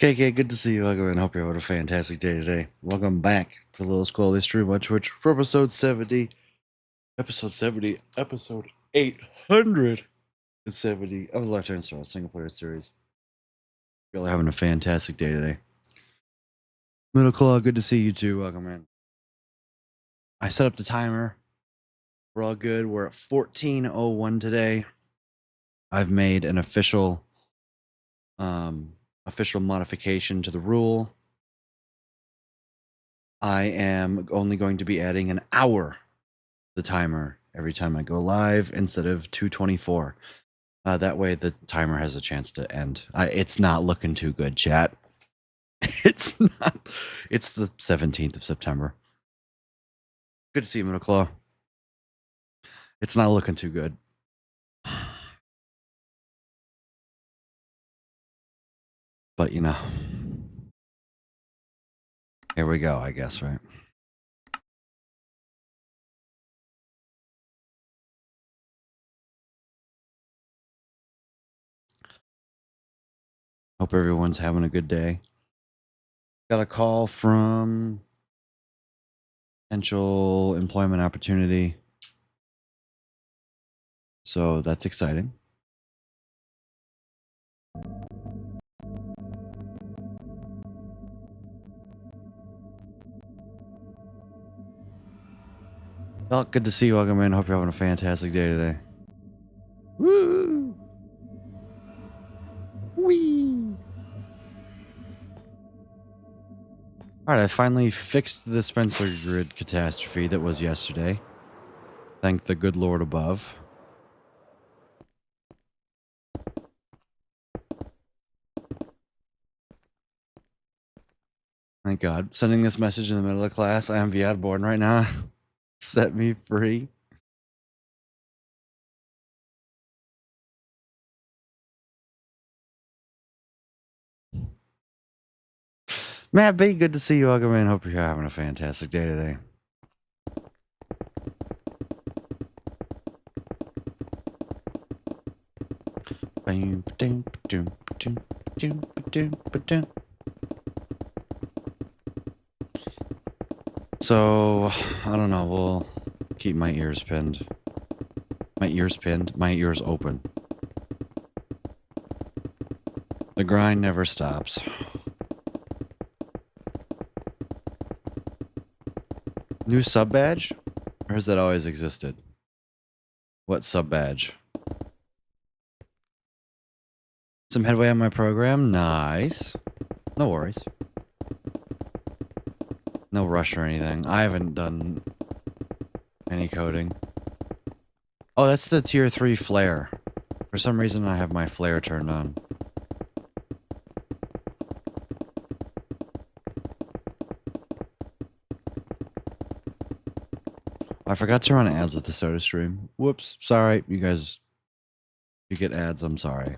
KK, good to see you. Welcome and hope you're having a fantastic day today. Welcome back to Little Squally Stream on Twitch for episode 70. Episode 870 of the Lifetime Star single player series. Really having a fantastic day today. Middle Claw, good to see you too. Welcome in. I set up the timer. We're all good. We're at 14:01 today. I've made an official modification to the rule. I am only going to be adding an hour the timer every time I go live instead of 2:24. That way the timer has a chance to end. It's not looking too good, chat. It's not. It's the 17th of September. Good to see you, Middle Claw. It's not looking too good. But, you know. Here we go, I guess, right? Hope everyone's having a good day. Got a call from potential employment opportunity. So that's exciting. Well, good to see you. Welcome in. Hope you're having a fantastic day today. Woo! Whee! All right, I finally fixed the Spencer Grid catastrophe that was yesterday. Thank the good Lord above. Thank God. Sending this message in the middle of class. I am Viad born right now. Set me free. Matt B, good to see you. Welcome in. Hope you're having a fantastic day today. So, I don't know. We'll keep my ears pinned. My ears open. The grind never stops. New sub badge? Or has that always existed? What sub badge? Some headway on my program? Nice. No worries. No rush or anything. I haven't done any coding. Oh, that's the tier 3 flare. For some reason, I have my flare turned on. I forgot to run ads with the soda stream. Whoops. Sorry, you guys. You get ads, I'm sorry.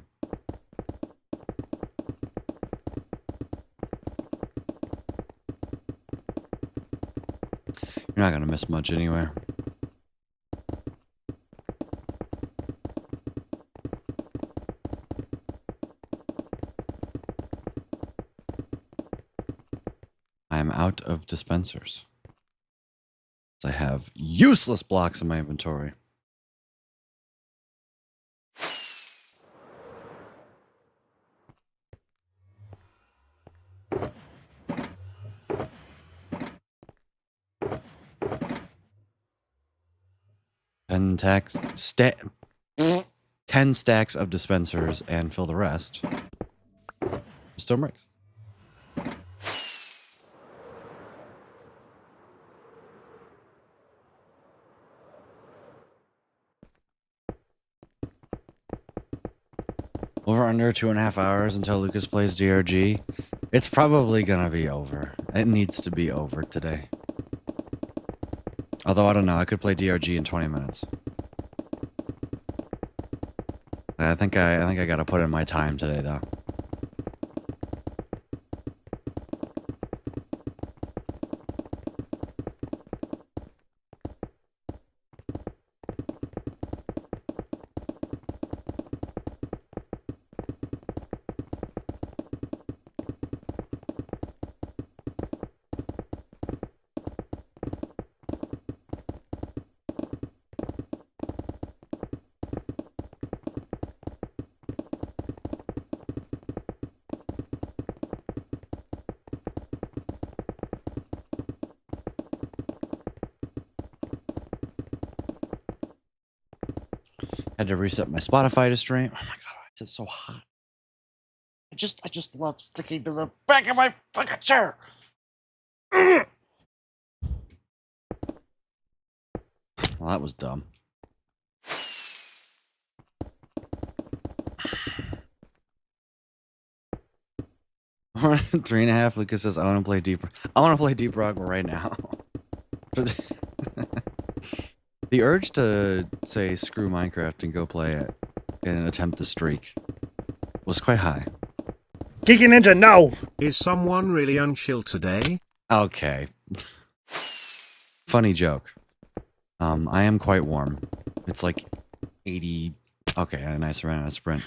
You're not gonna miss much anyway. I am out of dispensers. I have useless blocks in my inventory. Ten stacks of dispensers and fill the rest. Stone bricks. Over under 2.5 hours until Lucas plays DRG. It's probably gonna be over. It needs to be over today. Although I don't know, I could play DRG in 20 minutes. I think I gotta put in my time today though. Had to reset my Spotify to stream. Oh my god, why is it so hot? I just love sticking to the back of my fucking chair. Well, that was dumb. Three and a half. Lucas says, I want to play Deep. I want to play Deep Rock right now. The urge to say screw Minecraft and go play it and attempt to streak was quite high. Geeky Ninja, no! Is someone really unchill today? Okay. Funny joke. I am quite warm. It's like 80. Okay, and I ran out of sprint.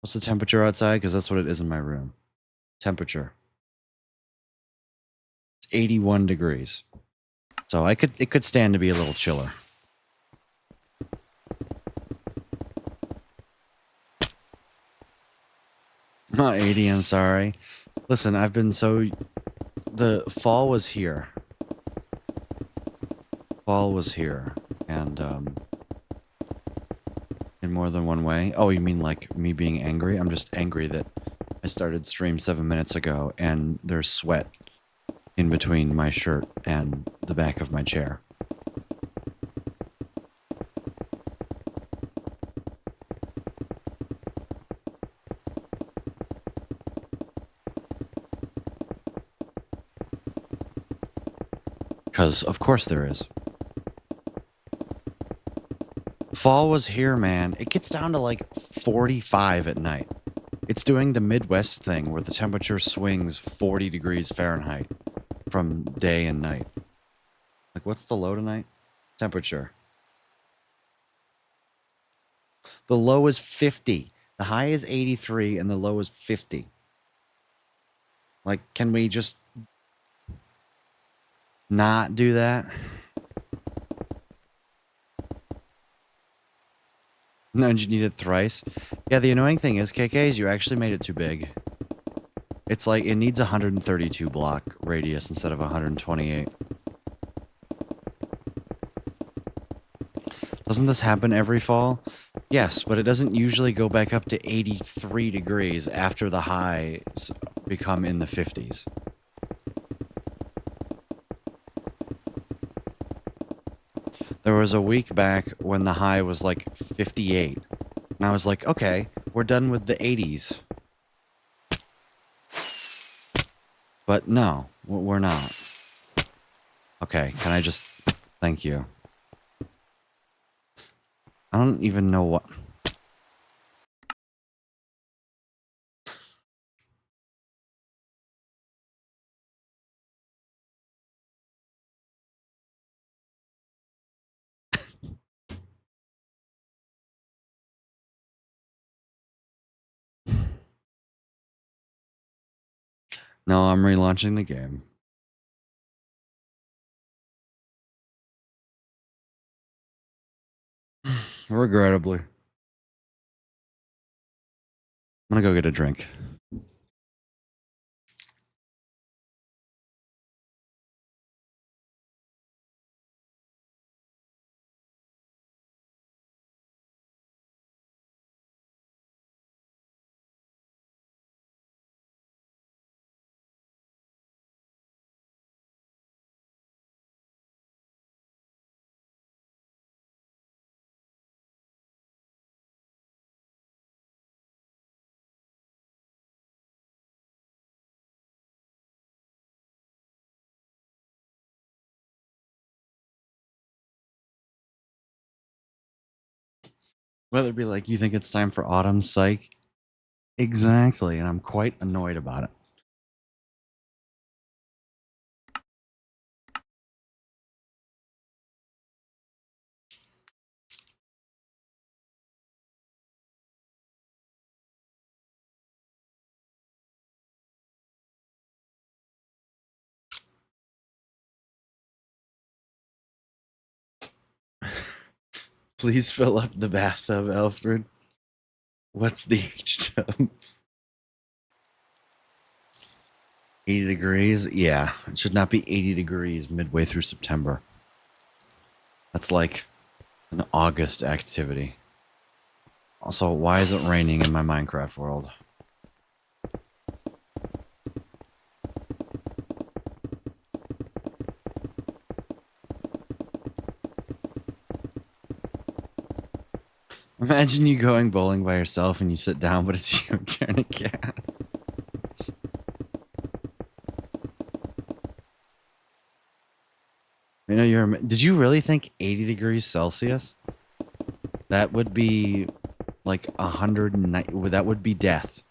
What's the temperature outside? Because that's what it is in my room. Temperature. It's 81 degrees. So it could stand to be a little chiller. Not 80, I'm sorry. Listen, I've been so... The fall was here. Fall was here. And, in more than one way. Oh, you mean like me being angry? I'm just angry that I started stream 7 minutes ago and there's sweat in between my shirt and the back of my chair. Because, of course there is. Fall was here, man. It gets down to like 45 at night. It's doing the Midwest thing where the temperature swings 40 degrees Fahrenheit from day and night. Like, what's the low tonight? Temperature. The low is 50. The high is 83 and the low is 50. Like, can we just not do that? No, you need it thrice. Yeah, the annoying thing is, KK, is you actually made it too big. It's like, it needs 132 block radius instead of 128. Doesn't this happen every fall? Yes, but it doesn't usually go back up to 83 degrees after the highs become in the 50s. There was a week back when the high was like 58. And I was like, okay, we're done with the 80s. But no, we're not. Okay, can I just... Thank you. I don't even know what... No, I'm relaunching the game. Regrettably. I'm gonna go get a drink. Whether it be like, you think it's time for autumn, psych? Exactly, and I'm quite annoyed about it. Please fill up the bathtub, Alfred. What's the H-tub? 80 degrees? Yeah. It should not be 80 degrees midway through September. That's like an August activity. Also, why is it raining in my Minecraft world? Imagine you going bowling by yourself and you sit down, but it's your turn again. You know, did you really think 80 degrees Celsius? That would be like 190. That would be death.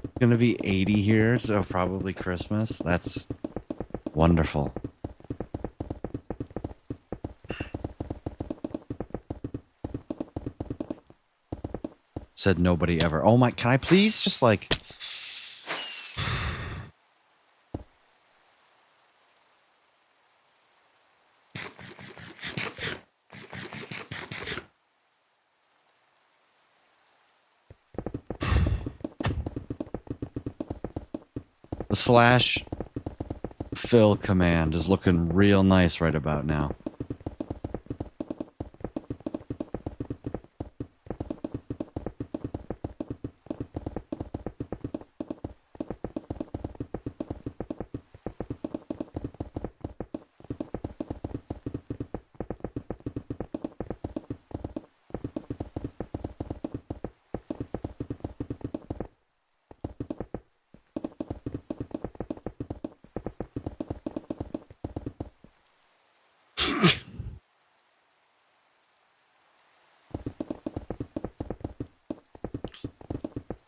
It's gonna be 80 here, so probably Christmas. That's wonderful. Said nobody ever. Oh my, can I please just like... The slash fill command is looking real nice right about now.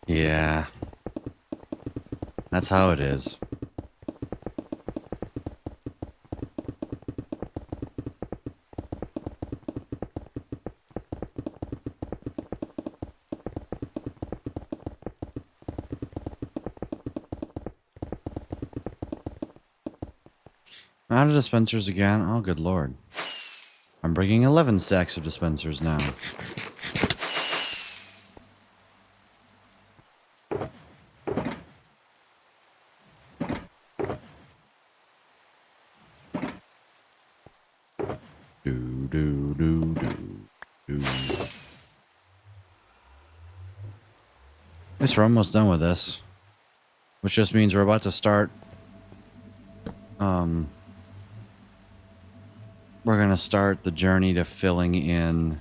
Yeah. That's how it is. Out of dispensers again? Oh, good lord. I'm bringing 11 stacks of dispensers now. Do, do, do, do, do. Guess we're almost done with this. Which just means we're about to start... We're gonna start the journey to filling in...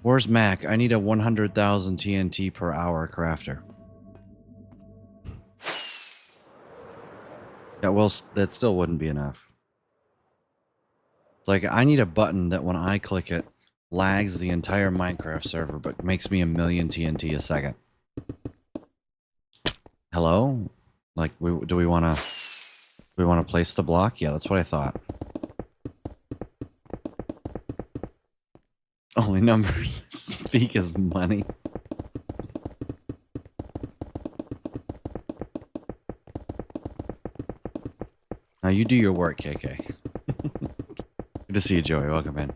Where's Mac? I need a 100,000 TNT per hour crafter. That still wouldn't be enough. It's like, I need a button that when I click it, lags the entire Minecraft server, but makes me 1,000,000 TNT a second. Hello? Like, do we want to place the block? Yeah, that's what I thought. Only numbers speak as money. Now you do your work, KK. Good to see you, Joey. Welcome in.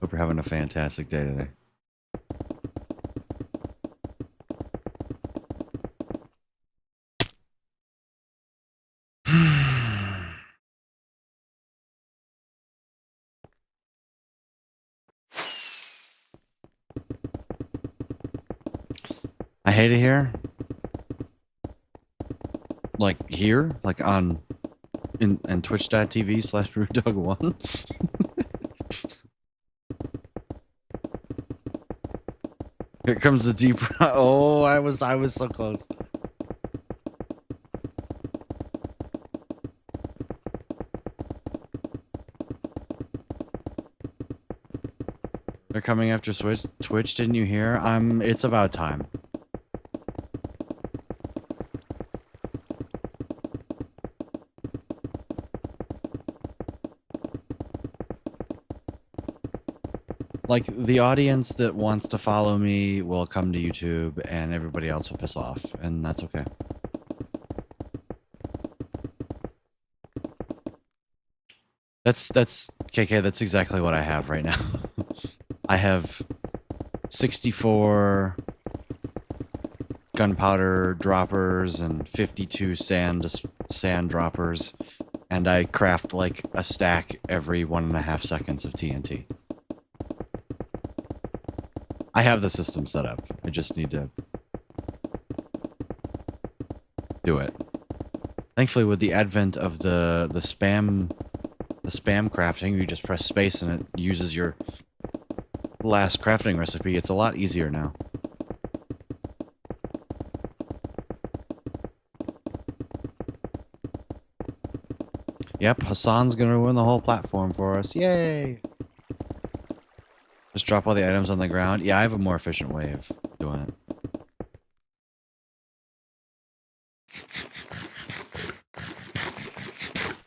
Hope you're having a fantastic day today. I hate it here. Like here? Like on... And twitch.tv/RudeDog1. Here comes the deep... Oh, I was so close. They're coming after Twitch, didn't you hear? It's about time. Like, the audience that wants to follow me will come to YouTube, and everybody else will piss off, and that's okay. That's KK. That's exactly what I have right now. I have 64 gunpowder droppers and 52 sand droppers, and I craft like a stack every 1.5 seconds of TNT. I have the system set up. I just need to do it. Thankfully, with the advent of the spam crafting, you just press space and it uses your last crafting recipe. It's a lot easier now. Yep, Hassan's gonna ruin the whole platform for us. Yay! Just drop all the items on the ground. Yeah, I have a more efficient way of doing it.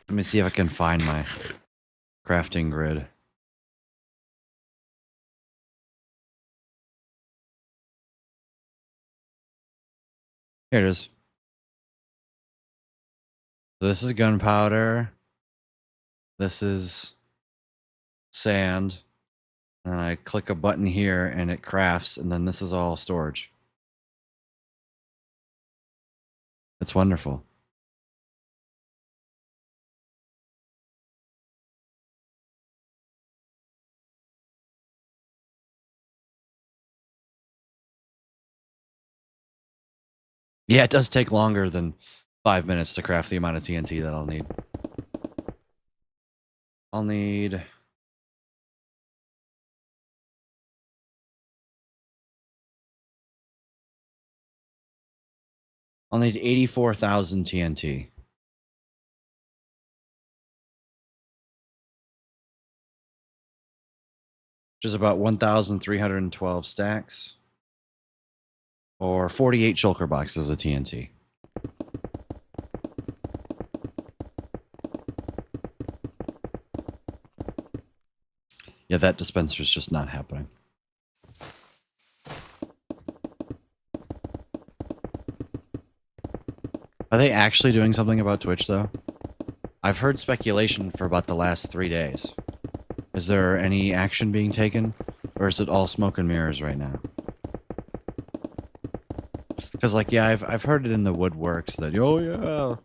Let me see if I can find my crafting grid. Here it is. So this is gunpowder. This is sand. And I click a button here and it crafts, and then this is all storage. It's wonderful. Yeah, it does take longer than 5 minutes to craft the amount of TNT that I'll need. I'll need... I'll need 84,000 TNT. Which is about 1,312 stacks. Or 48 shulker boxes of TNT. Yeah, that dispenser's just not happening. Are they actually doing something about Twitch, though? I've heard speculation for about the last 3 days. Is there any action being taken? Or is it all smoke and mirrors right now? Because, like, yeah, I've heard it in the woodworks that, oh, yeah,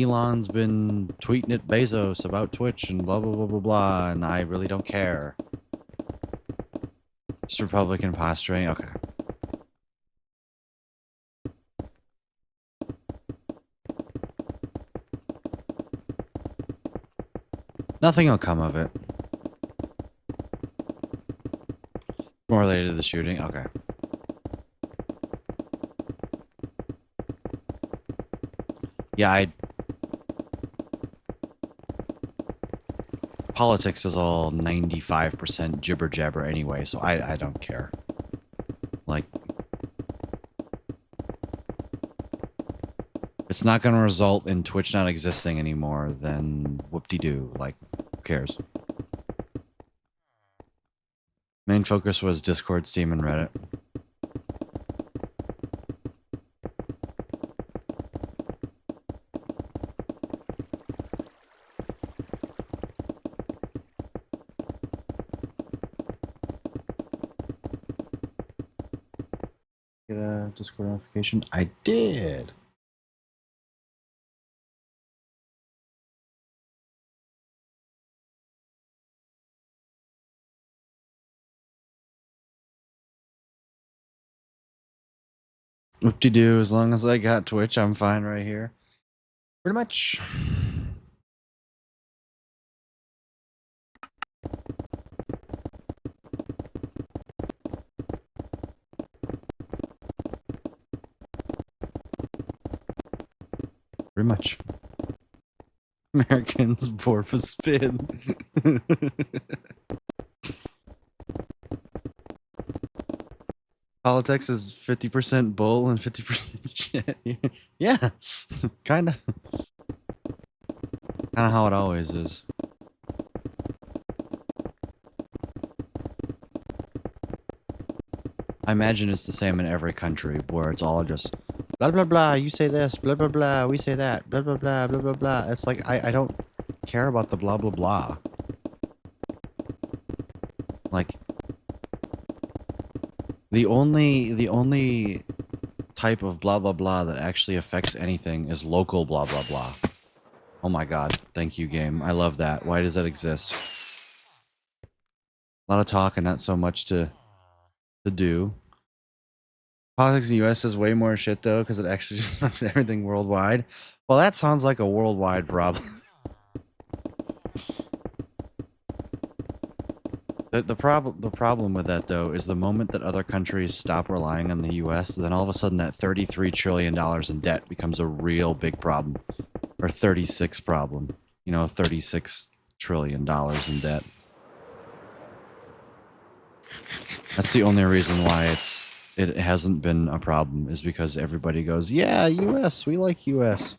Elon's been tweeting at Bezos about Twitch and blah, blah, blah, blah, blah, and I really don't care. Just Republican posturing? Okay. Nothing will come of it. More related to the shooting? Okay. Yeah, politics is all 95% jibber jabber anyway, so I don't care. Like, it's not going to result in Twitch not existing anymore, then whoop-de-doo. Like, who cares? Main focus was Discord, Steam, and Reddit. Get a Discord notification? I did! Whoop-de-doo, as long as I got Twitch, I'm fine right here. Pretty much. Pretty much. Americans pour for spin. Politics is 50% bull and 50% shit. Yeah, kind of. Kind of how it always is. I imagine it's the same in every country, where it's all just blah blah blah. You say this, blah blah blah. We say that, blah blah blah blah blah blah. It's like I don't. care about the blah blah blah. Like the only type of blah blah blah that actually affects anything is local blah blah blah. Oh my god, thank you, game. I love that. Why does that exist? A lot of talk and not so much to do. Politics in the US is way more shit though, because it actually just affects everything worldwide. Well, that sounds like a worldwide problem. The problem with that though is the moment that other countries stop relying on the US, then all of a sudden that $33 trillion in debt becomes a real big problem. Or 36 problem. You know, $36 trillion in debt. That's the only reason why it hasn't been a problem, is because everybody goes, yeah, US, we like US.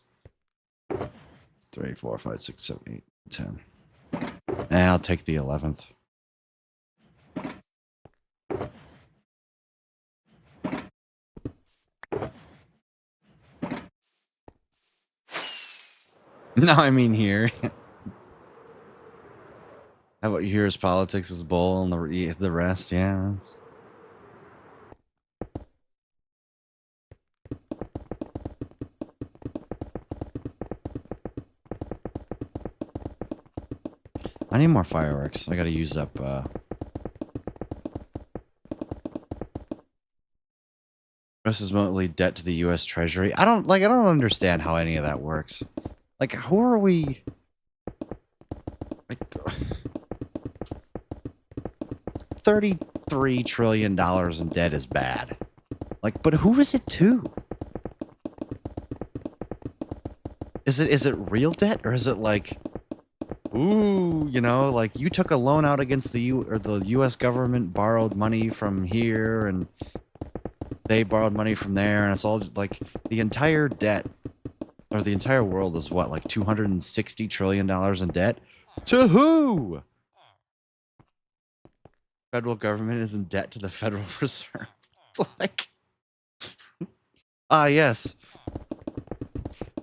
3, 4, 5, 6, 7, 8, 10. I'll take the 11th. No, I mean here. How about here's politics is bowl and the rest? Yeah. That's... I need more fireworks. I gotta use up rest is mostly debt to the US Treasury. I don't understand how any of that works. Like, who are we? Like, $33 trillion in debt is bad. Like, but who is it to? Is it real debt, or is it like, ooh, you know, like you took a loan out against the US government borrowed money from here, and they borrowed money from there, and it's all like the entire debt. Or the entire world is what, like $260 trillion in debt? To who? Federal government is in debt to the Federal Reserve. It's like, yes.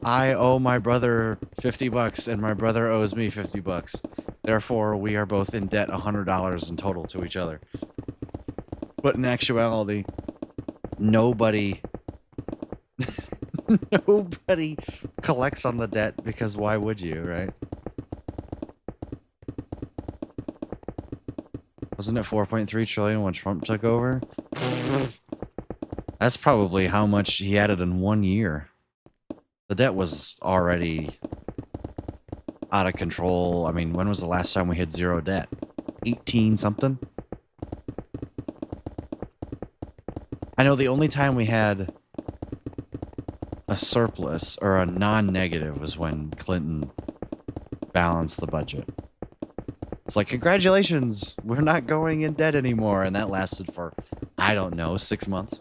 I owe my brother $50 and my brother owes me $50. Therefore, we are both in debt $100 in total to each other. But in actuality, nobody collects on the debt, because why would you, right? Wasn't it 4.3 trillion when Trump took over? That's probably how much he added in 1 year. The debt was already out of control. I mean, when was the last time we had zero debt? 18 something? I know the only time we had a surplus or a non-negative was when Clinton balanced the budget. It's like, congratulations, we're not going in debt anymore. And that lasted for, I don't know, 6 months.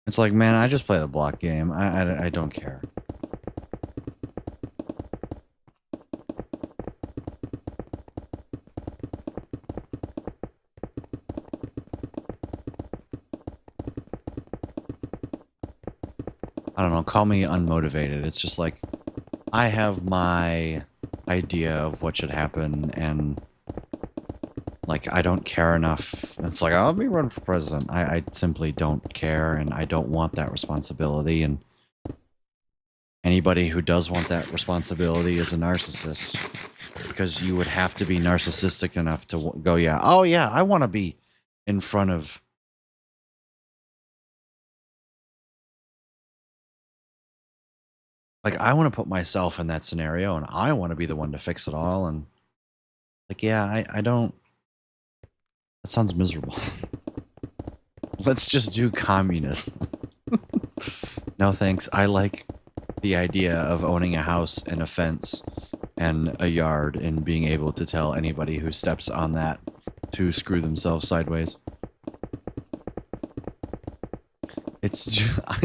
It's like, man, I just play the block game. I don't care. I don't know, call me unmotivated. It's just like, I have my idea of what should happen, and like, I don't care enough. It's like, I'll be running for president. I simply don't care, and I don't want that responsibility, and anybody who does want that responsibility is a narcissist. Because you would have to be narcissistic enough to go, yeah, oh yeah, I want to be in front of... Like, I want to put myself in that scenario, and I want to be the one to fix it all, and... Like, yeah, I don't... That sounds miserable. Let's just do communism. No thanks. I like the idea of owning a house and a fence and a yard and being able to tell anybody who steps on that to screw themselves sideways. It's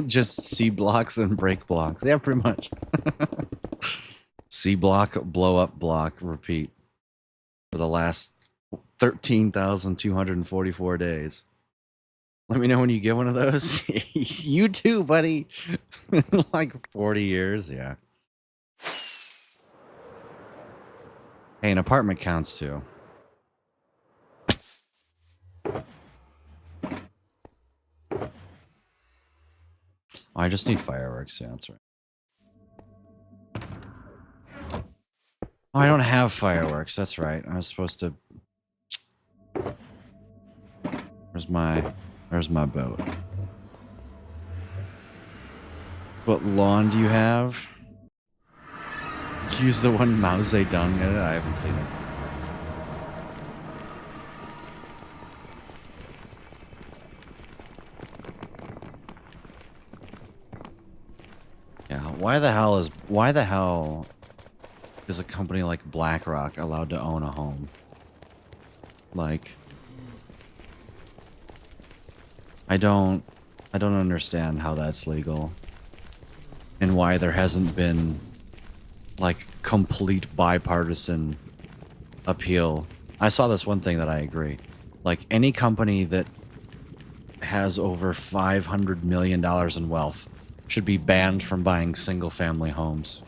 just C blocks and break blocks. Yeah, pretty much. C block, blow up block, repeat for the last 13,244 days. Let me know when you get one of those. You too, buddy. Like 40 years, yeah. Hey, an apartment counts too. Oh, I just need fireworks. Yeah, that's right. Oh, I don't have fireworks. That's right. I was supposed to. Where's my boat? What lawn do you have? Use the one Mao Zedong in it. I haven't seen it. Yeah, why the hell is a company like BlackRock allowed to own a home? Like, I don't understand how that's legal and why there hasn't been like complete bipartisan appeal. I saw this one thing that I agree. Like any company that has over $500 million in wealth should be banned from buying single-family homes.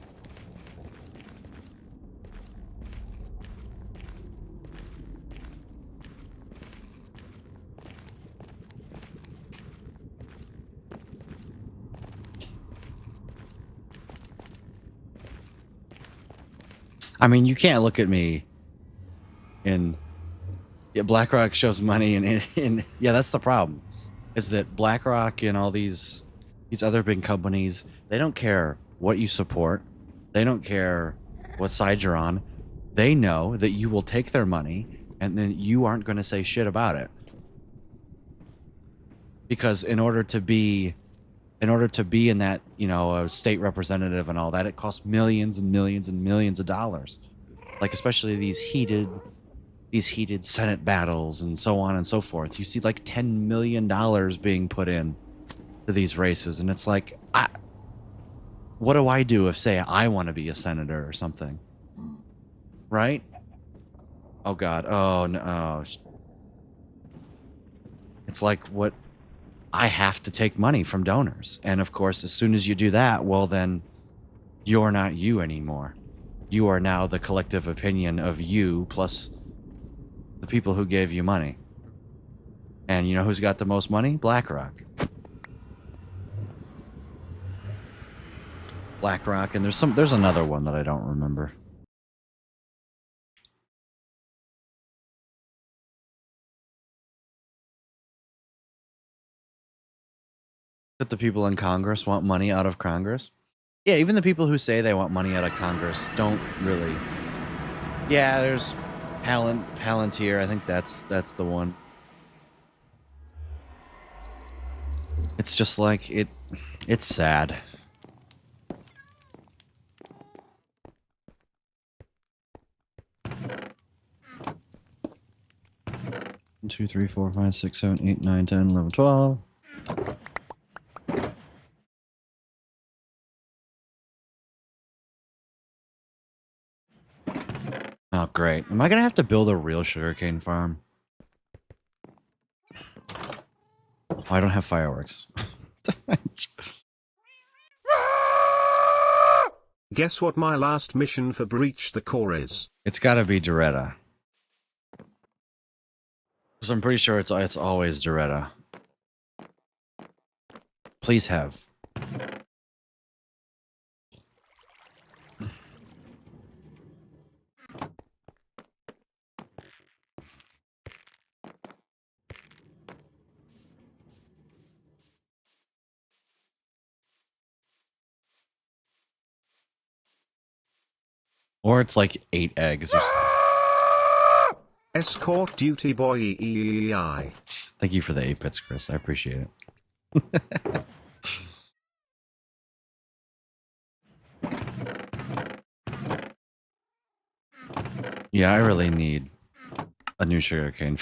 I mean, you can't look at me in... Yeah, BlackRock shows money in yeah, that's the problem. Is that BlackRock and all these other big companies, they don't care what you support. They don't care what side you're on. They know that you will take their money and then you aren't going to say shit about it. Because in order to be in that, you know, a state representative and all that, it costs millions and millions and millions of dollars. Like especially these heated Senate battles and so on and so forth. You see like $10 million being put in to these races, and it's like, what do I do if, say, I want to be a senator or something? Right? Oh God. Oh no. Oh. It's like what I have to take money from donors, and of course, as soon as you do that, well, then you're not you anymore. You are now the collective opinion of you plus the people who gave you money. And you know who's got the most money? BlackRock. BlackRock, and there's another one that I don't remember. But the people in Congress want money out of Congress? Yeah, even the people who say they want money out of Congress don't really. Yeah, there's Palantir. I think that's the one. It's just like it's sad. One, 2, 3, 4, 5, 6, 7, 8, 9, 10, 11, 12. Oh, great. Am I going to have to build a real sugarcane farm? Oh, I don't have fireworks. Guess what my last mission for Breach the Core is? It's got to be Doretta. Because I'm pretty sure it's always Doretta. Please have. Or it's like 8 eggs. Or Escort duty boy EEI. Thank you for the 8 bits, Chris. I appreciate it. Yeah, I really need a new sugarcane.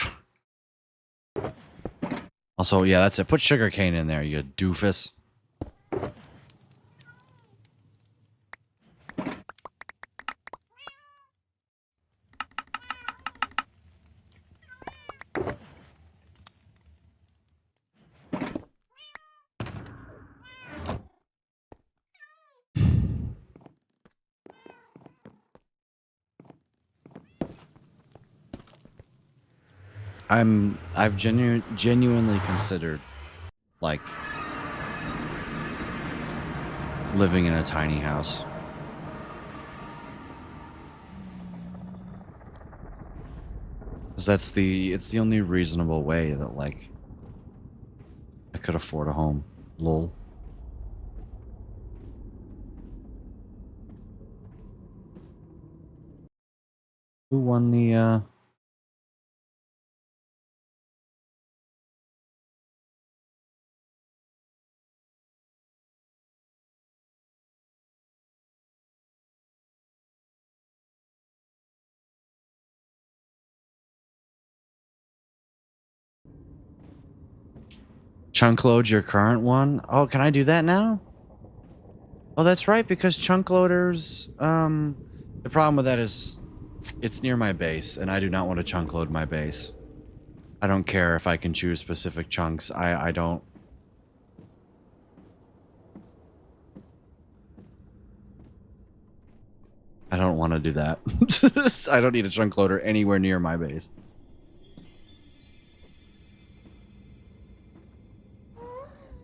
Also, yeah, that's it. Put sugarcane in there, you doofus. I've genuinely considered like living in a tiny house. Cuz it's the only reasonable way that like I could afford a home. Lol. Who won the chunk load your current one? Oh, can I do that now? Oh, that's right, because chunk loaders, the problem with that is it's near my base, and I do not want to chunk load my base. I don't care if I can choose specific chunks. I don't. I don't want to do that. I don't need a chunk loader anywhere near my base.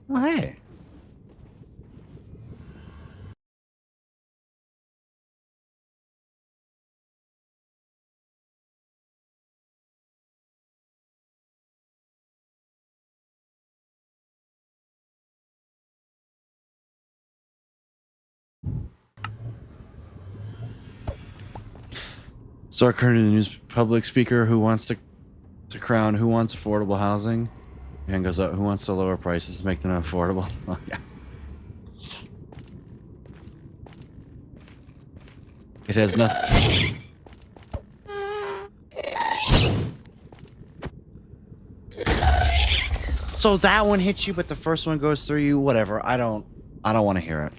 Oh, hey. Start Kerner, the news public speaker who wants to crown who wants affordable housing. And goes up, who wants to lower prices to make them affordable? Oh, yeah. It has nothing. So that one hits you, but the first one goes through you. Whatever. I don't want to hear it.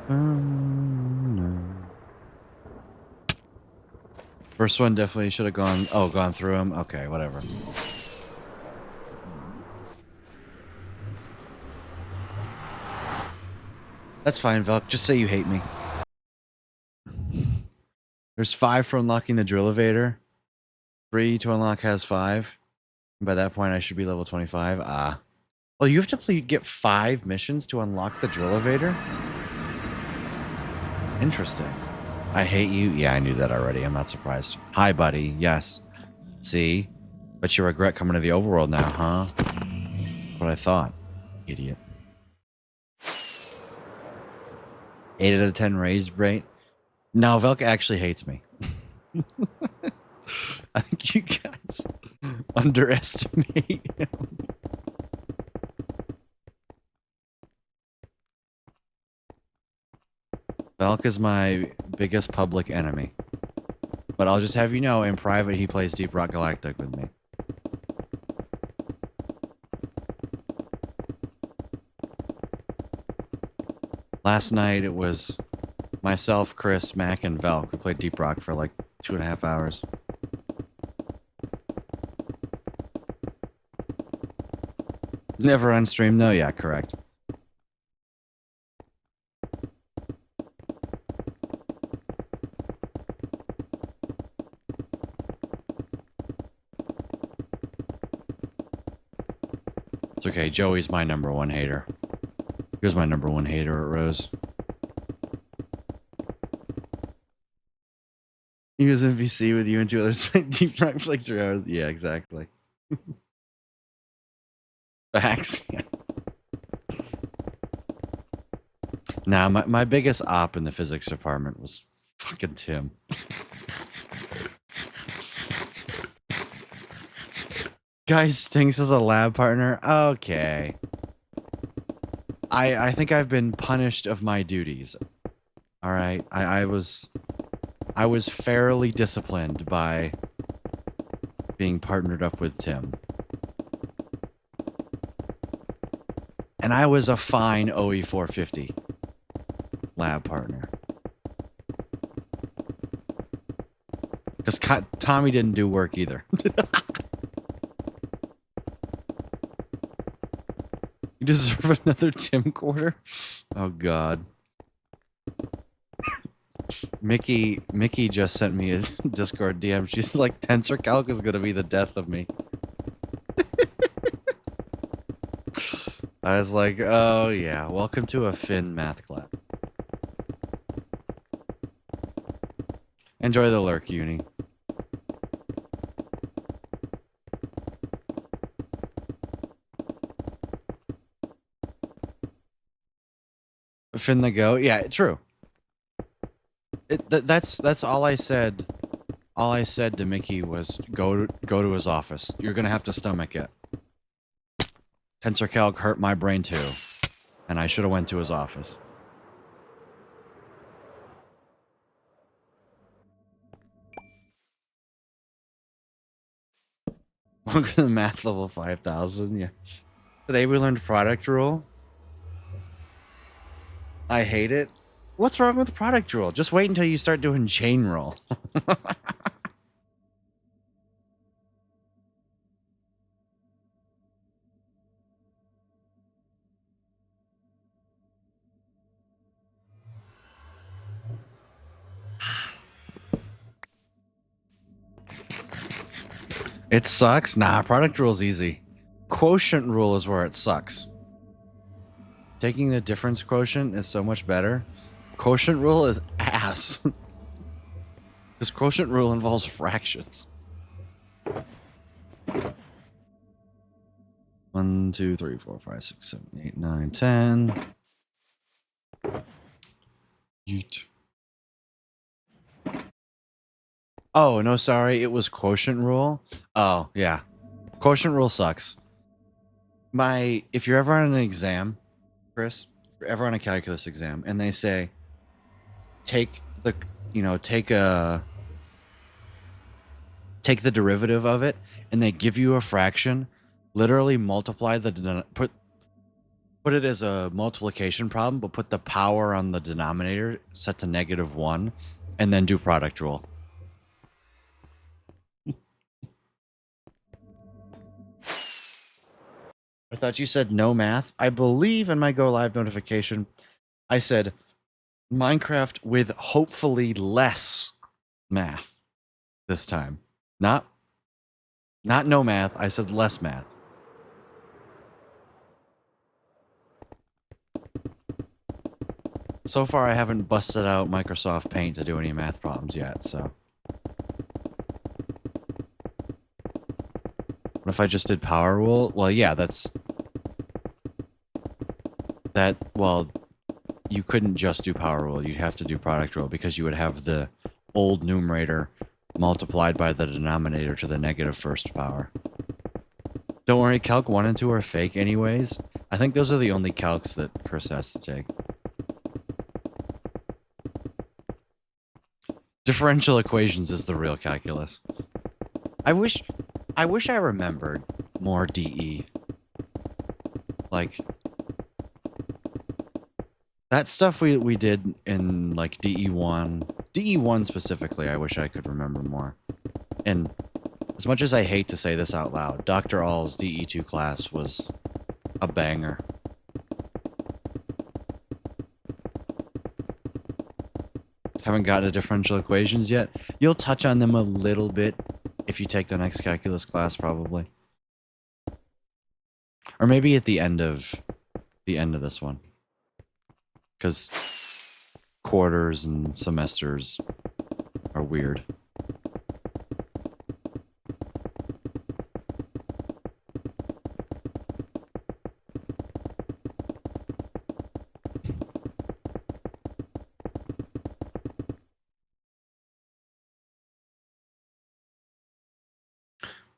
No. First one definitely should have gone. Oh, gone through him. Okay, whatever. That's fine, Velk. Just say you hate me. There's 5 for unlocking the drill elevator. 3 to unlock has 5. And by that point, I should be level 25. Ah. Oh, you have to get 5 missions to unlock the drill elevator? Interesting. I hate you. Yeah, I knew that already. I'm not surprised. Hi, buddy. Yes. See? But you regret coming to the overworld now, huh? That's what I thought. Idiot. 8 out of 10 raised rate. No, Velk actually hates me. I think you guys underestimate him. Velk is my biggest public enemy. But I'll just have you know, in private, he plays Deep Rock Galactic with me. Last night, it was myself, Chris, Mac, and Velk. We played Deep Rock for like 2.5 hours. Never on stream, though? Yeah, correct. It's okay. Joey's my #1 hater. He was my #1 hater at Rose. He was in VC with you and 2 others playing Deep Rock for like 3 hours. Yeah, exactly. Facts. Nah, my biggest op in the physics department was fucking Tim. Guy stinks as a lab partner. Okay. I think I've been punished of my duties. All right. I was fairly disciplined by being partnered up with Tim. And I was a fine OE450 lab partner. Because Tommy didn't do work either. You deserve another Tim quarter? Oh, God. Mickey just sent me a Discord DM. She's like, Tensor Calc is going to be the death of me. I was like, oh, yeah. Welcome to a Finn math class. Enjoy the lurk, Uni. Finn the go? Yeah, true. That's all I said. All I said to Mickey was go to his office. You're gonna have to stomach it. Tensor Calc hurt my brain too, and I should have went to his office. Welcome to the math level 5000. Yeah. Today we learned product rule. I hate it. What's wrong with product rule? Just wait until you start doing chain rule. It sucks? Nah, product rule is easy. Quotient rule is where it sucks. Taking the difference quotient is so much better. Quotient rule is ass. Because quotient rule involves fractions. 1, 2, 3, 4, 5, 6, 7, 8, 9, 10. Yeet. Oh, no, sorry. It was quotient rule. Oh, yeah. Quotient rule sucks. If you're ever on an exam, Chris, if you're ever on a calculus exam, and they say, take the derivative of it, and they give you a fraction, literally multiply put it as a multiplication problem, but put the power on the denominator set to -1, and then do product rule. I thought you said no math. I believe in my Go Live notification, I said Minecraft with hopefully less math this time. Not no math. I said less math. So far, I haven't busted out Microsoft Paint to do any math problems yet, so. What if I just did power rule? Well, yeah, well, you couldn't just do power rule. You'd have to do product rule because you would have the old numerator multiplied by the denominator to the -1st power. Don't worry, Calc 1 and 2 are fake anyways. I think those are the only calcs that Chris has to take. Differential equations is the real calculus. I wish I remembered more DE. Like, that stuff we did in, like, DE1. DE1 specifically, I wish I could remember more. And as much as I hate to say this out loud, Dr. All's DE2 class was a banger. Haven't gotten to differential equations yet. You'll touch on them a little bit if you take the next calculus class, probably. Or maybe at the end of this one. Because quarters and semesters are weird.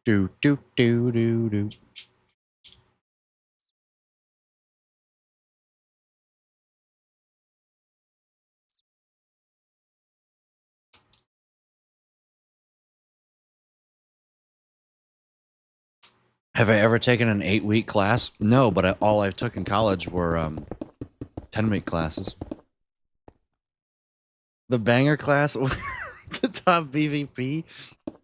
Do do do do do. Have I ever taken an 8-week class? No, but all I took in college were 10-week classes. The banger class, the top BVP,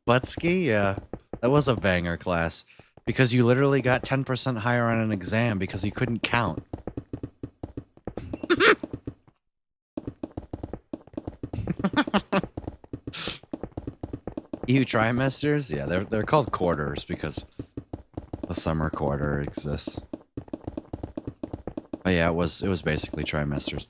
Butsky, yeah, that was a banger class because you literally got 10% higher on an exam because you couldn't count. EU trimesters, yeah, they're called quarters because the summer quarter exists. But yeah, it was basically trimesters.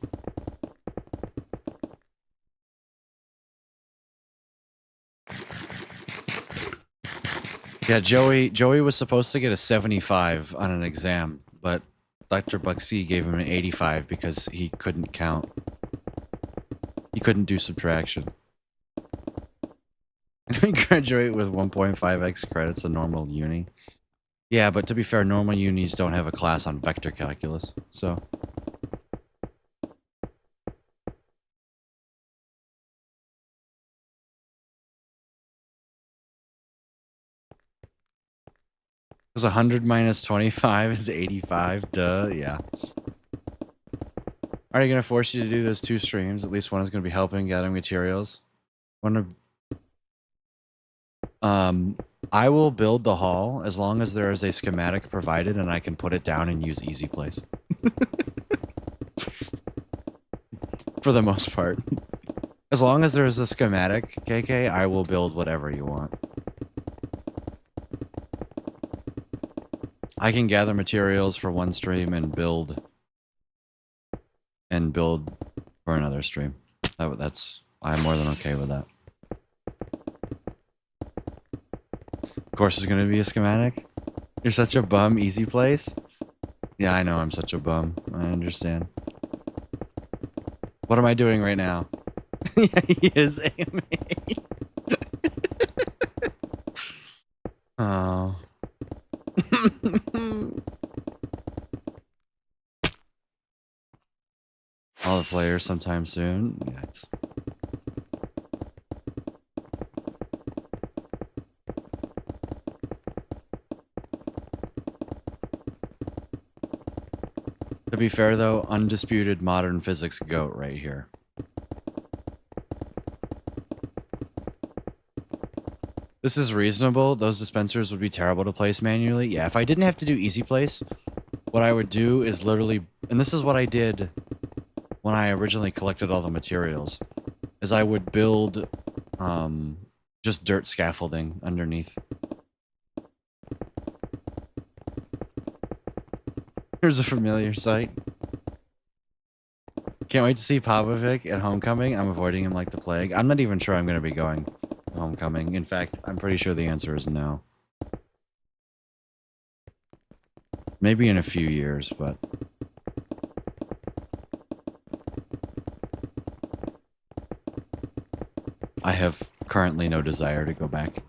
Yeah, Joey was supposed to get a 75 on an exam, but Dr. Buxy gave him an 85 because he couldn't count. He couldn't do subtraction. And we graduate with 1.5x credits in normal uni. Yeah, but to be fair, normal unis don't have a class on vector calculus, so... Because 100 minus 25 is 85, duh, yeah. Are you going to force you to do those 2 streams? At least one is going to be helping gathering materials. I will build the hall as long as there is a schematic provided and I can put it down and use easy place. For the most part. As long as there's a schematic, KK, I will build whatever you want. I can gather materials for one stream and build for another stream. I'm more than okay with that. Of course, there's gonna be a schematic. You're such a bum, easy place. Yeah, I know I'm such a bum. I understand. What am I doing right now? Yeah, he is AMA. Oh. All the players sometime soon. Yes. To be fair though, undisputed modern physics goat right here. This is reasonable. Those dispensers would be terrible to place manually. Yeah, if I didn't have to do easy place, what I would do is literally, and this is what I did when I originally collected all the materials, is I would build just dirt scaffolding underneath. Here's a familiar sight. Can't wait to see Popovic at Homecoming. I'm avoiding him like the plague. I'm not even sure I'm going to be going to Homecoming. In fact, I'm pretty sure the answer is no. Maybe in a few years, but... I have currently no desire to go back.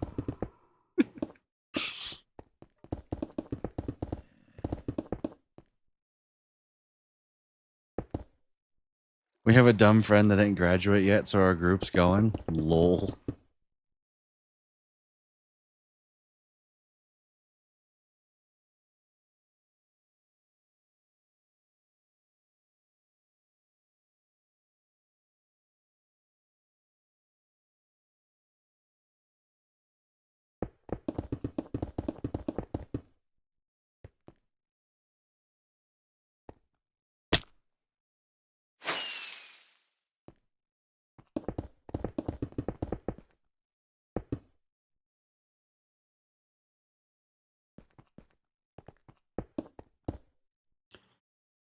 We have a dumb friend that didn't graduate yet, so our group's going. Lol.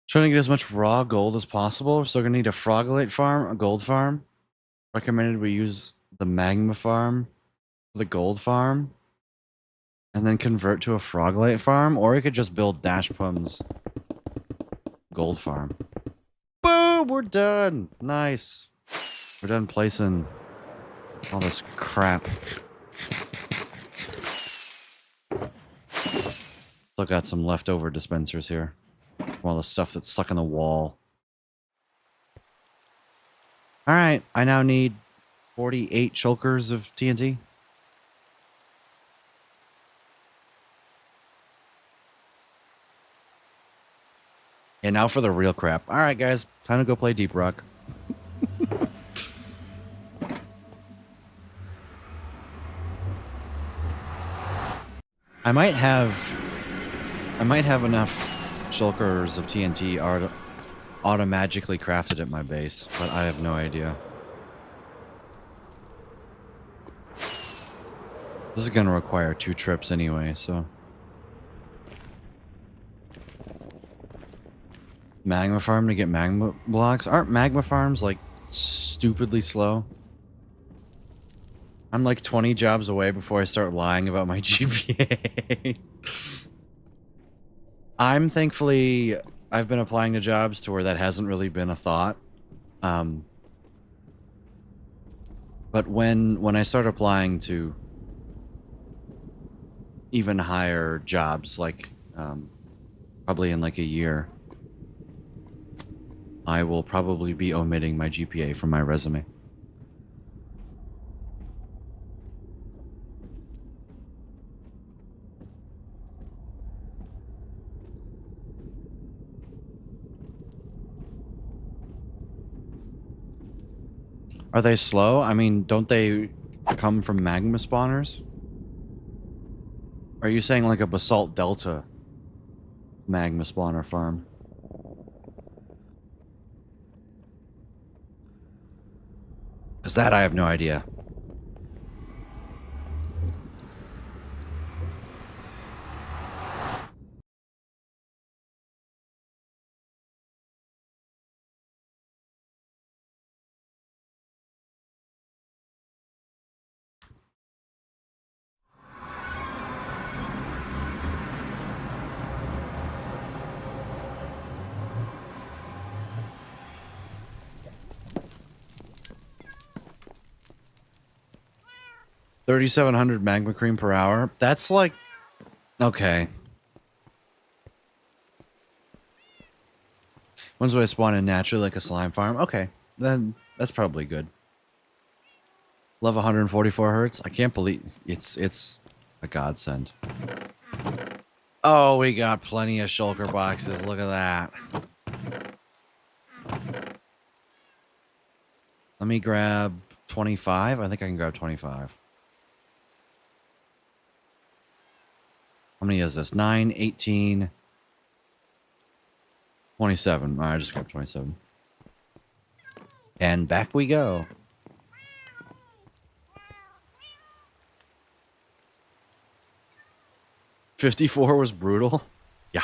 Trying to get as much raw gold as possible. We're still gonna need a frogolite farm, a gold farm. Recommended we use the magma farm, the gold farm, and then convert to a frogolite farm, or we could just build Dashpum's gold farm. Boom! We're done! Nice. We're done placing all this crap. Still got some leftover dispensers here. All the stuff that's stuck in the wall. All right, I now need 48 shulkers of TNT. And now for the real crap. All right, guys, time to go play Deep Rock. I might have enough shulkers of TNT auto-magically crafted at my base, but I have no idea. This is going to require 2 trips anyway, so. Magma farm to get magma blocks? Aren't magma farms, like, stupidly slow? I'm like 20 jobs away before I start lying about my GPA. I'm thankfully, I've been applying to jobs to where that hasn't really been a thought. But when I start applying to even higher jobs, like probably in like a year, I will probably be omitting my GPA from my resume. Are they slow? I mean, don't they come from magma spawners? Are you saying like a Basalt Delta magma spawner farm? Because that I have no idea. $3,700 magma cream per hour. That's like, okay. Ones where I spawn in naturally like a slime farm. Okay, then that's probably good. Love 144 hertz. I can't believe it's a godsend. Oh, we got plenty of shulker boxes. Look at that. Let me grab 25. I think I can grab 25. How many is this? 9, 18, 27. All right, I just grabbed 27. And back we go. $54 was brutal. Yeah.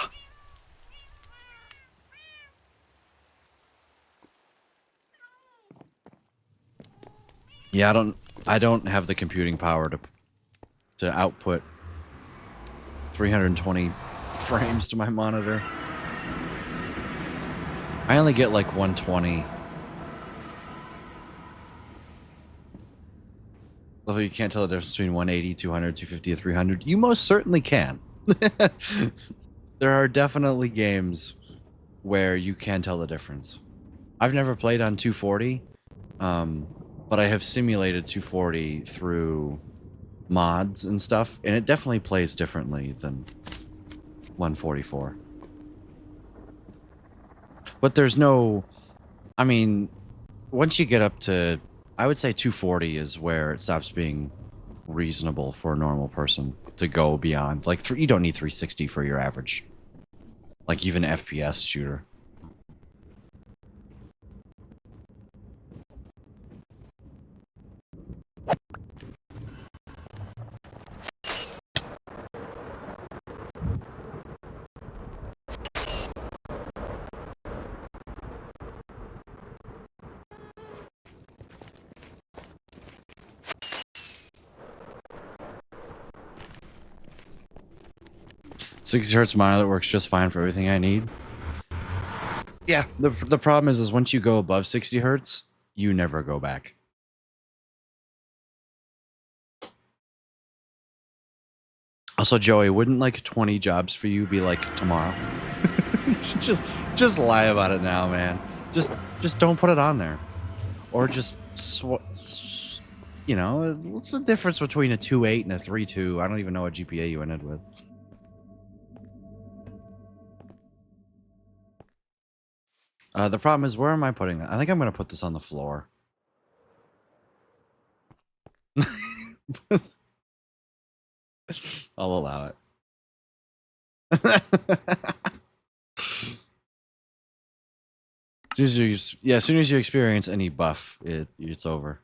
Yeah, I don't have the computing power to output 320 frames to my monitor. I only get like 120. Although you can't tell the difference between 180, 200, 250, or 300. You most certainly can. There are definitely games where you can tell the difference. I've never played on 240, but I have simulated 240 through mods and stuff, and it definitely plays differently than 144. But there's no, I mean, once you get up to, I would say 240 is where it stops being reasonable for a normal person to go beyond. Like, you don't need 360 for your average, like even FPS shooter. $60 hertz monitor that works just fine for everything I need. Yeah, the problem is once you go above 60 hertz, you never go back. Also, Joey, wouldn't like 20 jobs for you be like tomorrow? just lie about it now, man. Just don't put it on there, or just you know, what's the difference between a 2.8 and a 3.2? I don't even know what GPA you ended with. The problem is, where am I putting that? I think I'm going to put this on the floor. I'll allow it. As soon as you experience any buff, it's over.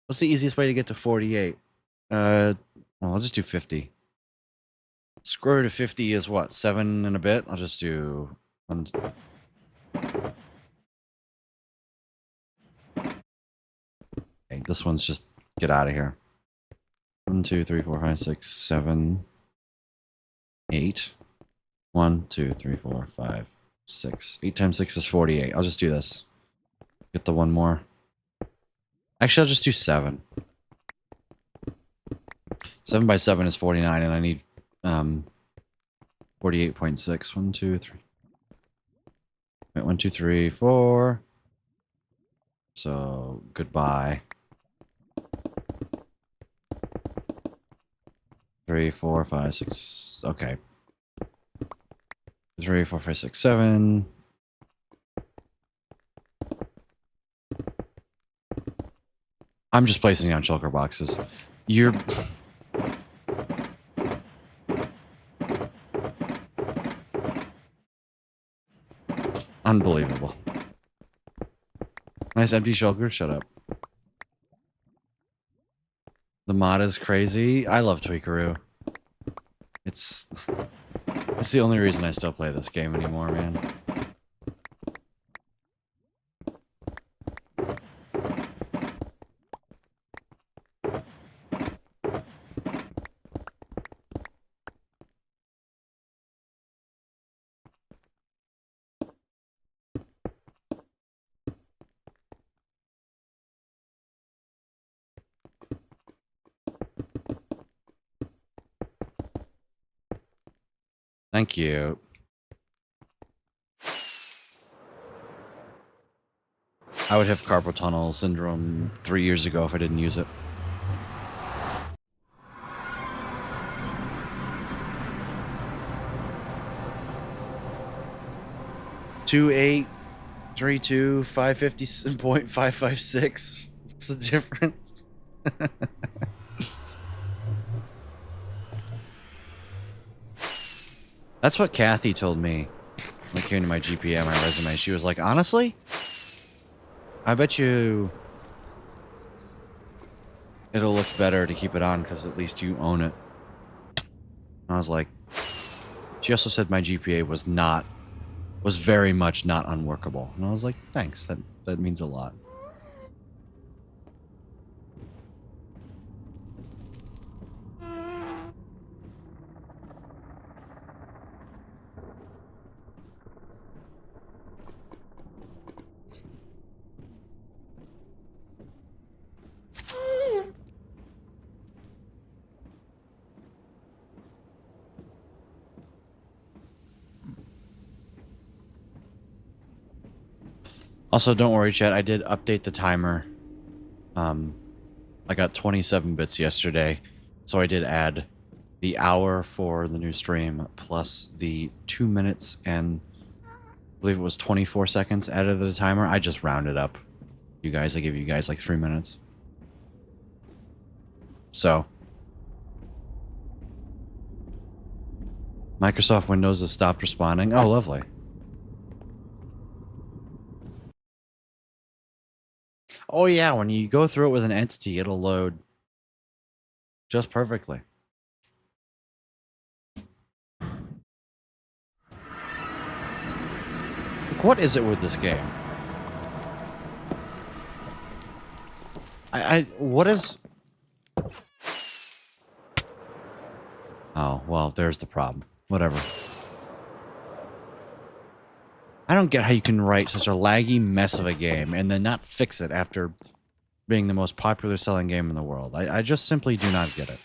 What's the easiest way to get to 48? Well, I'll just do 50. Square root of 50 is what? 7 and a bit? I'll just do... Okay, this one's just get out of here. 1, 2, 3, 4, 5, 6, 7, 8. 1, 2, 3, 4, 5, 6. 8 times 6 is 48. I'll just do this. Get the one more. Actually, I'll just do 7. 7 by 7 is 49, and I need 48.6. 1, 2, 3. Wait, 1, 2, 3, 4. So goodbye. 3, 4, 5, 6. Okay. 3, 4, 5, 6, 7. I'm just placing on shulker boxes. You're... Unbelievable. Nice empty shulker. Shut up. The mod is crazy. I love Tweakaroo. It's the only reason I still play this game anymore, man. Thank you. I would have carpal tunnel syndrome 3 years ago if I didn't use it. Two 8, 3 2, 550.556. What's the difference? That's what Kathy told me when it came to my GPA and my resume. She was like, honestly, I bet you it'll look better to keep it on because at least you own it. And I was like, she also said my GPA was very much not unworkable. And I was like, thanks, that means a lot. Also, don't worry, chat. I did update the timer. I got 27 bits yesterday, so I did add the hour for the new stream plus the 2 minutes and I believe it was 24 seconds added to the timer. I just rounded up. You guys, I give you guys like 3 minutes. So, Microsoft Windows has stopped responding. Oh, lovely. Oh yeah, when you go through it with an entity, it'll load just perfectly. What is it with this game? What is... Oh, well, there's the problem. Whatever. I don't get how you can write such a laggy mess of a game and then not fix it after being the most popular selling game in the world. I just simply do not get it.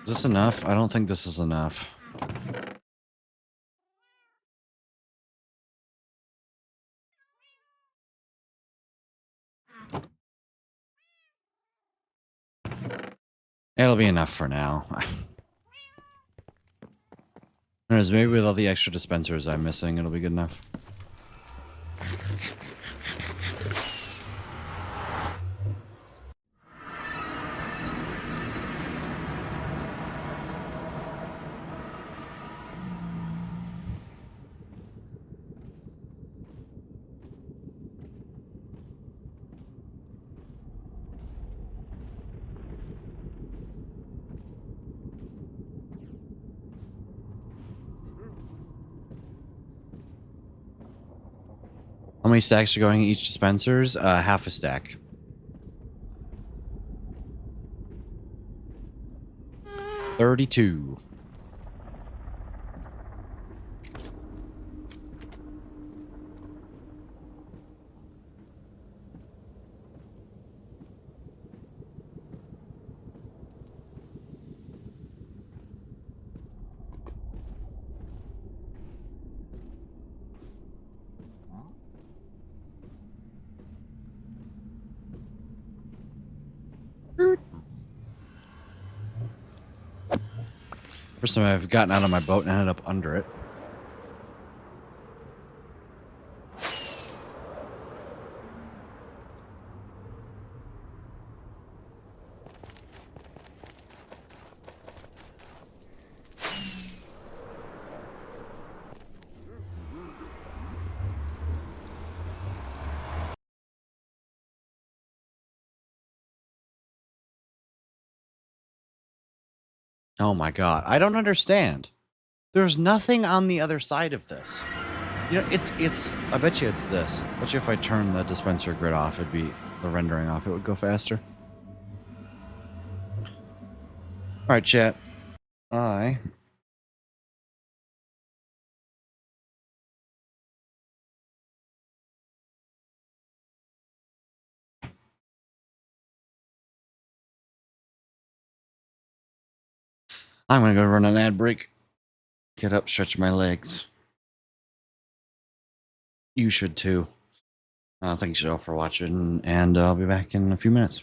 Is this enough? I don't think this is enough. It'll be enough for now. Who knows, maybe with all the extra dispensers I'm missing, it'll be good enough. How many stacks are going in each dispensers? Half a stack. $32. First time I've gotten out of my boat and ended up under it. Oh my god, I don't understand. There's nothing on the other side of this. You know, it's, I bet you it's this. I bet you if I turn the dispenser grid off, it'd be, the rendering off, it would go faster. Alright, chat. I'm gonna go run an ad break. Get up, stretch my legs. You should too. Thanks you all for watching, and I'll be back in a few minutes.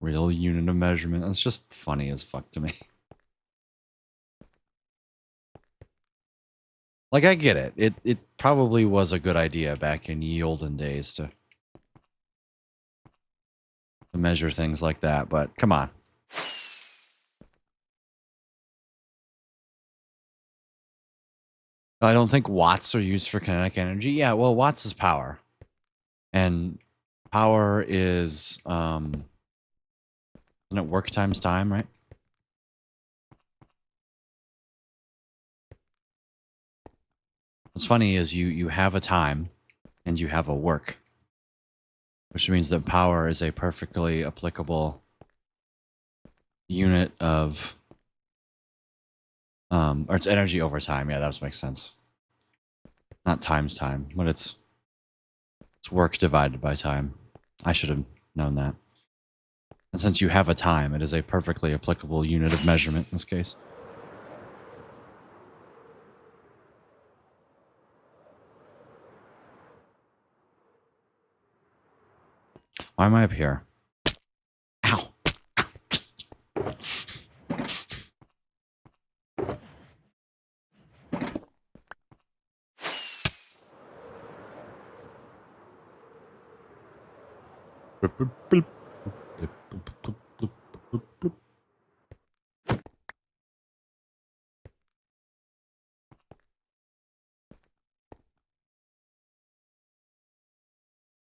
Real unit of measurement. That's just funny as fuck to me. Like, I get it. It probably was a good idea back in ye olden days to measure things like that, but come on. I don't think watts are used for kinetic energy. Yeah, well, watts is power. And power is, isn't it work times time, right? What's funny is you have a time and you have a work, which means that power is a perfectly applicable unit of, or it's energy over time. Yeah, that makes sense. Not times time, but it's work divided by time. I should have known that. And since you have a time, it is a perfectly applicable unit of measurement in this case. Why am I up here? Ow.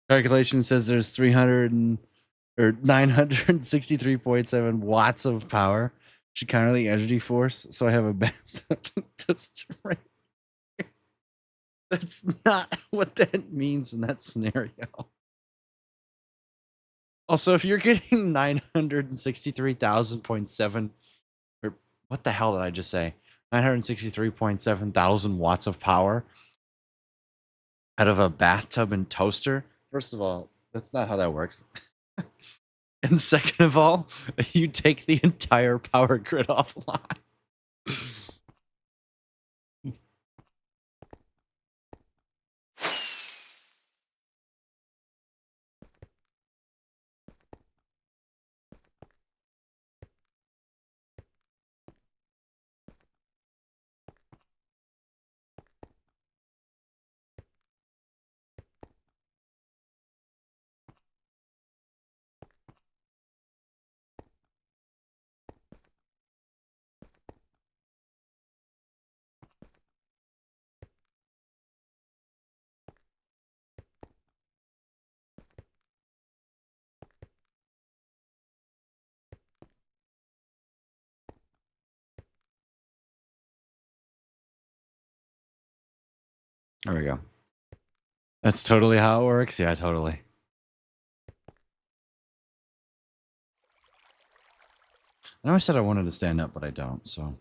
Calculation says there's 963.7 watts of power. Should counter the energy force, so I have a bathtub to strength. That's not what that means in that scenario. Also, if you're getting 963,000.7, or what the hell did I just say? 963.7 thousand watts of power out of a bathtub and toaster. First of all, that's not how that works. And second of all, you take the entire power grid offline. There we go. That's totally how it works. Yeah, totally. I know I said I wanted to stand up, but I don't, so.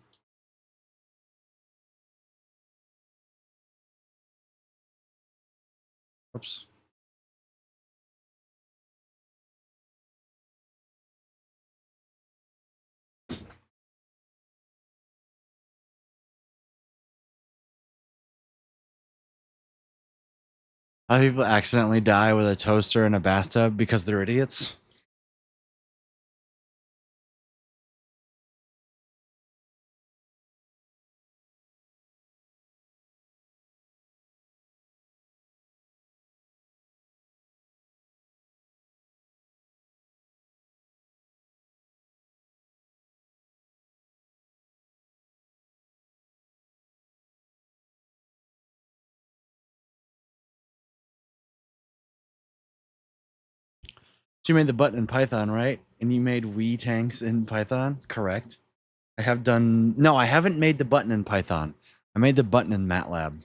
Oops. A lot of people accidentally die with a toaster in a bathtub because they're idiots. So you made the button in Python, right? And you made Wii tanks in Python, correct? I have done. No, I haven't made the button in Python. I made the button in MATLAB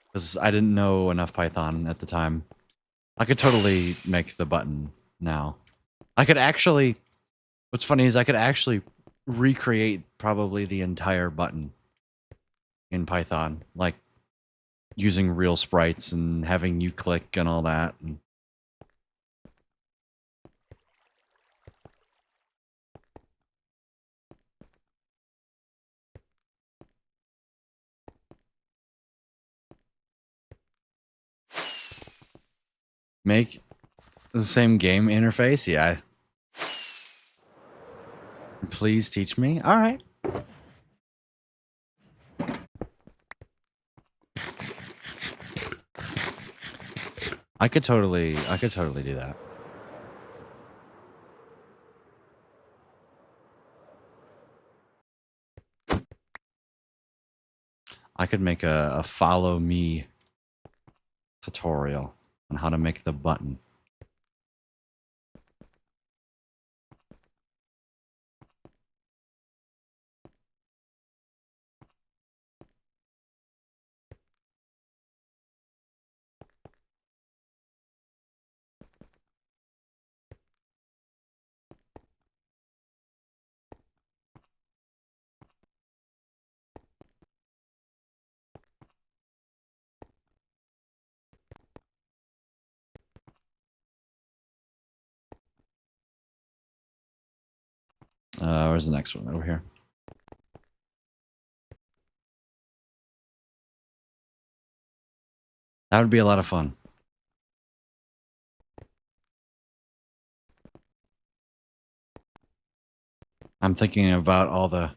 because I didn't know enough Python at the time. I could totally make the button now. I could actually. What's funny is I could actually recreate probably the entire button in Python, like using real sprites and having you click and all that. And make the same game interface? Yeah. please teach me? All right. I could totally do that. I could make a follow me tutorial on how to make the button. Where's the next one? Over here. That would be a lot of fun. I'm thinking about all the...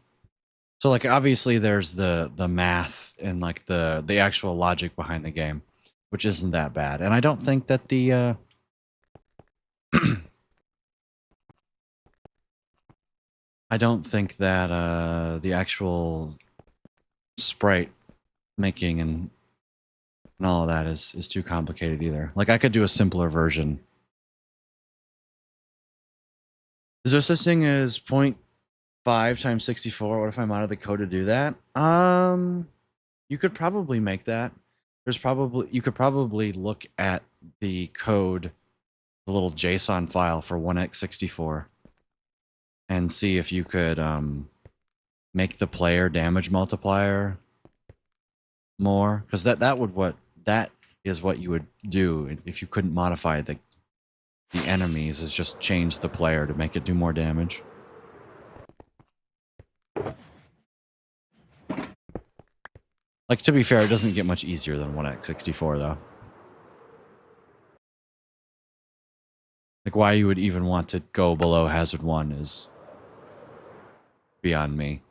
So, like, obviously there's the math and, like, the actual logic behind the game, which isn't that bad. And I don't think that the... I don't think that the actual sprite making and all of that is too complicated either. Like, I could do a simpler version. Is there such thing as 0.5 times 64? What if I'm out of the code to do that? You could probably make that. You could probably look at the code, the little JSON file for 1x64, and see if you could make the player damage multiplier more, because that is what you would do if you couldn't modify the enemies, is just change the player to make it do more damage. Like, to be fair, it doesn't get much easier than 1x64 though. Like, why you would even want to go below Hazard 1 is beyond me.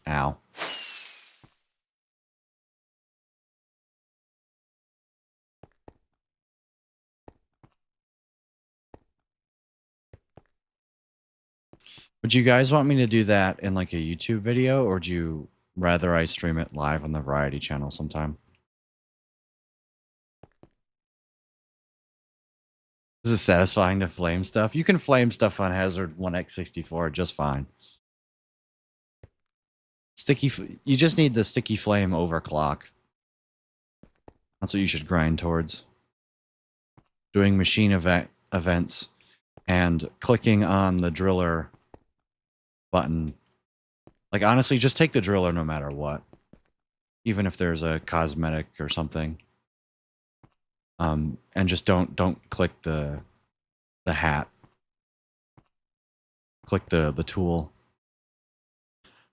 Ow. Would you guys want me to do that in like a YouTube video, or do you rather I stream it live on the Variety channel sometime? Is it satisfying to flame stuff? You can flame stuff on Hazard 1x64 just fine. You just need the sticky flame overclock. That's what you should grind towards. Doing machine events and clicking on the driller button. Like, honestly, just take the driller no matter what. Even if there's a cosmetic or something. And just don't click the hat. Click the tool.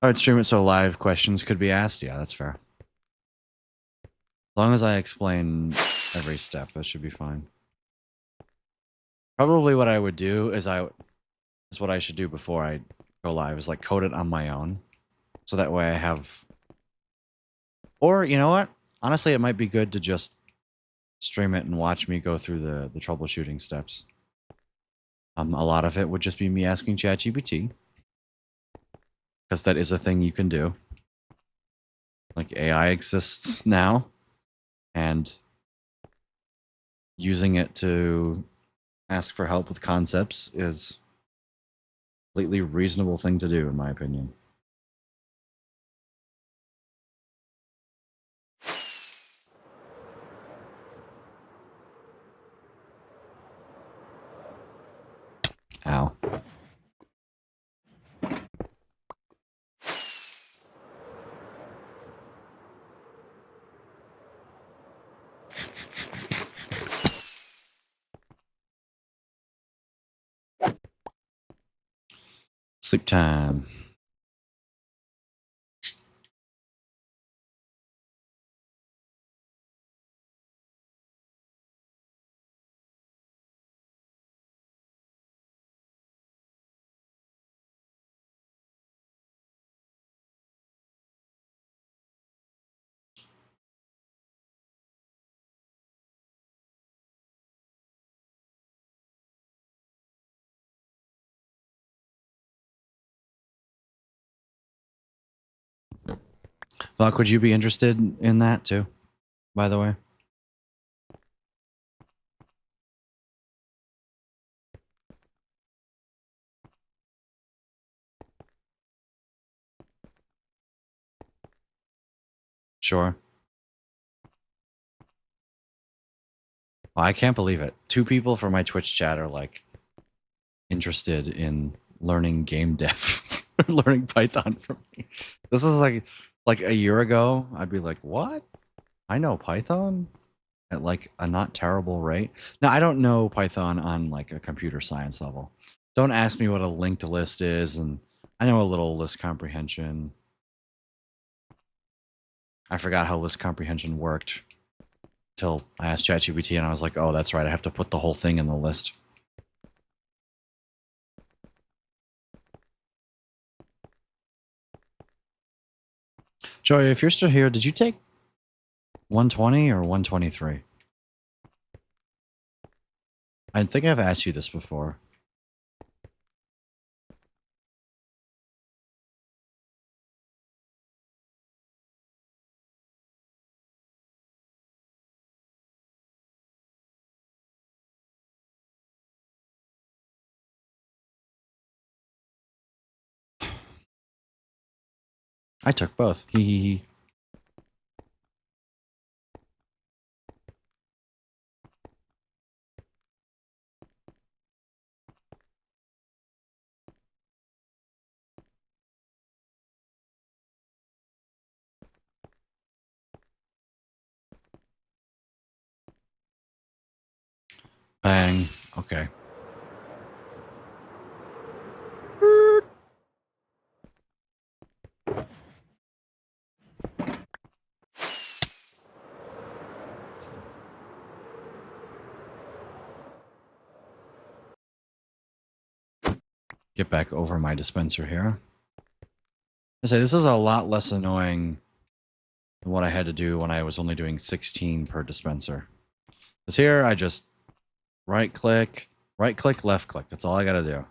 I would stream it so live questions could be asked. Yeah, that's fair. As long as I explain every step, that should be fine. Probably what I would do is what I should do before I go live is like code it on my own. So that way I have... Or, you know what? Honestly, it might be good to just stream it and watch me go through the troubleshooting steps. A lot of it would just be me asking ChatGPT. Because that is a thing you can do. Like, AI exists now. And using it to ask for help with concepts is a completely reasonable thing to do, in my opinion. Ow. Sleep time. Buck, would you be interested in that too, by the way? Sure. Well, I can't believe it. 2 people from my Twitch chat are like interested in learning game dev or learning Python from me. This is like a year ago, I'd be like, "What? I know Python at like a not terrible rate." Now, I don't know Python on like a computer science level. Don't ask me what a linked list is, and I know a little list comprehension. I forgot how list comprehension worked till I asked ChatGPT, and I was like, "Oh, that's right. I have to put the whole thing in the list." Joey, if you're still here, did you take 120 or 123? I think I've asked you this before. I took both. Hee hee hee. Bang. Okay. Get back over my dispenser here. I say this is a lot less annoying than what I had to do when I was only doing 16 per dispenser. Because here I just right click, left click. That's all I gotta do.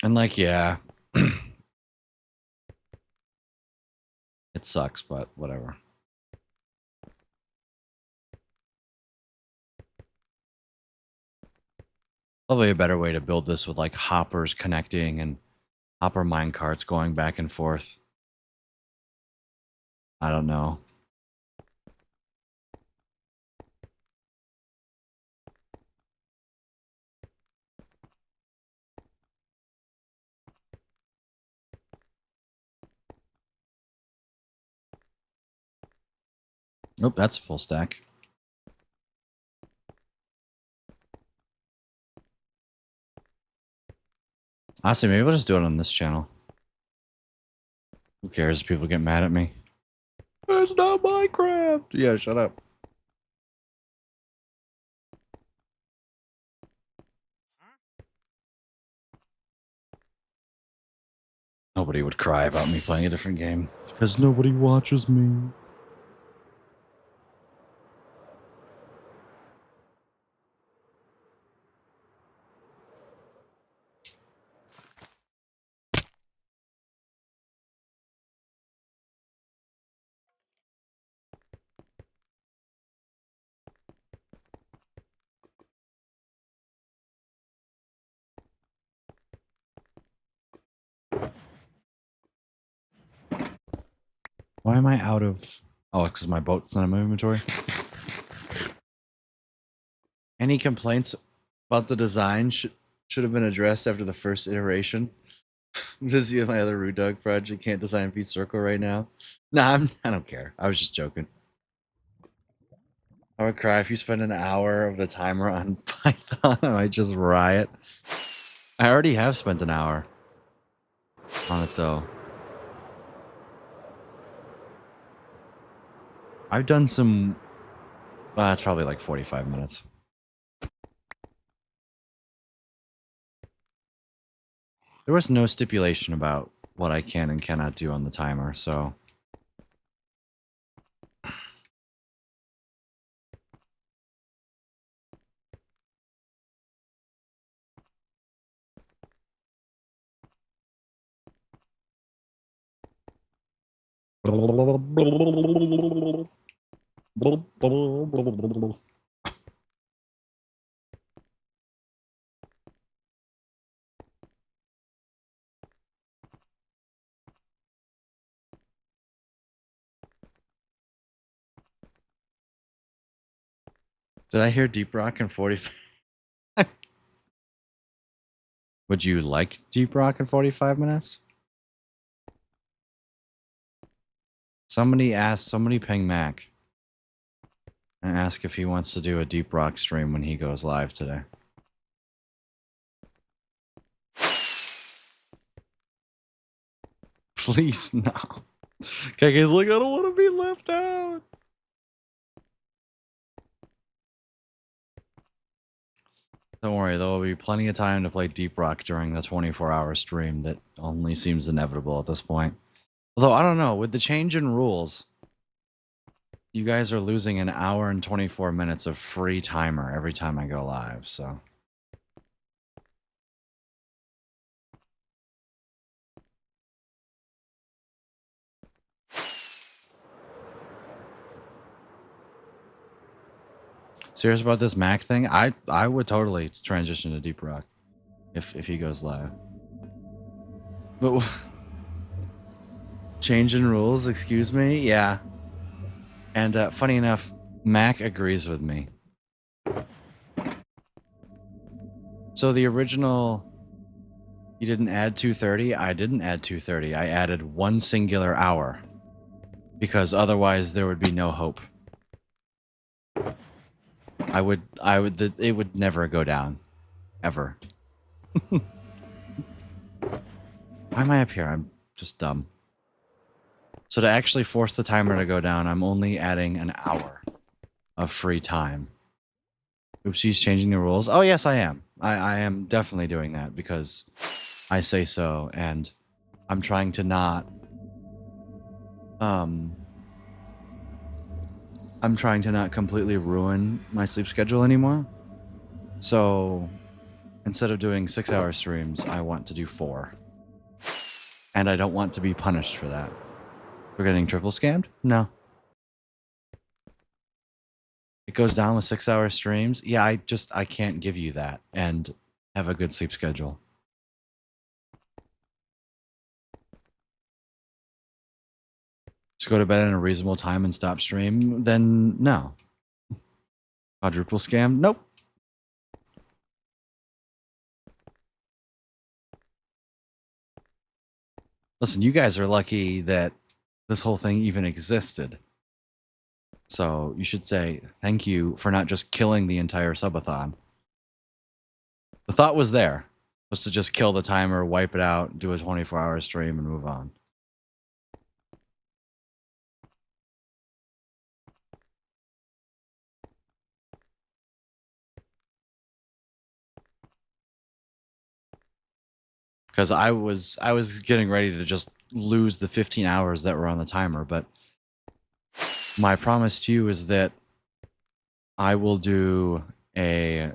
And like, yeah. It sucks, but whatever. Probably a better way to build this with like hoppers connecting and hopper mine carts going back and forth. I don't know. Nope, that's a full stack. Honestly, maybe we'll just do it on this channel. Who cares if people get mad at me? It's not Minecraft! Yeah, shut up. Nobody would cry about me playing a different game. Because nobody watches me. Why am I out of... Oh, because my boat's not in my inventory. Any complaints about the design should have been addressed after the first iteration. Does you my other Rude Dog project can't design Feet Circle right now? Nah, I don't care. I was just joking. I would cry if you spend an hour of the timer on Python. I might just riot. I already have spent an hour on it though. I've done some. Well, it's probably like 45 minutes. There was no stipulation about what I can and cannot do on the timer, so. Did I hear Deep Rock in 45? Would you like Deep Rock in 45 minutes? Somebody ping Mac and ask if he wants to do a Deep Rock stream when he goes live today. Please, no. Okay, guys, look, I don't want to be left out. Don't worry, there will be plenty of time to play Deep Rock during the 24-hour stream that only seems inevitable at this point. Although, I don't know, with the change in rules, you guys are losing an hour and 24 minutes of free timer every time I go live, so... Serious about this Mac thing? I would totally transition to Deep Rock if he goes live. But change in rules, excuse me? Yeah. And funny enough, Mac agrees with me. So the original, you didn't add 2:30? I didn't add 2:30. I added one singular hour because otherwise there would be no hope. It would never go down. Ever. Why am I up here? I'm just dumb. So to actually force the timer to go down, I'm only adding an hour of free time. Oops, she's changing the rules. Oh, yes, I am. I am definitely doing that because I say so, and I'm trying to not... I'm trying to not completely ruin my sleep schedule anymore. So instead of doing 6-hour streams, I want to do 4. And I don't want to be punished for that. We're getting triple scammed? No. It goes down with 6-hour streams? Yeah, I can't give you that and have a good sleep schedule. Just go to bed at a reasonable time and stop stream? Then no. Quadruple scam? Nope. Listen, you guys are lucky that this whole thing even existed. So you should say thank you for not just killing the entire subathon. The thought was there, was to just kill the timer, wipe it out, do a 24-hour stream, and move on. Because I was getting ready to just lose the 15 hours that were on the timer, but my promise to you is that I will do a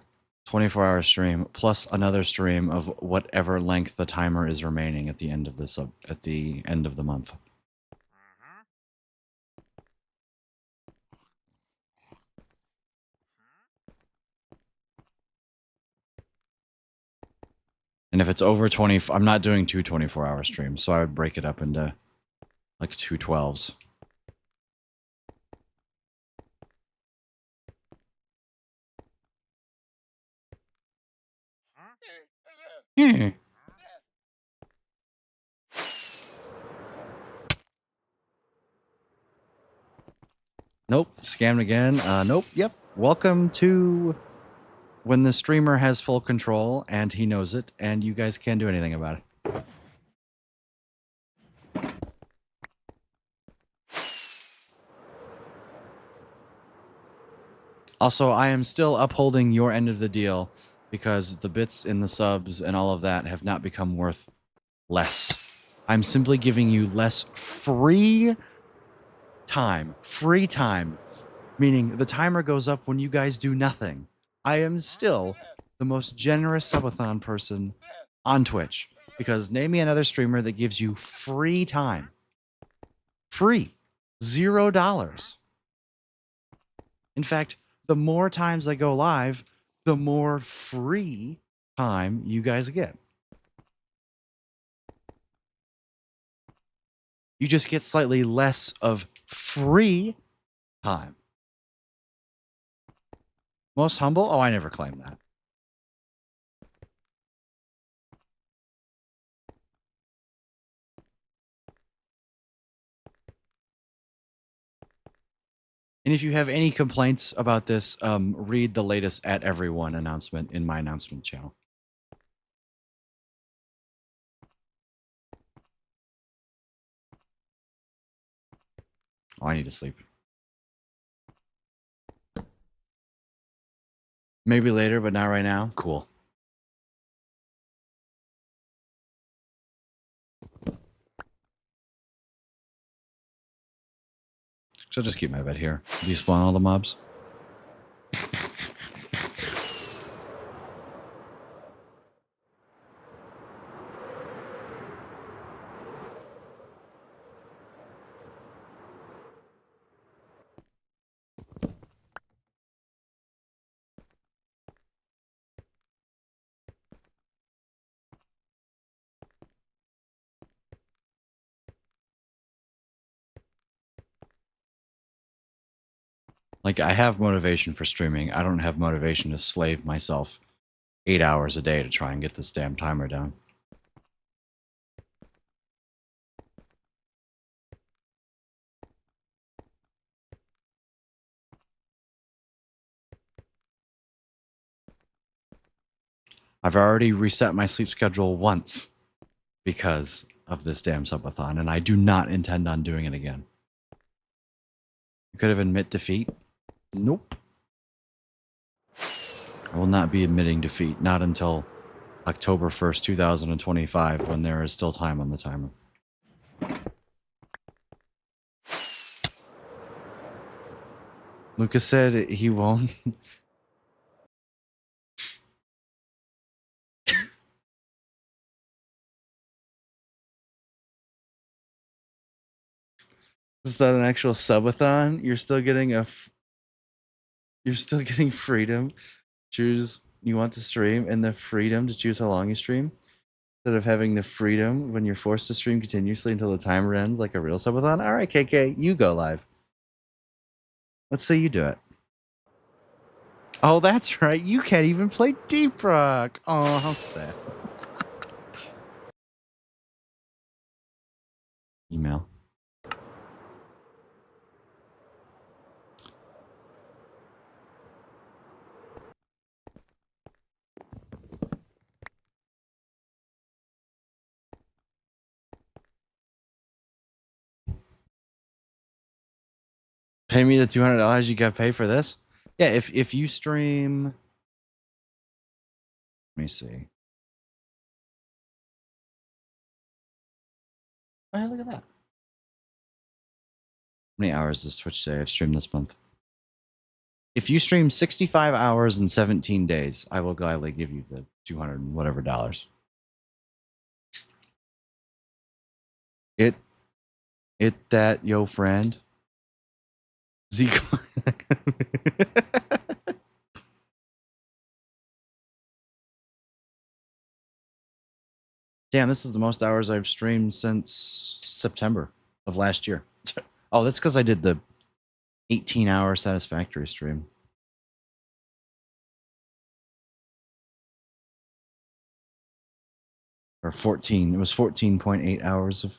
24-hour stream plus another stream of whatever length the timer is remaining at the end of the month. And if it's over 20, I'm not doing 2 24-hour streams, so I would break it up into like 2 12s. Nope, scammed again. Nope, yep. Welcome to when the streamer has full control and he knows it, and you guys can't do anything about it. Also, I am still upholding your end of the deal because the bits in the subs and all of that have not become worth less. I'm simply giving you less free time. Free time. Meaning the timer goes up when you guys do nothing. I am still the most generous subathon person on Twitch. Because name me another streamer that gives you free time. Free. $0. In fact, the more times I go live, the more free time you guys get. You just get slightly less of free time. Most humble? Oh, I never claimed that. And if you have any complaints about this, read the latest at everyone announcement in my announcement channel. Oh, I need to sleep. Maybe later, but not right now. Cool. So I'll just keep my bed here. Despawn all the mobs. Like, I have motivation for streaming. I don't have motivation to slave myself 8 hours a day to try and get this damn timer down. I've already reset my sleep schedule once because of this damn subathon, and I do not intend on doing it again. You could have admit defeat. Nope. I will not be admitting defeat, not until October 1st, 2025, when there is still time on the timer. Lucas said he won't. Is that an actual subathon? You're still getting you're still getting freedom. Choose you want to stream and the freedom to choose how long you stream. Instead of having the freedom when you're forced to stream continuously until the timer ends like a real subathon. All right, KK, you go live. Let's say you do it. Oh, that's right. You can't even play Deep Rock. Oh, how sad. Email. Pay me the $200 you got paid for this. Yeah, if you stream, let me see. Oh, look at that. How many hours does Twitch say I've streamed this month? If you stream 65 hours and 17 days, I will gladly give you the 200 and whatever dollars. It that yo friend. Zeke. Damn, this is the most hours I've streamed since September of last year. Oh, that's because I did the 18-hour Satisfactory stream. Or 14. It was 14.8 hours of.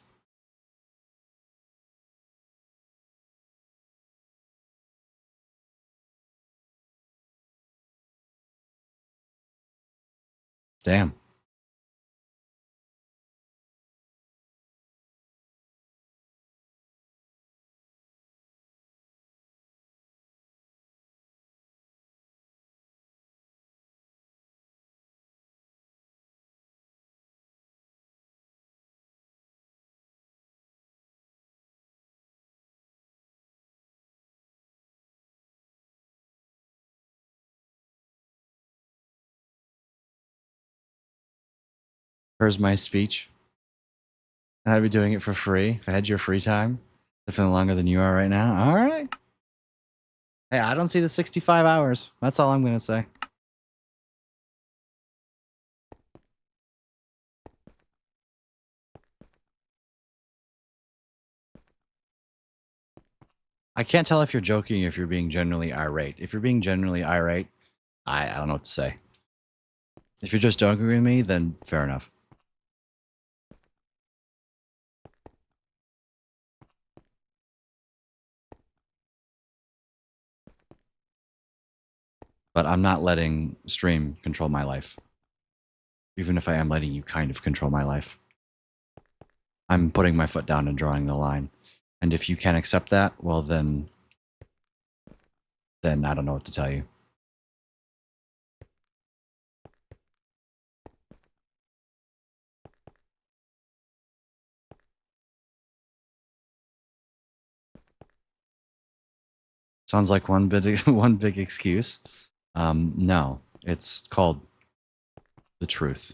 Damn. Here's my speech. I'd be doing it for free if I had your free time. Definitely longer than you are right now. All right. Hey, I don't see the 65 hours. That's all I'm going to say. I can't tell if you're joking or if you're being genuinely irate. If you're being genuinely irate, I don't know what to say. If you're just joking with me, then fair enough. But I'm not letting stream control my life. Even if I am letting you kind of control my life. I'm putting my foot down and drawing the line. And if you can't accept that, well then I don't know what to tell you. Sounds like one big excuse. No, it's called the truth.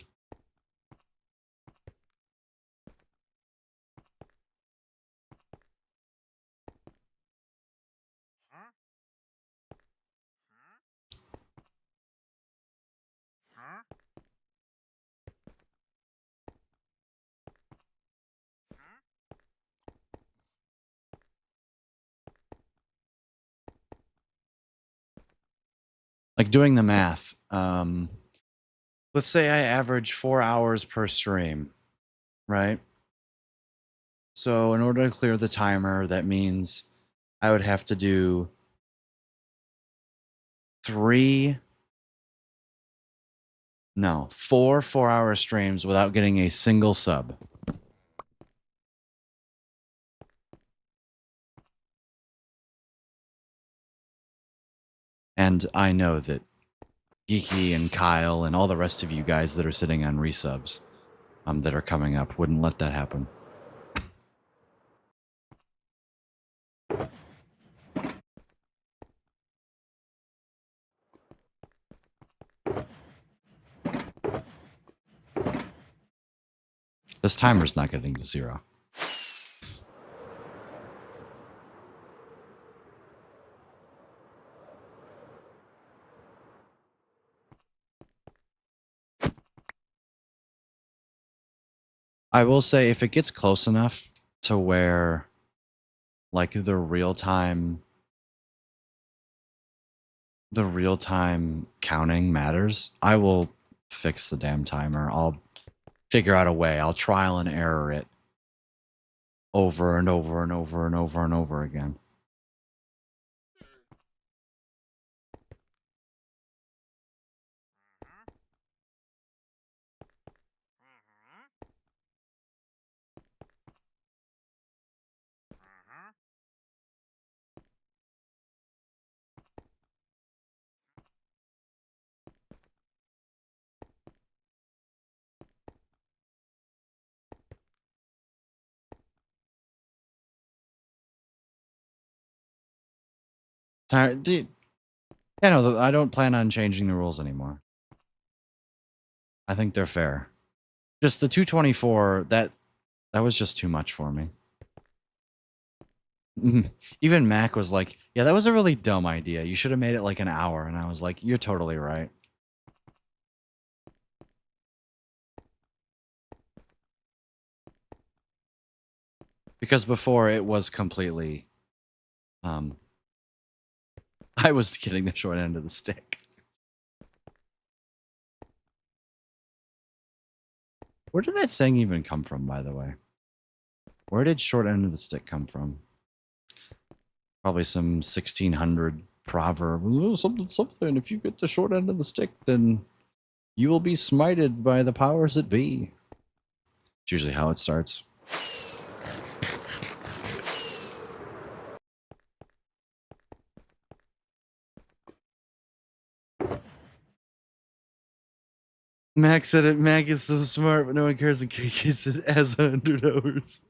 Like doing the math. Let's say I average 4 hours per stream, right? So in order to clear the timer, that means I would have to do 4 4-hour streams without getting a single sub. And I know that Geeky and Kyle and all the rest of you guys that are sitting on resubs that are coming up wouldn't let that happen. This timer's not getting to 0. I will say if it gets close enough to where like the real time counting matters, I will fix the damn timer. I'll figure out a way. I'll trial and error it over and over and over and over and over again. Yeah, no, I don't plan on changing the rules anymore. I think they're fair. Just the 224, that was just too much for me. Even Mac was like, yeah, that was a really dumb idea. You should have made it like an hour. And I was like, you're totally right. Because before it was completely, I was getting the short end of the stick. Where did that saying even come from, by the way? Where did short end of the stick come from? Probably some 1600 proverb. Oh, something. If you get the short end of the stick, then you will be smited by the powers that be. It's usually how it starts. Max said it. Mac is so smart, but no one cares when KK has 100 hours.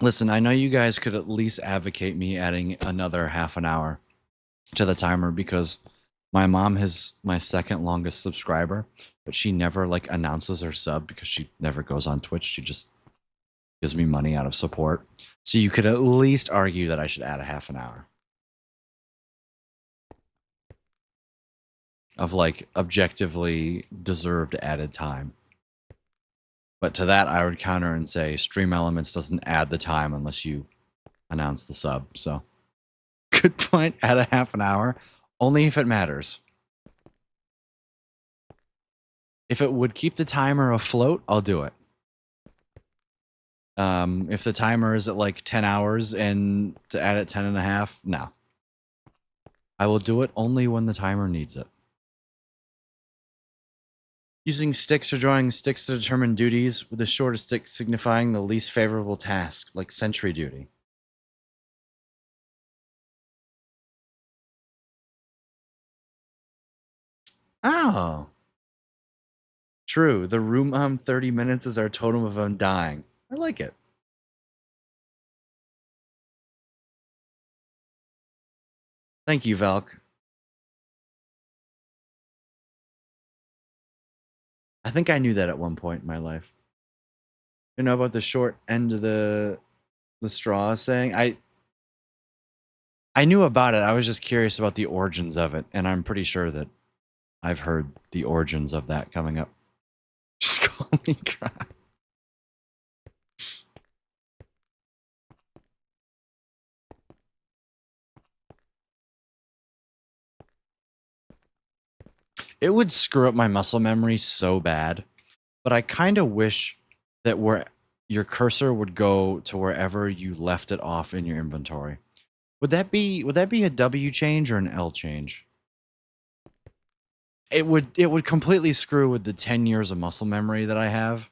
Listen, I know you guys could at least advocate me adding another half an hour to the timer because my mom is my second longest subscriber, but she never like announces her sub because she never goes on Twitch. She just gives me money out of support. So you could at least argue that I should add a half an hour of like objectively deserved added time. But to that, I would counter and say Stream Elements doesn't add the time unless you announce the sub. So, good point. Add a half an hour, only if it matters. If it would keep the timer afloat, I'll do it. If the timer is at like 10 hours and to add it 10 and a half, no. I will do it only when the timer needs it. Using sticks or drawing sticks to determine duties, with the shortest stick signifying the least favorable task, like sentry duty. Oh. True. The room 30 minutes is our totem of undying. I like it. Thank you, Valk. I think I knew that at one point in my life. You know about the short end of the straw saying? I knew about it. I was just curious about the origins of it, and I'm pretty sure that I've heard the origins of that coming up. Just call me cry. It would screw up my muscle memory so bad, but I kind of wish that where your cursor would go to wherever you left it off in your inventory. Would that be a W change or an L change? It would completely screw with the 10 years of muscle memory that I have.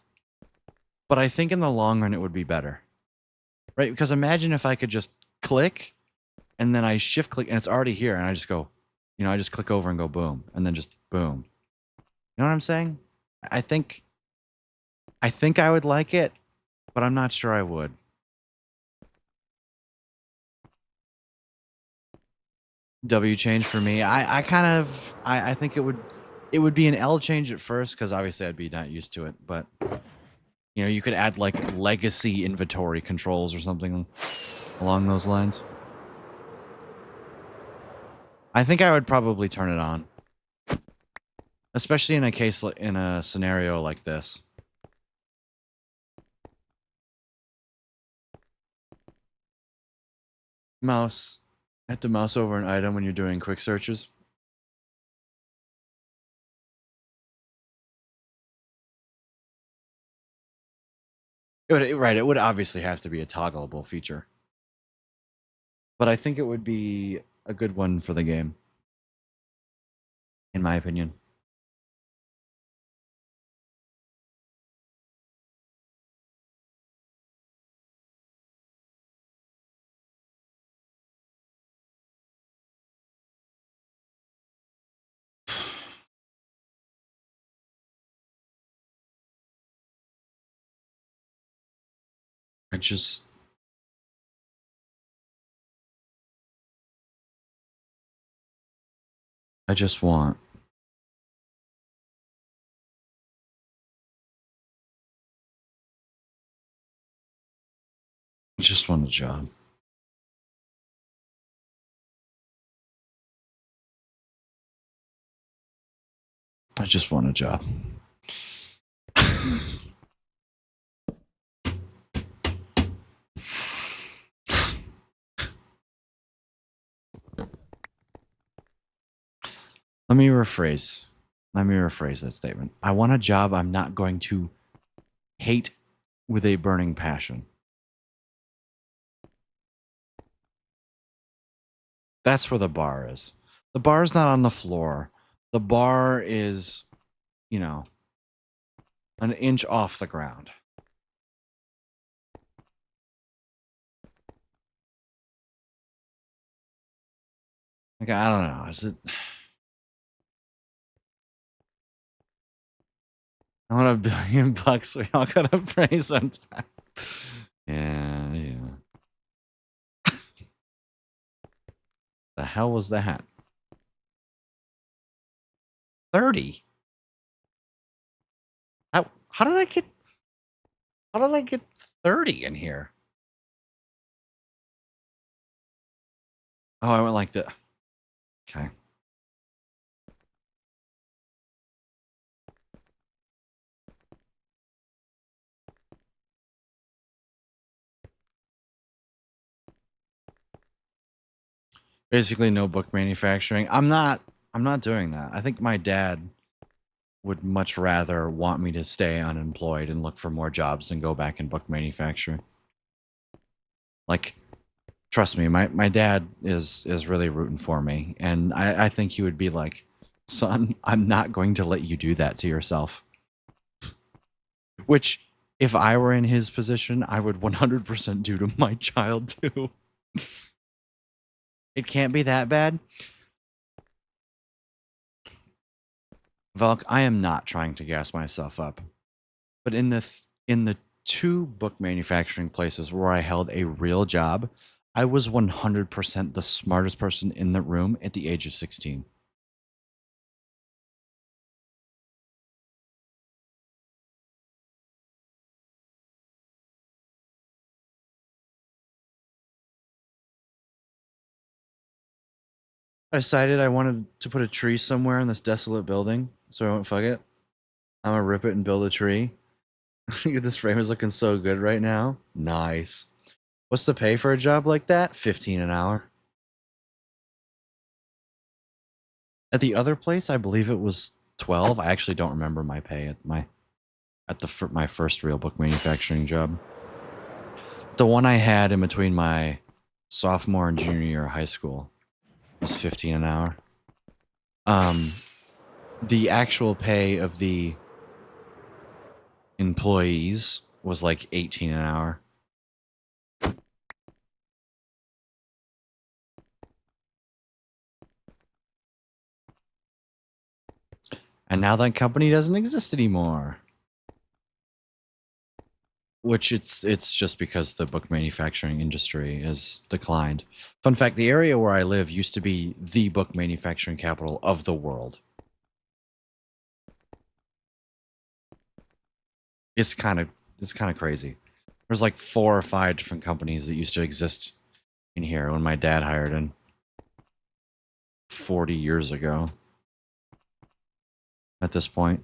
But I think in the long run it would be better. Right? Because imagine if I could just click and then I shift click and it's already here and I just go, I just click over and go boom and then just boom. You know what I'm saying? I think I would like it, but I'm not sure I would. W change for me. I think it would be an L change at first because obviously I'd be not used to it, but you could add like legacy inventory controls or something along those lines. I think I would probably turn it on, especially in a scenario like this. Mouse. Hit the mouse over an item when you're doing quick searches. It would obviously have to be a toggleable feature. But I think it would be a good one for the game, in my opinion. I just want a job. I just want a job. Let me rephrase that statement. I want a job I'm not going to hate with a burning passion. That's where the bar is. The bar is not on the floor. The bar is, an inch off the ground. Like, I don't know. Is it... I want $1 billion. We all gotta pray sometime. Yeah. The hell was that? 30? How did I get 30 in here? Oh, I went like the okay. Basically no book manufacturing. I'm not doing that. I think my dad would much rather want me to stay unemployed and look for more jobs than go back in book manufacturing. Like, trust me, my dad is really rooting for me, and I think he would be like, son, I'm not going to let you do that to yourself. Which, if I were in his position, I would 100% do to my child too. It can't be that bad. Valk, I am not trying to gas myself up, but in the two book manufacturing places where I held a real job, I was 100% the smartest person in the room at the age of 16. I decided I wanted to put a tree somewhere in this desolate building, so I went, fuck it. I'm gonna rip it and build a tree. This frame is looking so good right now. Nice. What's the pay for a job like that? 15 an hour. At the other place, I believe it was 12. I actually don't remember my pay at my first real book manufacturing job. The one I had in between my sophomore and junior year of high school was 15 an hour. The actual pay of the employees was like 18 an hour. And now that company doesn't exist anymore. Which it's just because the book manufacturing industry has declined. Fun fact, the area where I live used to be the book manufacturing capital of the world. It's kind of crazy. There's like 4 or 5 different companies that used to exist in here when my dad hired in 40 years ago. At this point.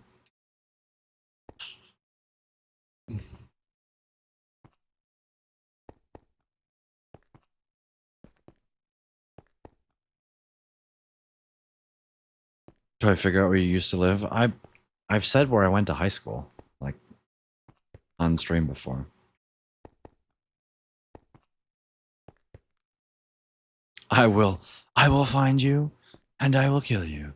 Do I figure out where you used to live? I've said where I went to high school, like on stream before. I will find you and I will kill you.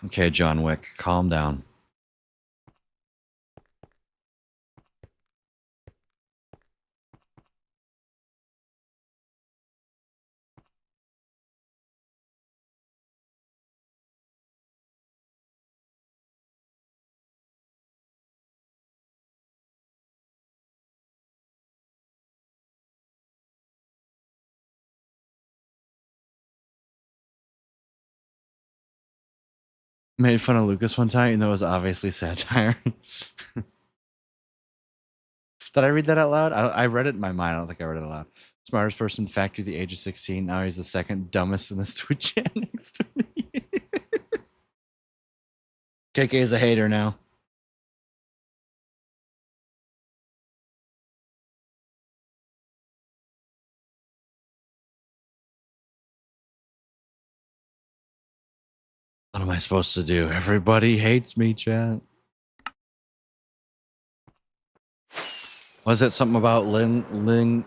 Okay, John Wick, calm down. Made fun of Lucas one time, and that was obviously satire. Did I read that out loud? I read it in my mind. I don't think I read it out loud. Smartest person in the factory at the age of 16. Now he's the second dumbest in this Twitch chat next to me. KK is a hater now. What am I supposed to do? Everybody hates me, chat. Was it something about Lin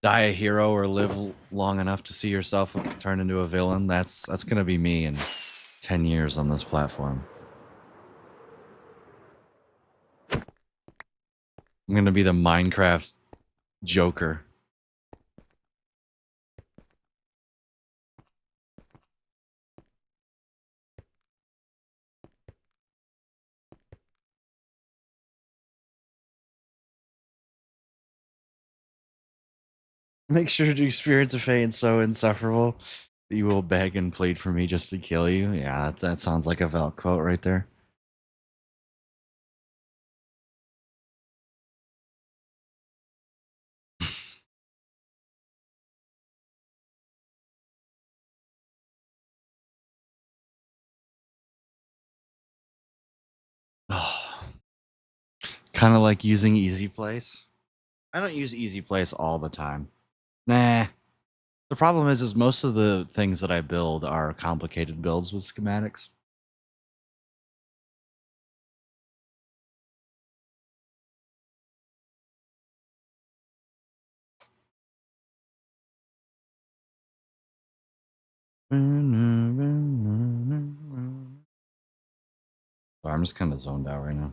die a hero or live long enough to see yourself turn into a villain? That's gonna be me in 10 years on this platform. I'm gonna be the Minecraft Joker. Make sure to experience a fate so insufferable that you will beg and plead for me just to kill you. Yeah, that sounds like a Val quote right there. Oh, kind of like using Easy Place. I don't use Easy Place all the time. Nah. The problem is most of the things that I build are complicated builds with schematics. So I'm just kind of zoned out right now.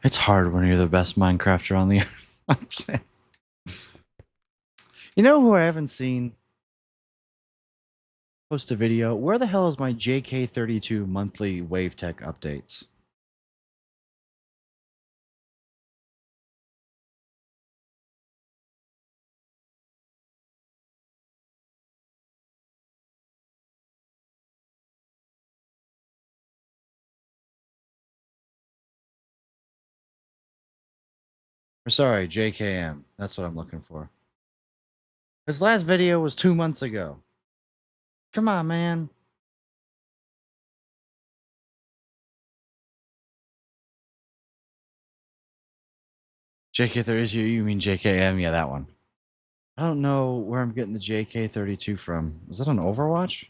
It's hard when you're the best Minecrafter on the earth. You know who I haven't seen post a video? Where the hell is my JK32 monthly WaveTech updates? Or sorry, JKM. That's what I'm looking for. His last video was 2 months ago. Come on, man. JK32, you mean JKM? Yeah, that one. I don't know where I'm getting the JK32 from. Is that on Overwatch?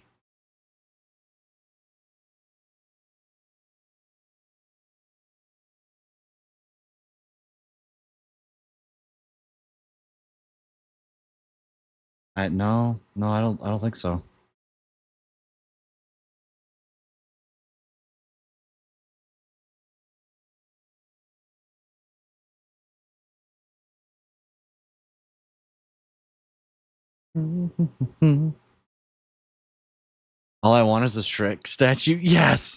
No, I don't think so. All I want is a Shrek statue. Yes,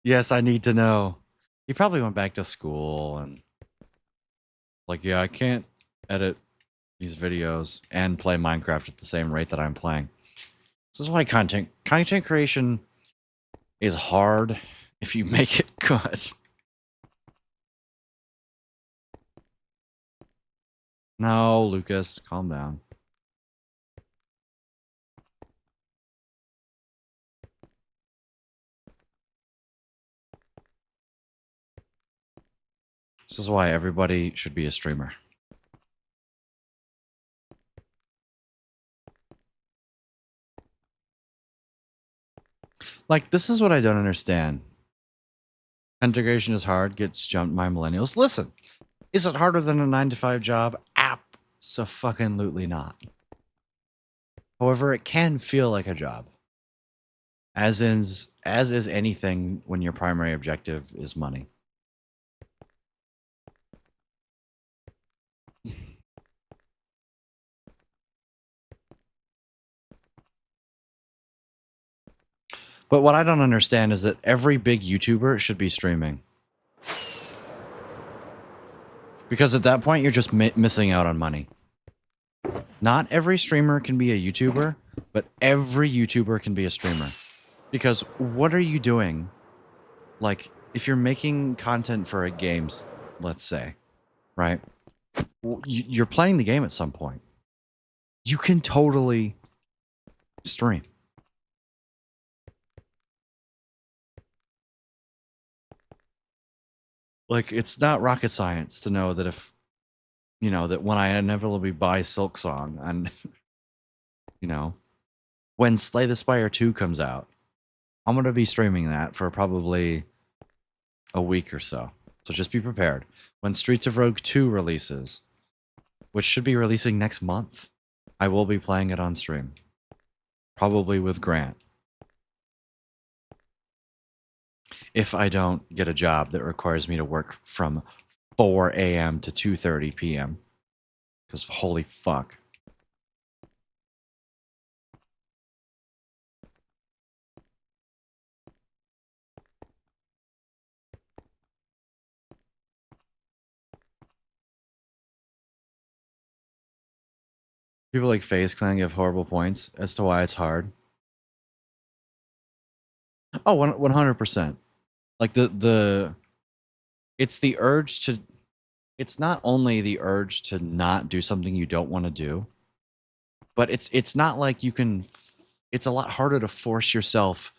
yes, I need to know. He probably went back to school and like, yeah, I can't edit these videos and play Minecraft at the same rate that I'm playing. This is why content creation is hard if you make it good. No, Lucas, calm down. This is why everybody should be a streamer. Like, this is what I don't understand. Integration is hard, gets jumped by millennials. Listen, is it harder than a 9-to-5 job? Abso-fucking-lutely not. However, it can feel like a job. As is anything when your primary objective is money. But what I don't understand is that every big YouTuber should be streaming. Because at that point, you're just missing out on money. Not every streamer can be a YouTuber, but every YouTuber can be a streamer. Because what are you doing, like, if you're making content for a game, let's say, right? You're playing the game at some point. You can totally stream. Like, it's not rocket science to know that if, you know, that when I inevitably buy Silk Song and, you know, when Slay the Spire 2 comes out, I'm going to be streaming that for probably a week or so. So just be prepared. When Streets of Rogue 2 releases, which should be releasing next month, I will be playing it on stream. Probably with Grant. If I don't get a job that requires me to work from 4 a.m. to 2:30 p.m. Because holy fuck. People like FaZe Clan give horrible points as to why it's hard. Oh, 100%. Like it's the urge to, it's not only the urge to not do something you don't want to do, but it's not like you can, it's a lot harder to force yourself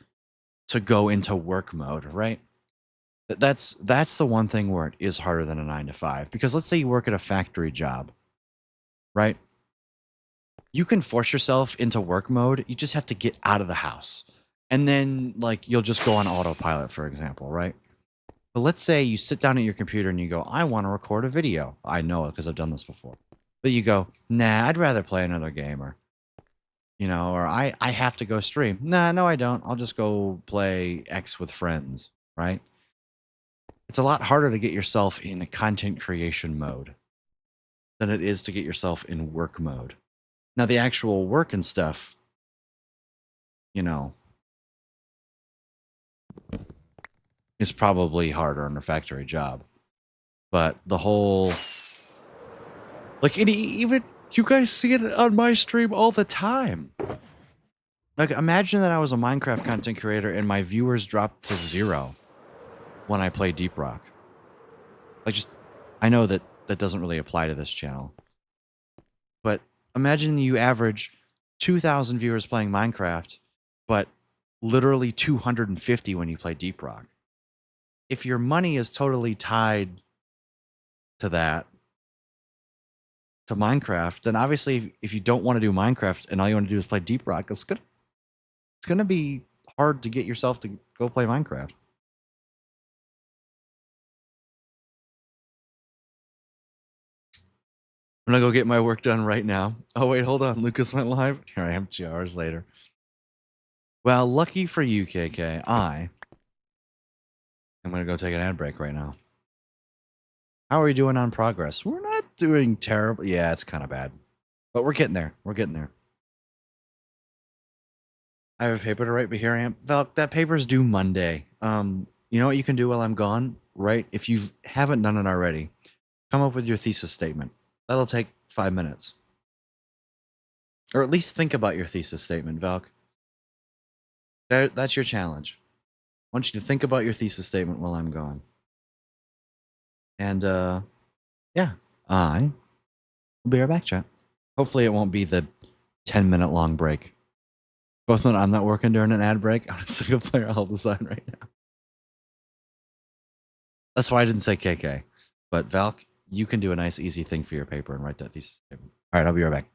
to go into work mode, right? That's the one thing where it is harder than a 9 to 5. Because let's say you work at a factory job, right? You can force yourself into work mode. You just have to get out of the house. And then, like, you'll just go on autopilot, for example, right? But let's say you sit down at your computer and you go, I want to record a video. I know it because I've done this before. But you go, nah, I'd rather play another game, or, you know, or I have to go stream. Nah, no, I don't. I'll just go play X with friends, right? It's a lot harder to get yourself in content creation mode than it is to get yourself in work mode. Now, the actual work and stuff, you know, is probably harder on a factory job. But the whole, like, even you guys see it on my stream all the time. Like, imagine that I was a Minecraft content creator and my viewers dropped to 0 when I play Deep Rock. Like, just, I know that that doesn't really apply to this channel. But imagine you average 2,000 viewers playing Minecraft, but literally 250 when you play Deep Rock. If your money is totally tied to that, to Minecraft, then obviously if you don't want to do Minecraft and all you want to do is play Deep Rock, it's gonna be hard to get yourself to go play Minecraft. I'm gonna go get my work done right now. Oh wait, hold on. Lucas went live. Here I am 2 hours later. Well, lucky for you, KK, I'm gonna go take an ad break right now. How are we doing on progress? We're not doing terrible. Yeah, it's kind of bad, but we're getting there. We're getting there. I have a paper to write, but here I am. That paper's due Monday. You know what you can do while I'm gone, right? If you haven't done it already, come up with your thesis statement. That'll take 5 minutes. Or at least think about your thesis statement, Valk. That's your challenge. I want you to think about your thesis statement while I'm gone. And yeah, I will be right back, chat. Hopefully it won't be the 10-minute long break. Both note I'm not working during an ad break. I'm a single player all design right now. That's why I didn't say KK. But Valk, you can do a nice easy thing for your paper and write that thesis statement. All right, I'll be right back.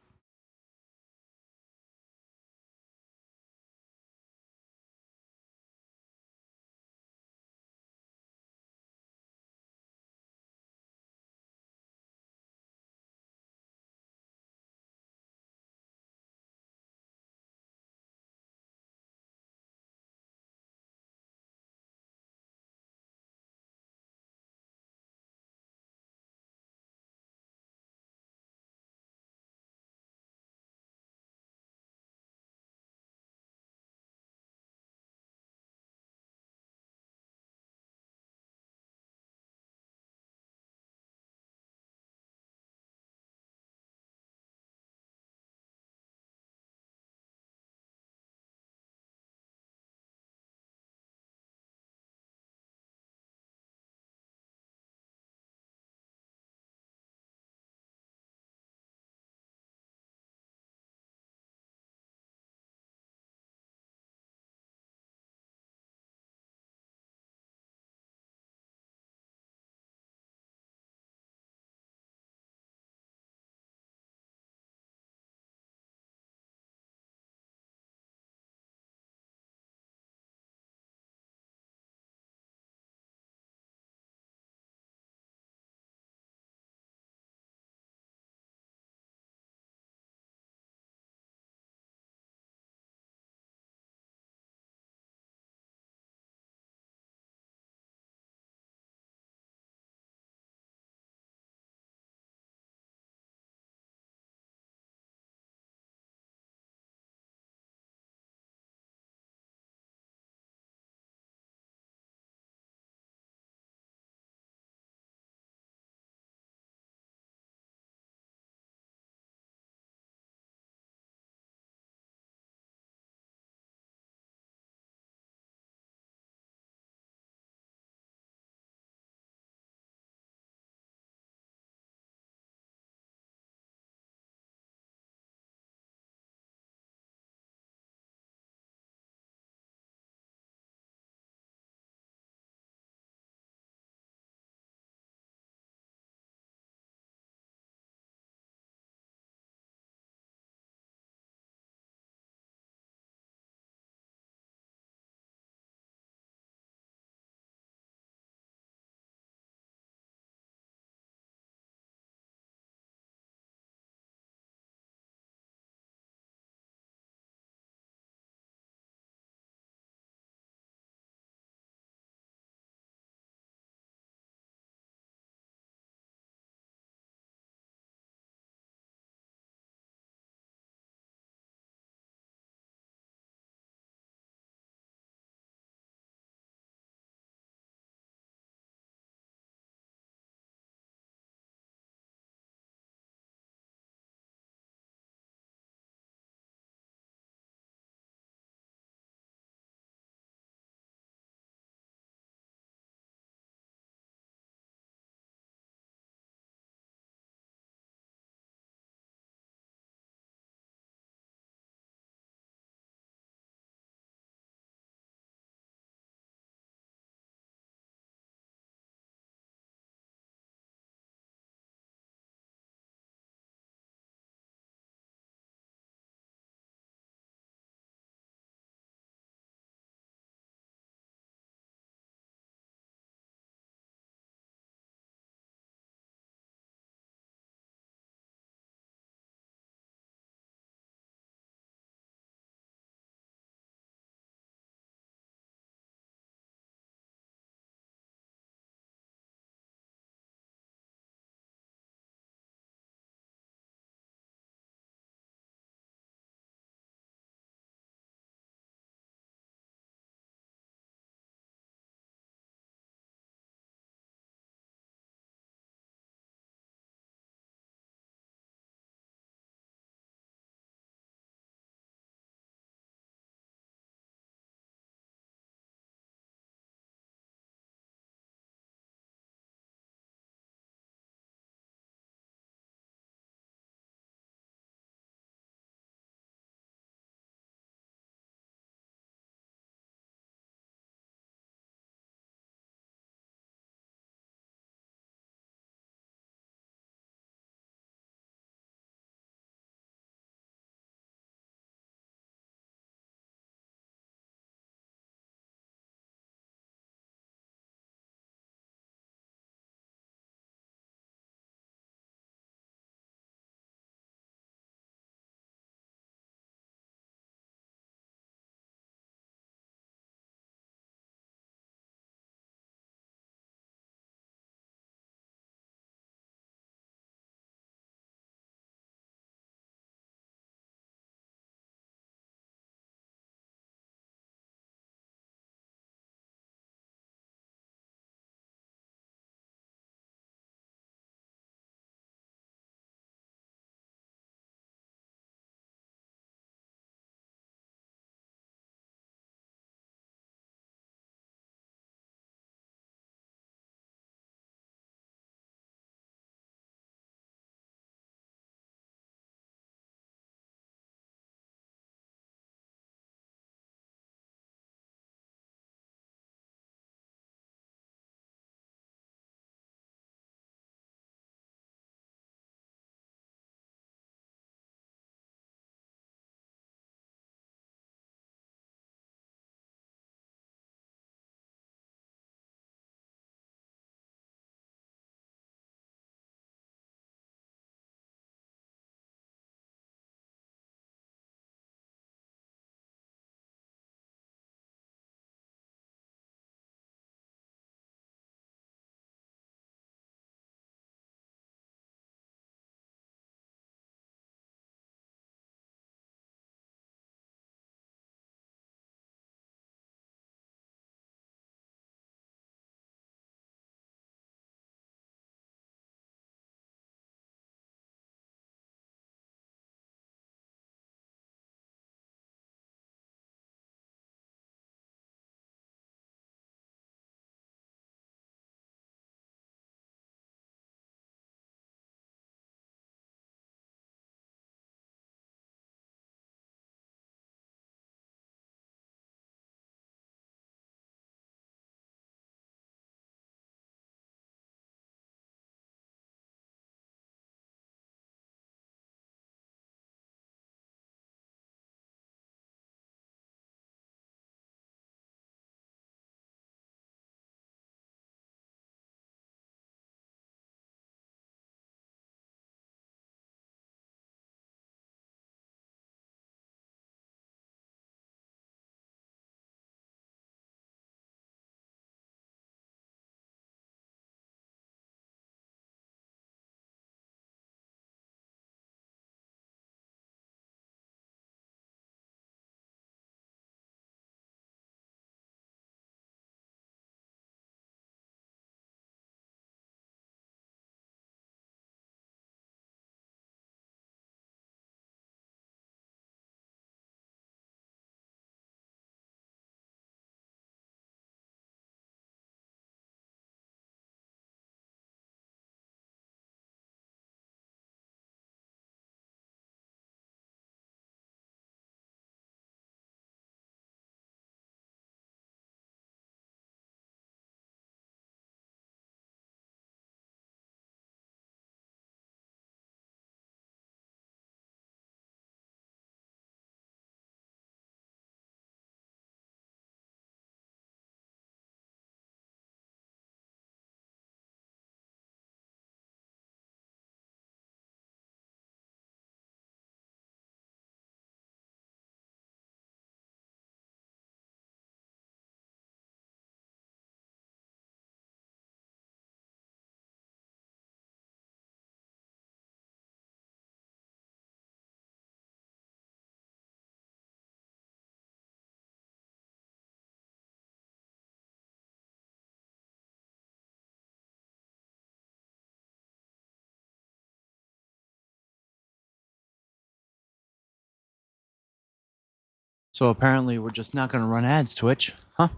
So apparently we're just not going to run ads, Twitch, huh?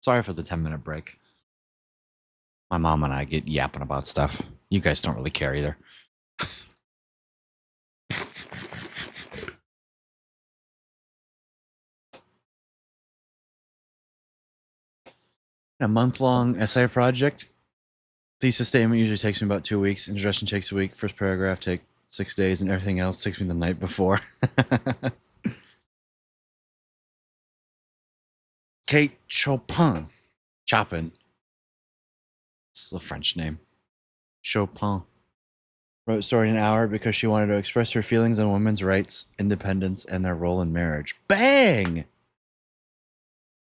Sorry for the 10-minute break. My mom and I get yapping about stuff. You guys don't really care either. A month-long essay project. Thesis statement usually takes me about 2 weeks. Introduction takes a week. First paragraph takes 6 days, and everything else takes me the night before. Kate Chopin. Chopin. It's the French name. Chopin. Wrote a story in an hour because she wanted to express her feelings on women's rights, independence, and their role in marriage. Bang!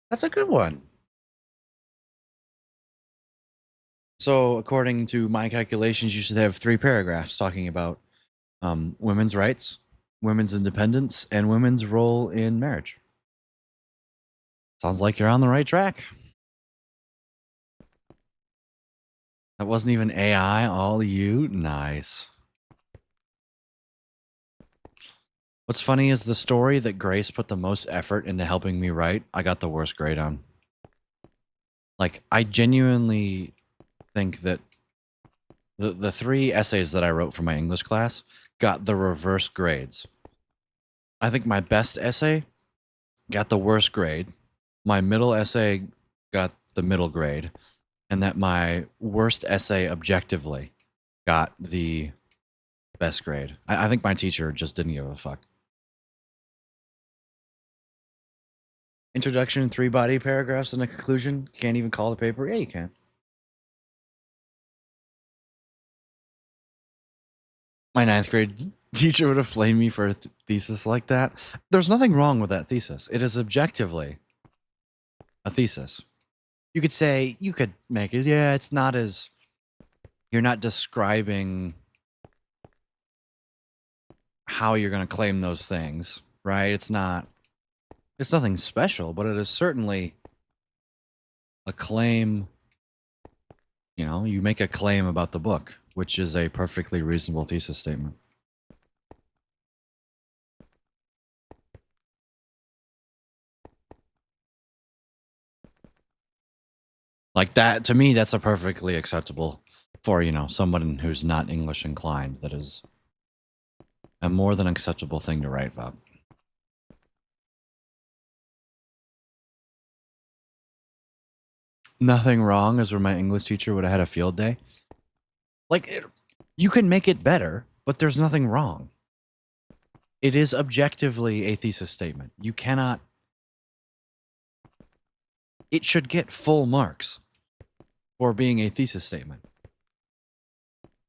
That's a good one. So, according to my calculations, you should have 3 paragraphs talking about women's rights, women's independence, and women's role in marriage. Sounds like you're on the right track. That wasn't even AI, all you. Nice. What's funny is the story that Grace put the most effort into helping me write, I got the worst grade on. Like, I genuinely think that the 3 essays that I wrote for my English class got the reverse grades. I think my best essay got the worst grade. My middle essay got the middle grade. And that my worst essay objectively got the best grade. I think my teacher just didn't give a fuck. Introduction, 3 body paragraphs, and a conclusion. Can't even call the paper. Yeah, you can. My 9th grade teacher would have flamed me for a thesis like that. There's nothing wrong with that thesis. It is objectively a thesis. You could say, you could make it, yeah, it's not as, you're not describing how you're going to claim those things, right? It's nothing special, but it is certainly a claim. You know, you make a claim about the book, which is a perfectly reasonable thesis statement. Like that, to me, that's a perfectly acceptable for, you know, someone who's not English inclined. That is a more than acceptable thing to write about. Nothing wrong is where my English teacher would have had a field day. Like, you can make it better, but there's nothing wrong. It is objectively a thesis statement. You cannot... It should get full marks for being a thesis statement.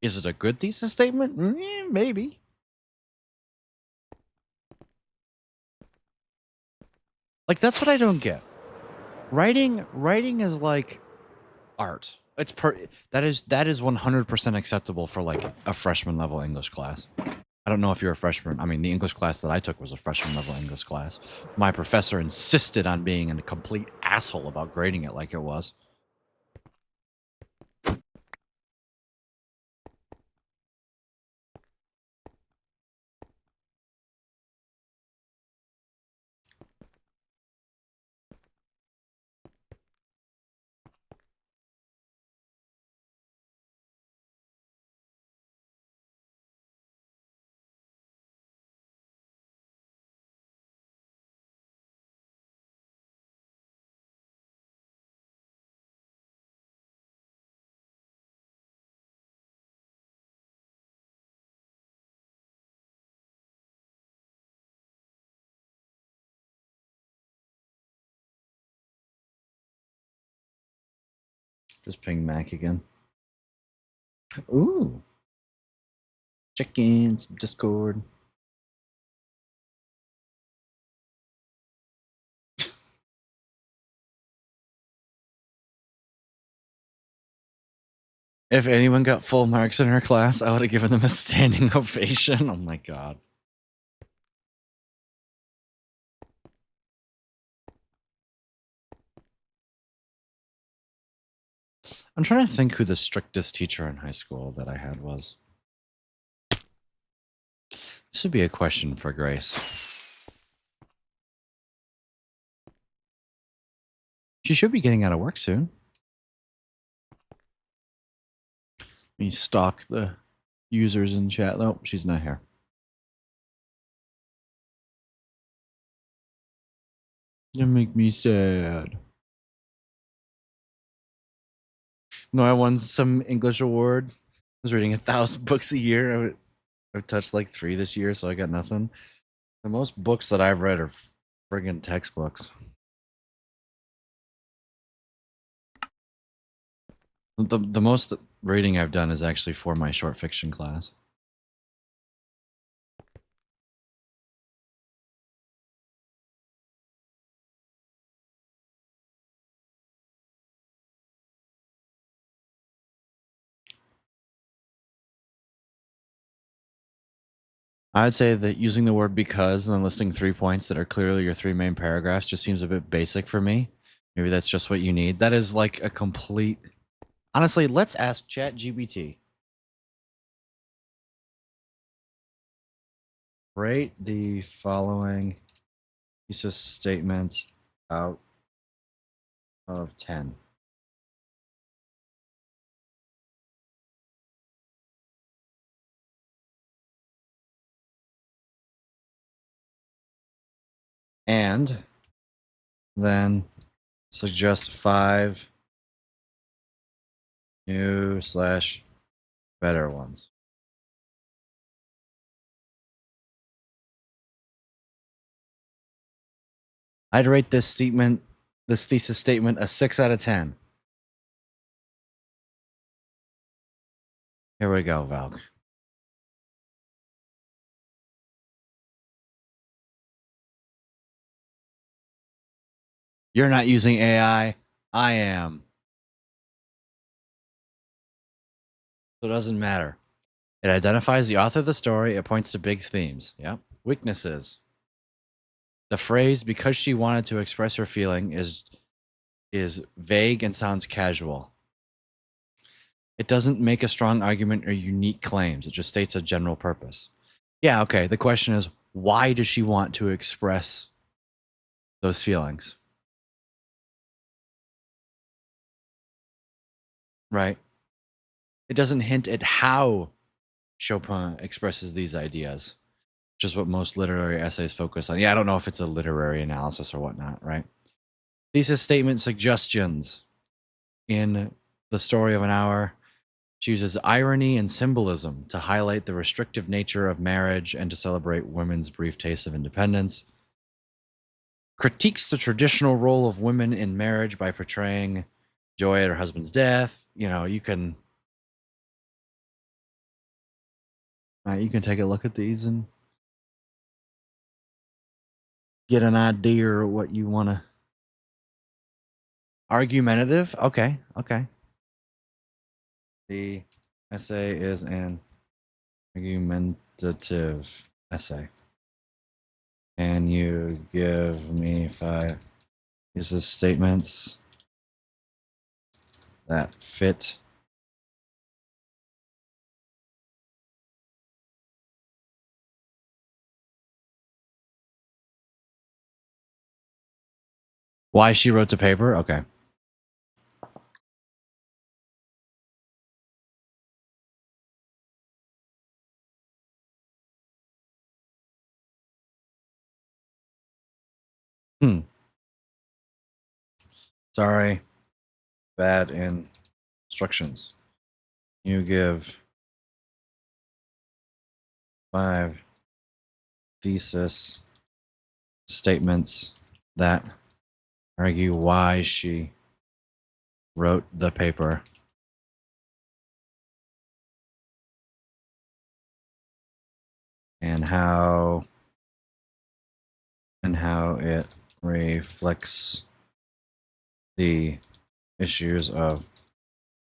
Is it a good thesis statement? Maybe. Like, that's what I don't get. Writing is like art. That is 100% acceptable for like a freshman level English class. I don't know if you're a freshman. I mean, the English class that I took was a freshman level English class. My professor insisted on being a complete asshole about grading it like it was. Just ping Mac again. Ooh. Check in, some Discord. If anyone got full marks in her class, I would have given them a standing ovation. Oh my god. I'm trying to think who the strictest teacher in high school that I had was. This would be a question for Grace. She should be getting out of work soon. Let me stalk the users in chat. Nope, she's not here. You make me sad. No, I won some English award. I was reading 1,000 books a year. I've touched like 3 this year, so I got nothing. The most books that I've read are friggin' textbooks. The most reading I've done is actually for my short fiction class. I would say that using the word because and then listing 3 points that are clearly your 3 main paragraphs just seems a bit basic for me. Maybe that's just what you need. That is like a complete. Honestly, let's ask ChatGPT. Rate the following piece of statements out of 10. And then suggest 5 new / better ones. I'd rate this thesis statement, a 6 out of 10. Here we go, Valk. You're not using AI. I am. So it doesn't matter. It identifies the author of the story. It points to big themes. Yep. Weaknesses. The phrase "because she wanted to express her feeling" is vague and sounds casual. It doesn't make a strong argument or unique claims. It just states a general purpose. Yeah, okay. The question is, why does she want to express those feelings? Right? It doesn't hint at how Chopin expresses these ideas, which is what most literary essays focus on. Yeah, I don't know if it's a literary analysis or whatnot, right? Thesis statement suggestions. In The Story of an Hour, she uses irony and symbolism to highlight the restrictive nature of marriage and to celebrate women's brief taste of independence. Critiques the traditional role of women in marriage by portraying joy at her husband's death. You know, you can take a look at these and get an idea of what you want to. Argumentative. Okay. The essay is an argumentative essay. Can you give me 5 thesis statements that fit why she wrote the paper? Okay. Sorry. Bad instructions. You give 5 thesis statements that argue why she wrote the paper. And how it reflects the issues of.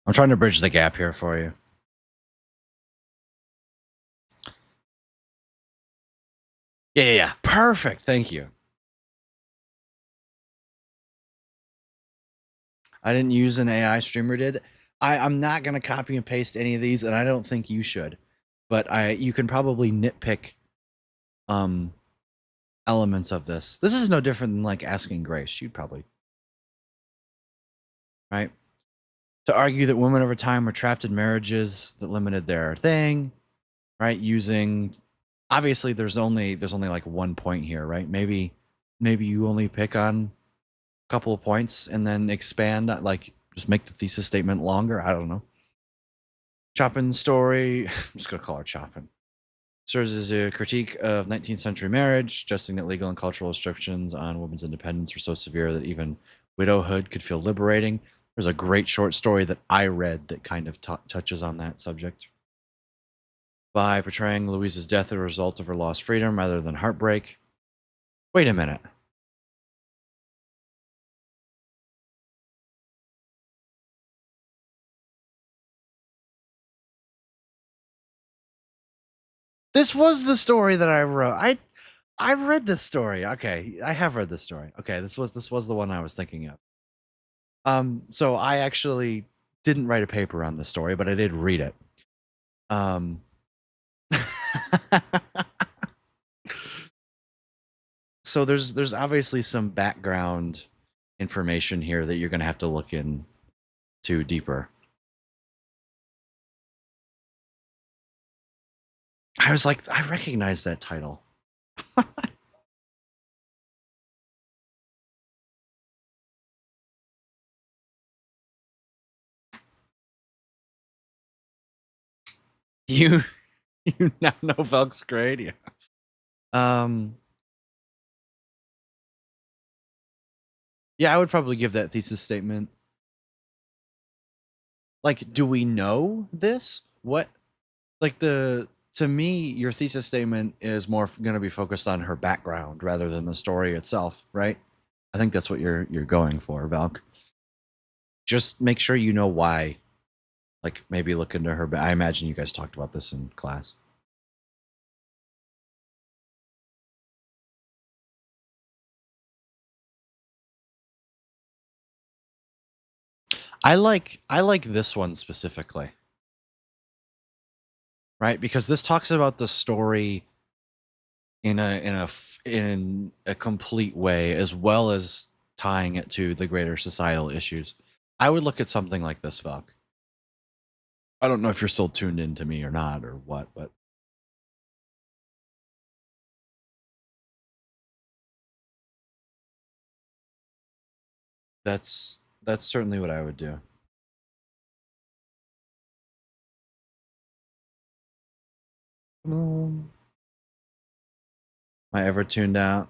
I'm trying to bridge the gap here for you. Yeah. Perfect. Thank you. I didn't use an AI, streamer did. I'm not going to copy and paste any of these, and I don't think you should. But you can probably nitpick elements of this. This is no different than like asking Grace. She'd probably right? To argue that women over time were trapped in marriages that limited their thing, right? Using obviously there's only like one point here, right? Maybe you only pick on a couple of points and then expand, like just make the thesis statement longer. I don't know. Chopin's story, I'm just gonna call her Chopin, serves as a critique of 19th century marriage, suggesting that legal and cultural restrictions on women's independence were so severe that even widowhood could feel liberating. There's a great short story that I read that kind of touches on that subject. By portraying Louise's death as a result of her lost freedom rather than heartbreak. Wait a minute. This was the story that I wrote. I've read this story. Okay, I have read this story. Okay, this was the one I was thinking of. So I actually didn't write a paper on the story, but I did read it. So there's obviously some background information here that you're going to have to look into deeper. I was like, I recognize that title. You now know Velk's great. Yeah. Yeah, I would probably give that thesis statement. Like, do we know this? What? Like to me, your thesis statement is more going to be focused on her background rather than the story itself, right? I think that's what you're going for, Valk. Just make sure you know why. Like maybe look into her. But I imagine you guys talked about this in class. I like this one specifically. Right? Because this talks about the story in a complete way, as well as tying it to the greater societal issues. I would look at something like this, Valk. I don't know if you're still tuned in to me or not or what, but that's certainly what I would do. Am I ever tuned out?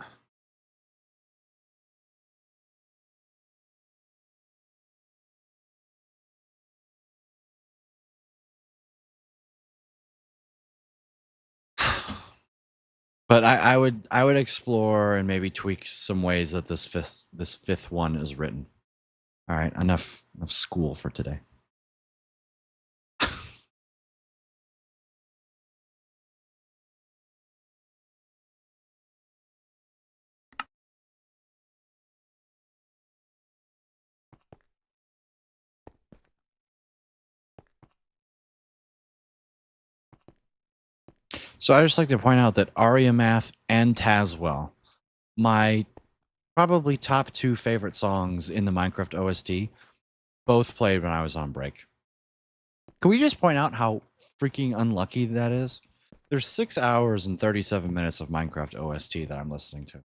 But I would explore and maybe tweak some ways that this fifth one is written. All right, enough school for today. So I just like to point out that Aria Math and Tazwell, my probably top 2 favorite songs in the Minecraft OST, both played when I was on break. Can we just point out how freaking unlucky that is? There's 6 hours and 37 minutes of Minecraft OST that I'm listening to.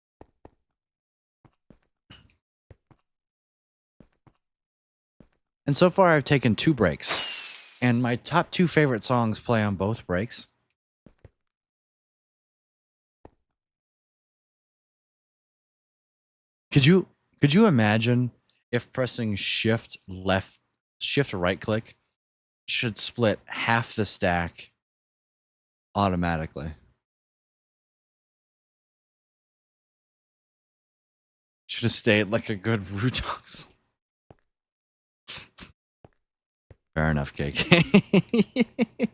And so far I've taken 2 breaks, and my top 2 favorite songs play on both breaks. Could you imagine if pressing shift right click should split half the stack automatically? Should have stayed like a good Rutox. Fair enough, KK.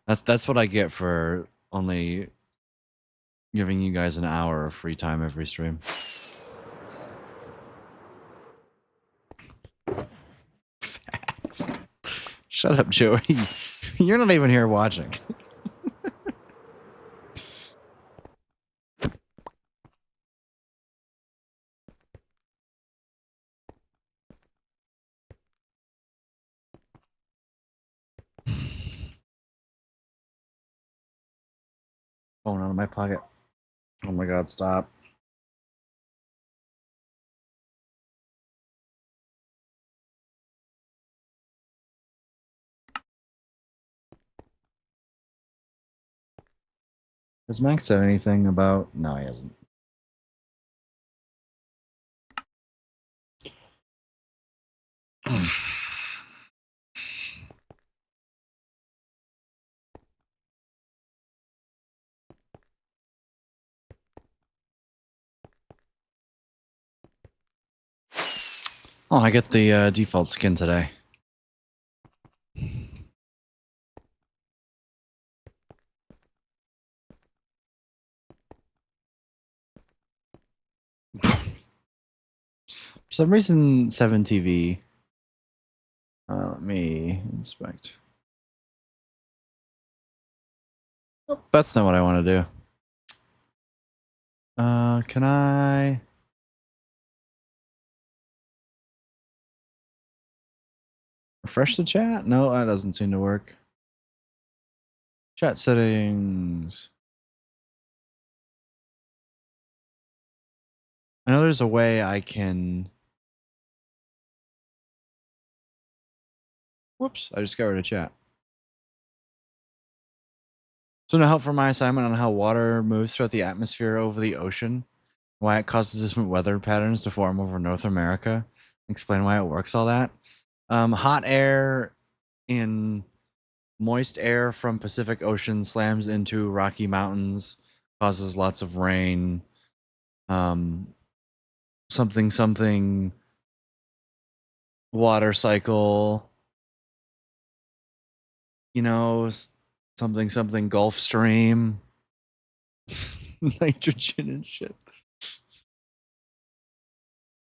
That's what I get for only giving you guys an hour of free time every stream. Facts. Shut up, Joey. You're not even here watching. Phone out of my pocket. Oh my god, stop. Has Max said anything about? No, he hasn't. Oh, I get the default skin today. For some reason, 7TV. Let me inspect. Nope, that's not what I want to do. Can I? Refresh the chat? No, that doesn't seem to work. Chat settings. I know there's a way I can. Whoops, I just got rid of chat. So, to help for my assignment on how water moves throughout the atmosphere over the ocean, why it causes different weather patterns to form over North America, explain why it works, all that. Hot air in moist air from Pacific Ocean slams into Rocky Mountains, causes lots of rain. Something water cycle. You know, something Gulf Stream. Nitrogen and shit.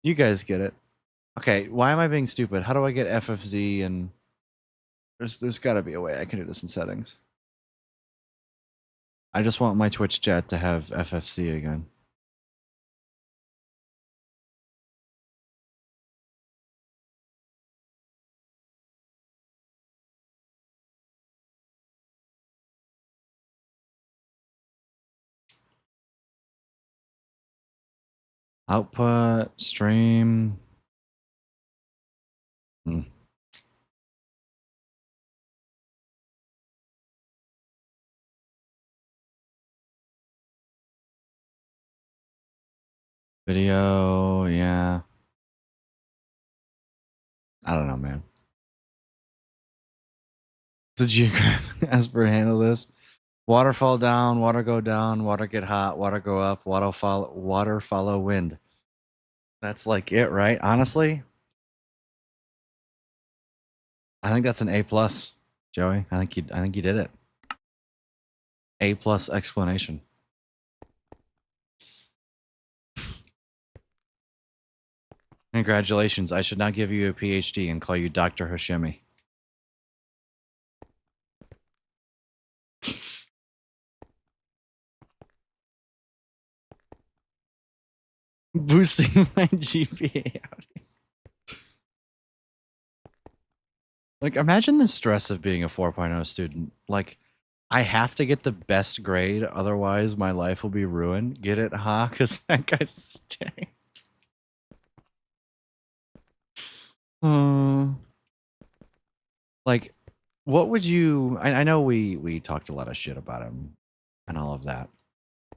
You guys get it. Okay, why am I being stupid? How do I get FFZ and there's got to be a way I can do this in settings. I just want my Twitch chat to have FFC again. Output, stream. Video, yeah. I don't know, man. The geographic Esper handle this. Water fall down, water go down, water get hot, water go up, water follow wind. That's like it, right? Honestly, I think that's an A plus, Joey. I think you did it. A plus explanation. Congratulations. I should now give you a PhD and call you Dr. Hashemi. Boosting my GPA out. Like, imagine the stress of being a 4.0 student. Like, I have to get the best grade, otherwise my life will be ruined. Get it, huh? Because that guy's staying. Like, what would you? I know we talked a lot of shit about him and all of that,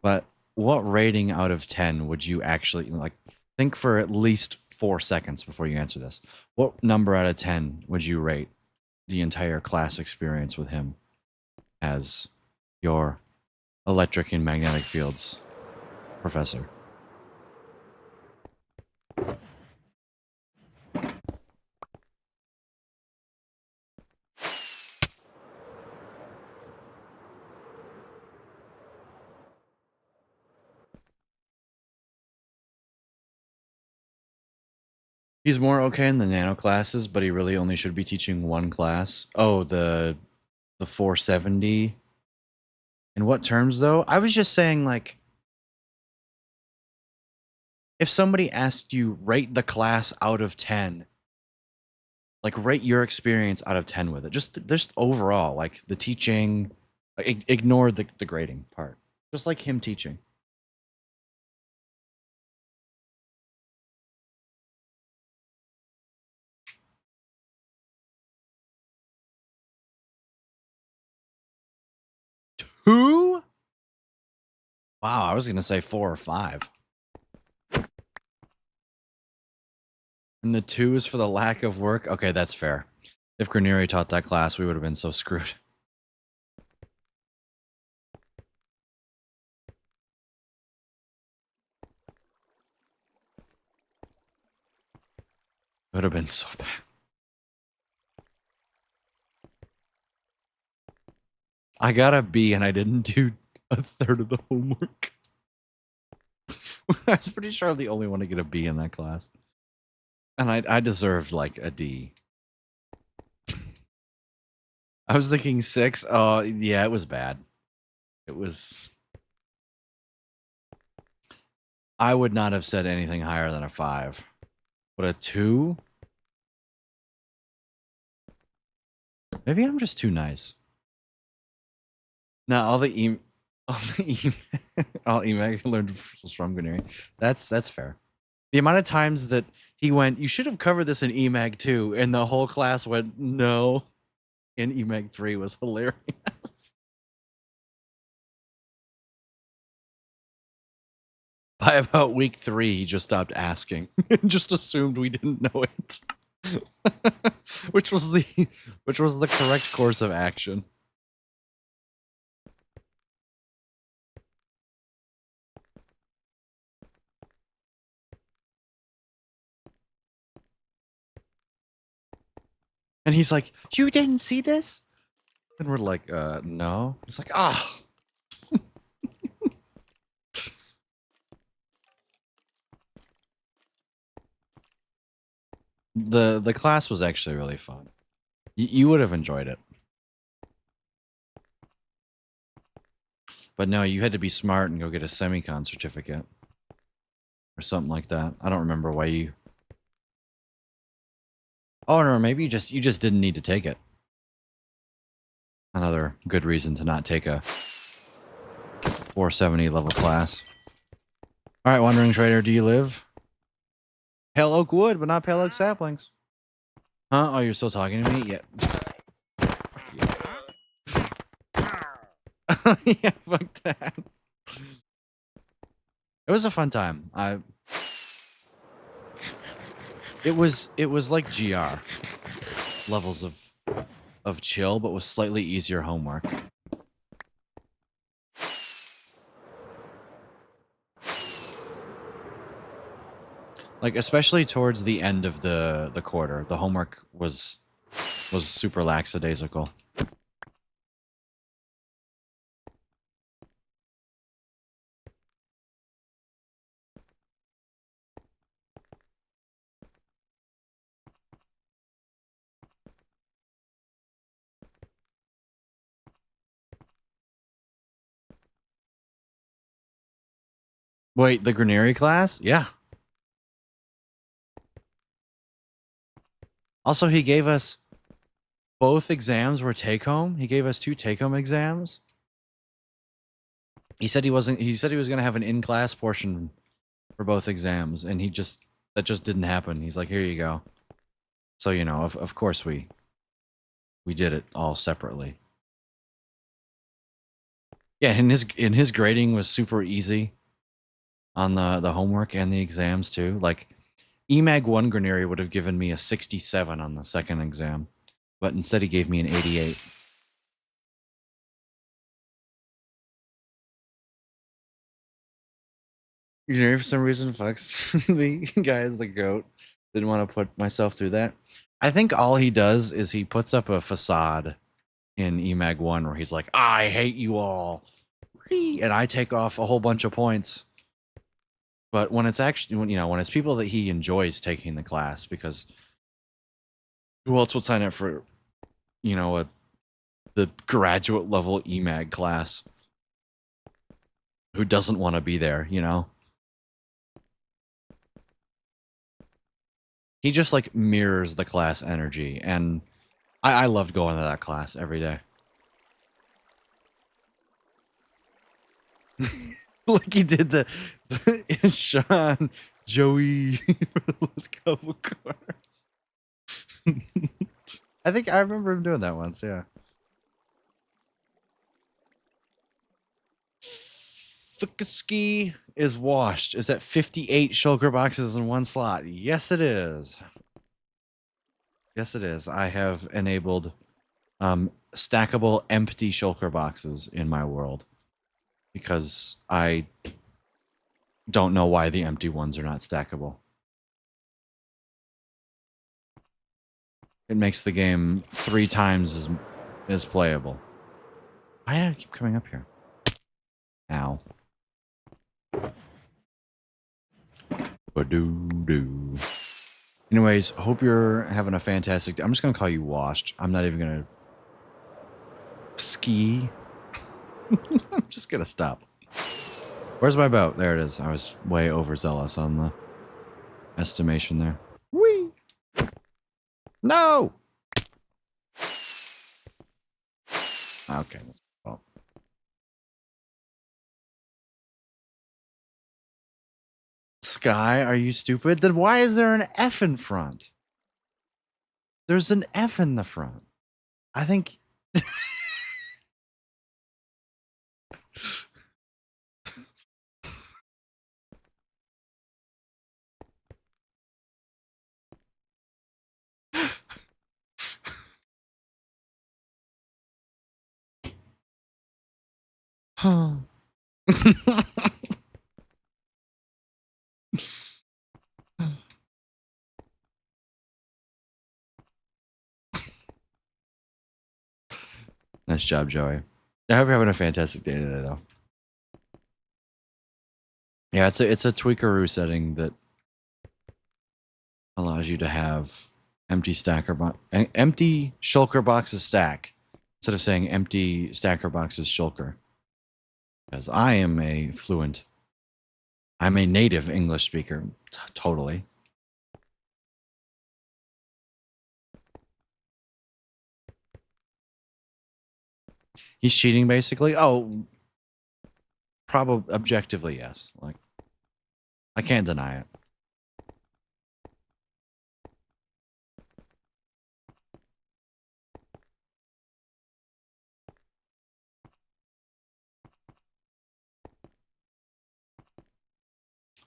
but what rating out of 10 would you actually like? Think for at least 4 seconds before you answer this. What number out of 10 would you rate the entire class experience with him as your electric and magnetic fields professor? He's more okay in the nano classes, but he really only should be teaching one class. Oh, the 470. In what terms though? I was just saying, like, if somebody asked you rate the class out of 10, like rate your experience out of 10 with it, just overall, like the teaching, ignore the grading part. Just like him teaching. Two? Wow, I was going to say 4 or 5. And the 2 is for the lack of work? Okay, that's fair. If Granieri taught that class, we would have been so screwed. It would have been so bad. I got a B and I didn't do a third of the homework. I was pretty sure I'm the only one to get a B in that class. And I deserved like a D. I was thinking 6. Oh, yeah, it was bad. It was... I would not have said anything higher than a 5. But a 2? Maybe I'm just too nice. Now, all EMAG I learned from Granieri. That's fair. The amount of times that he went, you should have covered this in EMAG 2, and the whole class went, no. In EMAG 3 was hilarious. By about week 3, he just stopped asking. Just assumed we didn't know it. which was the correct course of action. And he's like, you didn't see this? And we're like, no. He's like, ah. The class was actually really fun. You would have enjoyed it. But no, you had to be smart and go get a semicon certificate. Or something like that. I don't remember why you... Oh, no, maybe you just didn't need to take it. Another good reason to not take a 470 level class. Alright, Wandering Trader, do you live? Pale Oak Wood, but not Pale Oak Saplings. Huh? Oh, you're still talking to me? Yeah. Yeah, fuck that. It was a fun time. It was like GR levels of chill, but with slightly easier homework. Like, especially towards the end of the quarter, the homework was super lackadaisical. Wait, the Granieri class? Yeah. Also, he gave us both exams were take home. He gave us 2 take home exams. He said he was going to have an in-class portion for both exams, and that just didn't happen. He's like, "Here you go." So, you know, of course we did it all separately. Yeah, and his grading was super easy on the homework and the exams too. Like, EMAG 1 Granieri would have given me a 67 on the second exam, but instead he gave me an 88. Granieri, for some reason, fucks the guy is the GOAT. Didn't want to put myself through that. I think all he does is he puts up a facade in EMAG 1 where he's like, I hate you all. And I take off a whole bunch of points. But when it's actually, when it's people that he enjoys taking the class, because who else would sign up for, the graduate level EMAG class? Who doesn't want to be there, He just like mirrors the class energy, and I loved going to that class every day. Like he did the Sean Joey Let's couple cars. I think I remember him doing that once, yeah. Fukaski is washed. Is that 58 shulker boxes in one slot? Yes, it is. Yes, it is. I have enabled stackable empty shulker boxes in my world because I don't know why the empty ones are not stackable. It makes the game 3 times as playable. Why do I keep coming up here? Ow. Ba-doo-doo. Anyways, hope you're having a fantastic day. I'm just going to call you washed. I'm not even going to ski. I'm just going to stop. Where's my boat? There it is. I was way overzealous on the estimation there. Whee! No! Okay, that's my fault. Sky, are you stupid? Then why is there an F in front? There's an F in the front. I think... Huh. Nice job, Joey. I hope you're having a fantastic day today, though. Yeah, it's a tweakeroo setting that allows you to have empty shulker boxes stack instead of saying empty stacker boxes shulker. Because I'm a native English speaker, totally. He's cheating, basically. Oh, probably objectively, yes. Like, I can't deny it.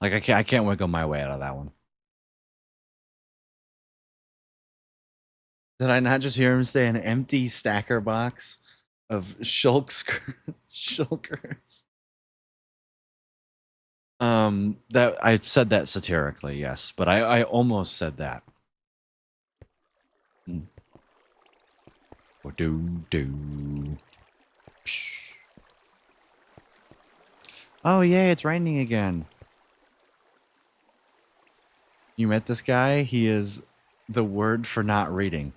Like, I can't wiggle my way out of that one. Did I not just hear him say an empty stacker box of shulkers? That I said that satirically, yes, but I almost said that. Do. Oh yay, it's raining again. You met this guy? He is the word for not reading.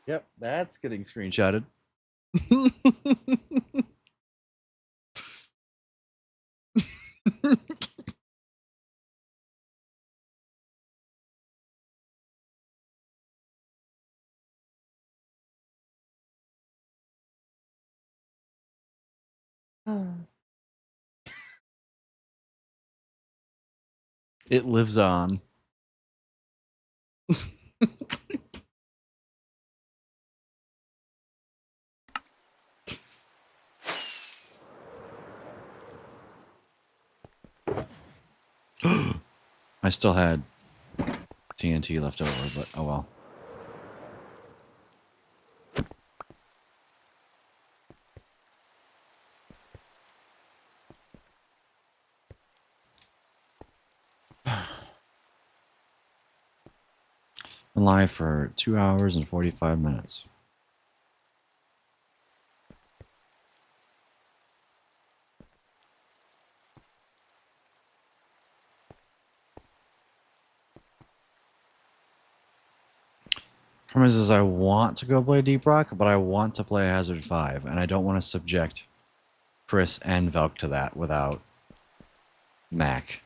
Yep, that's getting screenshotted. It lives on. I still had TNT left over, but oh well. Been live for 2 hours and 45 minutes. Problem is I want to go play Deep Rock, but I want to play Hazard 5, and I don't want to subject Chris and Velk to that without Mac.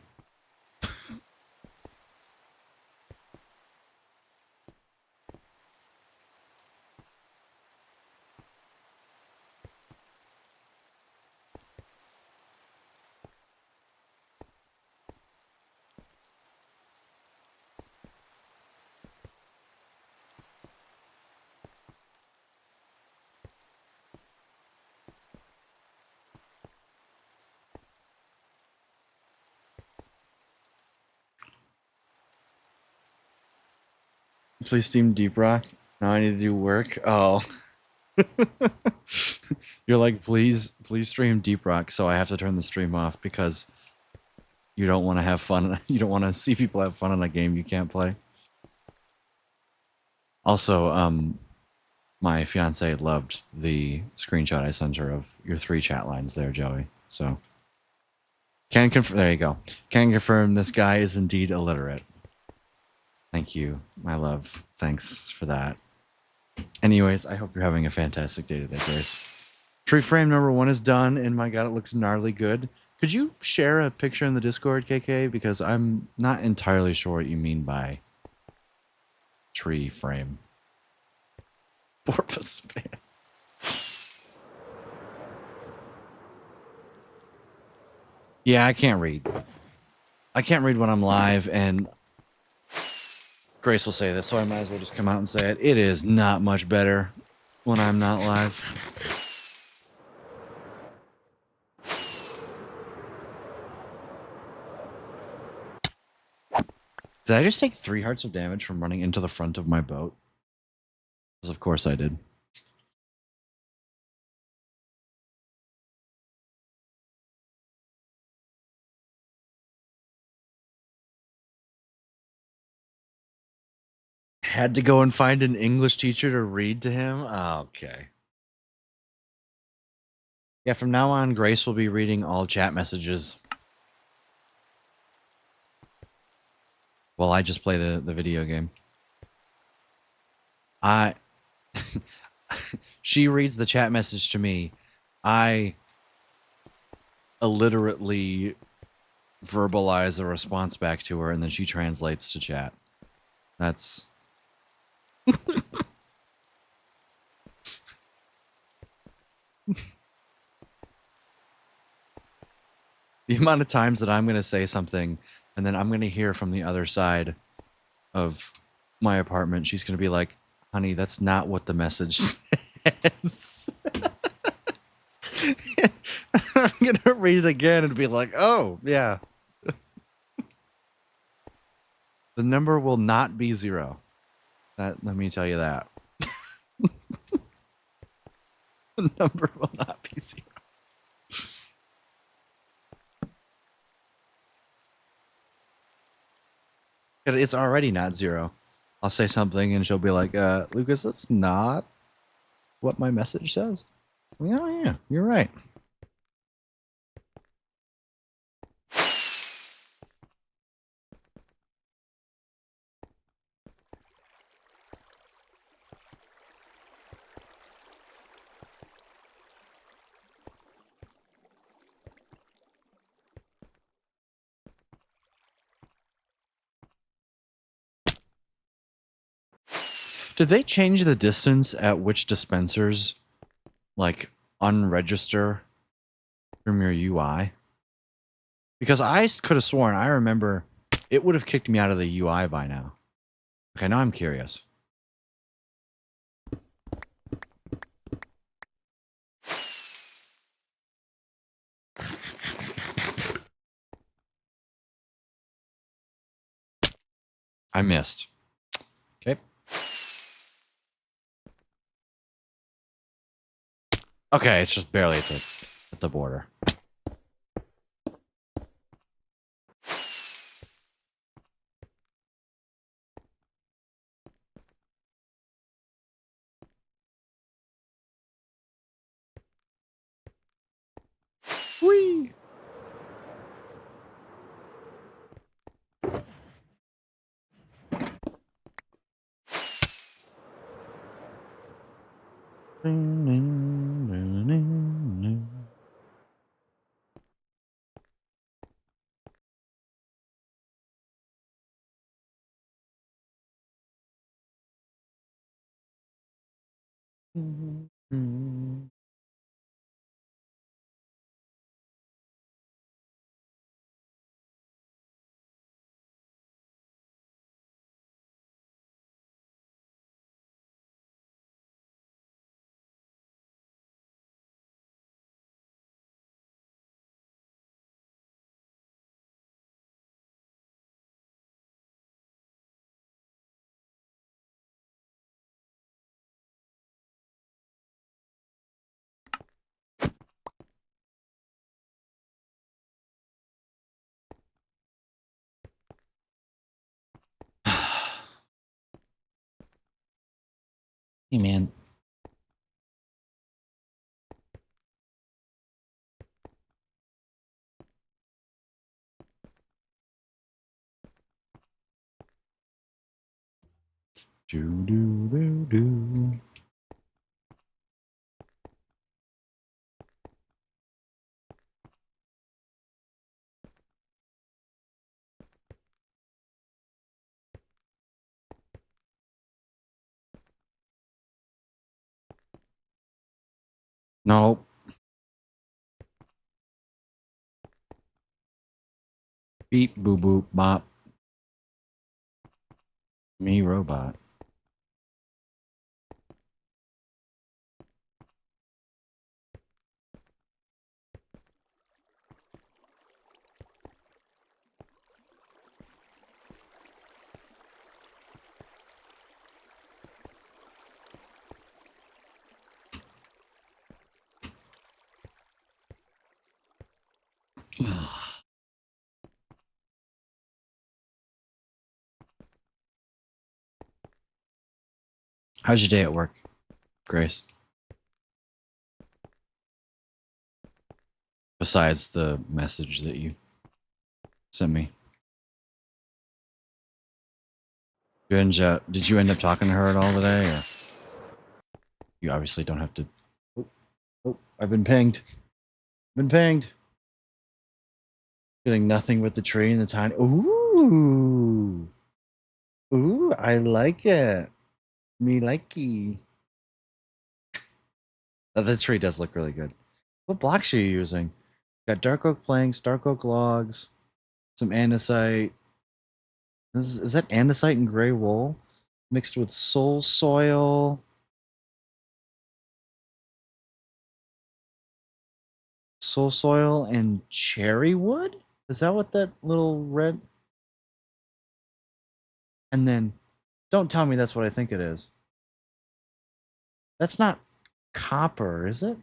Please stream Deep Rock. Now I need to do work. Oh. You're like, please stream Deep Rock, so I have to turn the stream off because you don't want to have fun. You don't want to see people have fun in a game you can't play. Also, my fiance loved the screenshot I sent her of your 3 chat lines there, Joey. So, can confirm. There you go. Can confirm this guy is indeed illiterate. Thank you, my love. Thanks for that. Anyways, I hope you're having a fantastic day today, Grace. Tree frame number 1 is done, and my god, it looks gnarly good. Could you share a picture in the Discord, KK? Because I'm not entirely sure what you mean by tree frame. Porpoise fan. Yeah, I can't read. I can't read when I'm live, and Grace will say this, so I might as well just come out and say it. It is not much better when I'm not live. Did I just take 3 hearts of damage from running into the front of my boat? Because of course I did. Had to go and find an English teacher to read to him? Oh, okay. Yeah, from now on, Grace will be reading all chat messages. While I just play the video game. She reads the chat message to me. I illiterately verbalize a response back to her, and then she translates to chat. That's... the amount of times that I'm going to say something, and then I'm going to hear from the other side of my apartment, she's going to be like, honey, that's not what the message says. I'm going to read it again and be like, oh, yeah. The number will not be 0. Let me tell you that. The number will not be 0. It's already not 0. I'll say something and she'll be like, Lucas, that's not what my message says. Oh, yeah, you're right. Did they change the distance at which dispensers, like, unregister from your UI? Because I could have sworn, I remember it would have kicked me out of the UI by now. Okay, now I'm curious. I missed. Okay. Okay, it's just barely at the border. Whee! Hey, man. Do do do do. Nope. Beep boop boop bop. Me robot. How's your day at work, Grace? Besides the message that you sent me. Did you end up talking to her at all today? Or you obviously don't have to. Oh, I've been pinged. Been pinged. Getting nothing but the tree and the tiny. Ooh. Ooh, I like it. Me likey. The tree does look really good. What blocks are you using? Got dark oak planks, dark oak logs, some andesite. Is that andesite and gray wool mixed with soul soil? Soul soil and cherry wood? Is that what that little red? And then, don't tell me that's what I think it is. That's not copper, is it?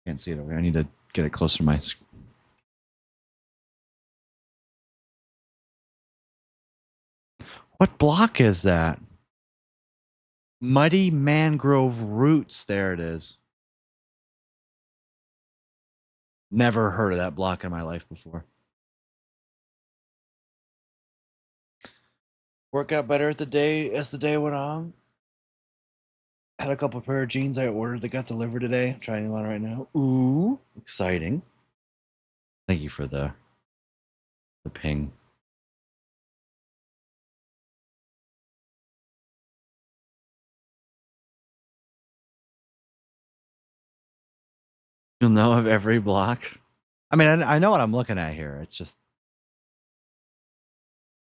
Can't see it over here. I need to get it closer to my screen. What block is that? Muddy mangrove roots. There it is. Never heard of that block in my life before. Work out better as the day went on. Had a couple pair of jeans I ordered that got delivered today. I'm trying them on right now. Ooh, exciting. Thank you for the ping. You'll know of every block. I mean, I know what I'm looking at here. It's just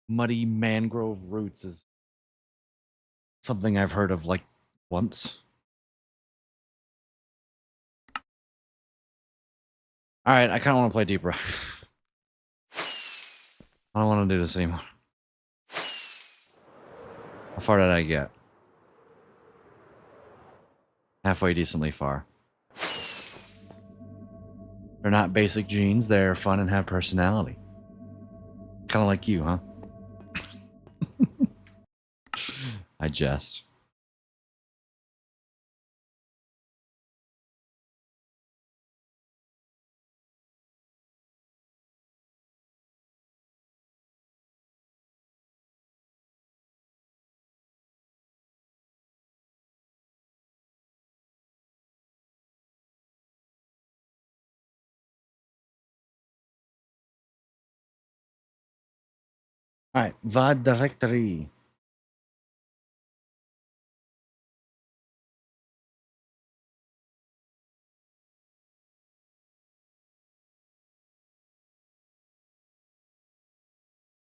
muddy mangrove roots is something I've heard of like once. All right, I kind of want to play Deep Rock. I don't want to do this anymore. How far did I get? Halfway decently far. They're not basic jeans. They're fun and have personality. Kind of like you, huh? I jest. All right, VOD directory.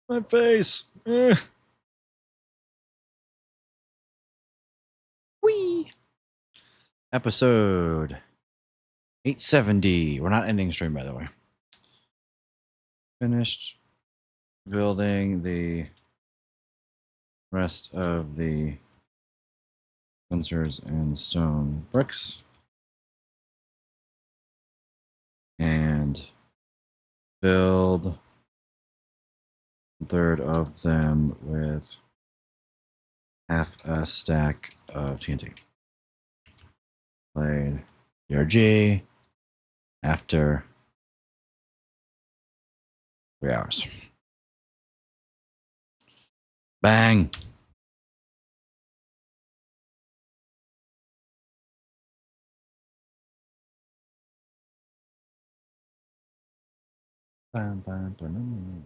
My face. Wee. Episode 870. We're not ending stream, by the way. Finished building the rest of the sensors and stone bricks. And build a third of them with half a stack of TNT. Played DRG after 3 hours. Bang. Bam, bam, bam.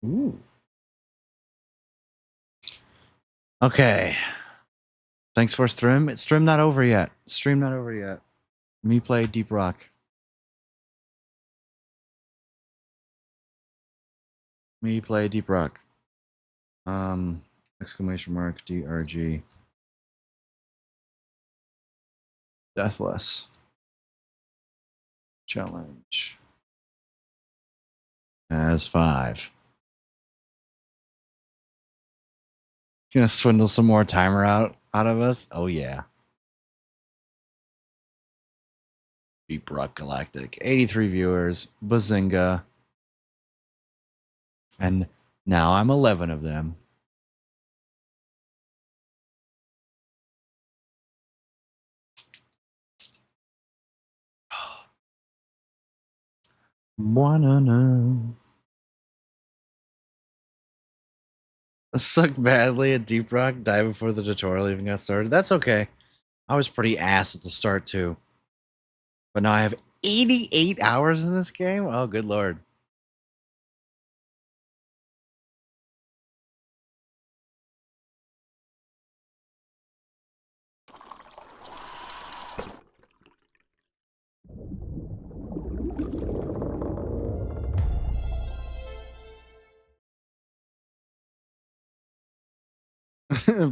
Ooh. Okay. Thanks for stream. It's stream not over yet. Stream not over yet. Me play Deep Rock. Me play Deep Rock. Exclamation mark DRG. Deathless. Challenge. As 5. Gonna swindle some more timer out of us? Oh yeah. Deep Rock Galactic. 83 viewers. Bazinga. And now I'm 11 of them. Wanna know. I sucked badly at Deep Rock. Died before the tutorial even got started. That's okay. I was pretty ass at the start too. But now I have 88 hours in this game? Oh, good lord.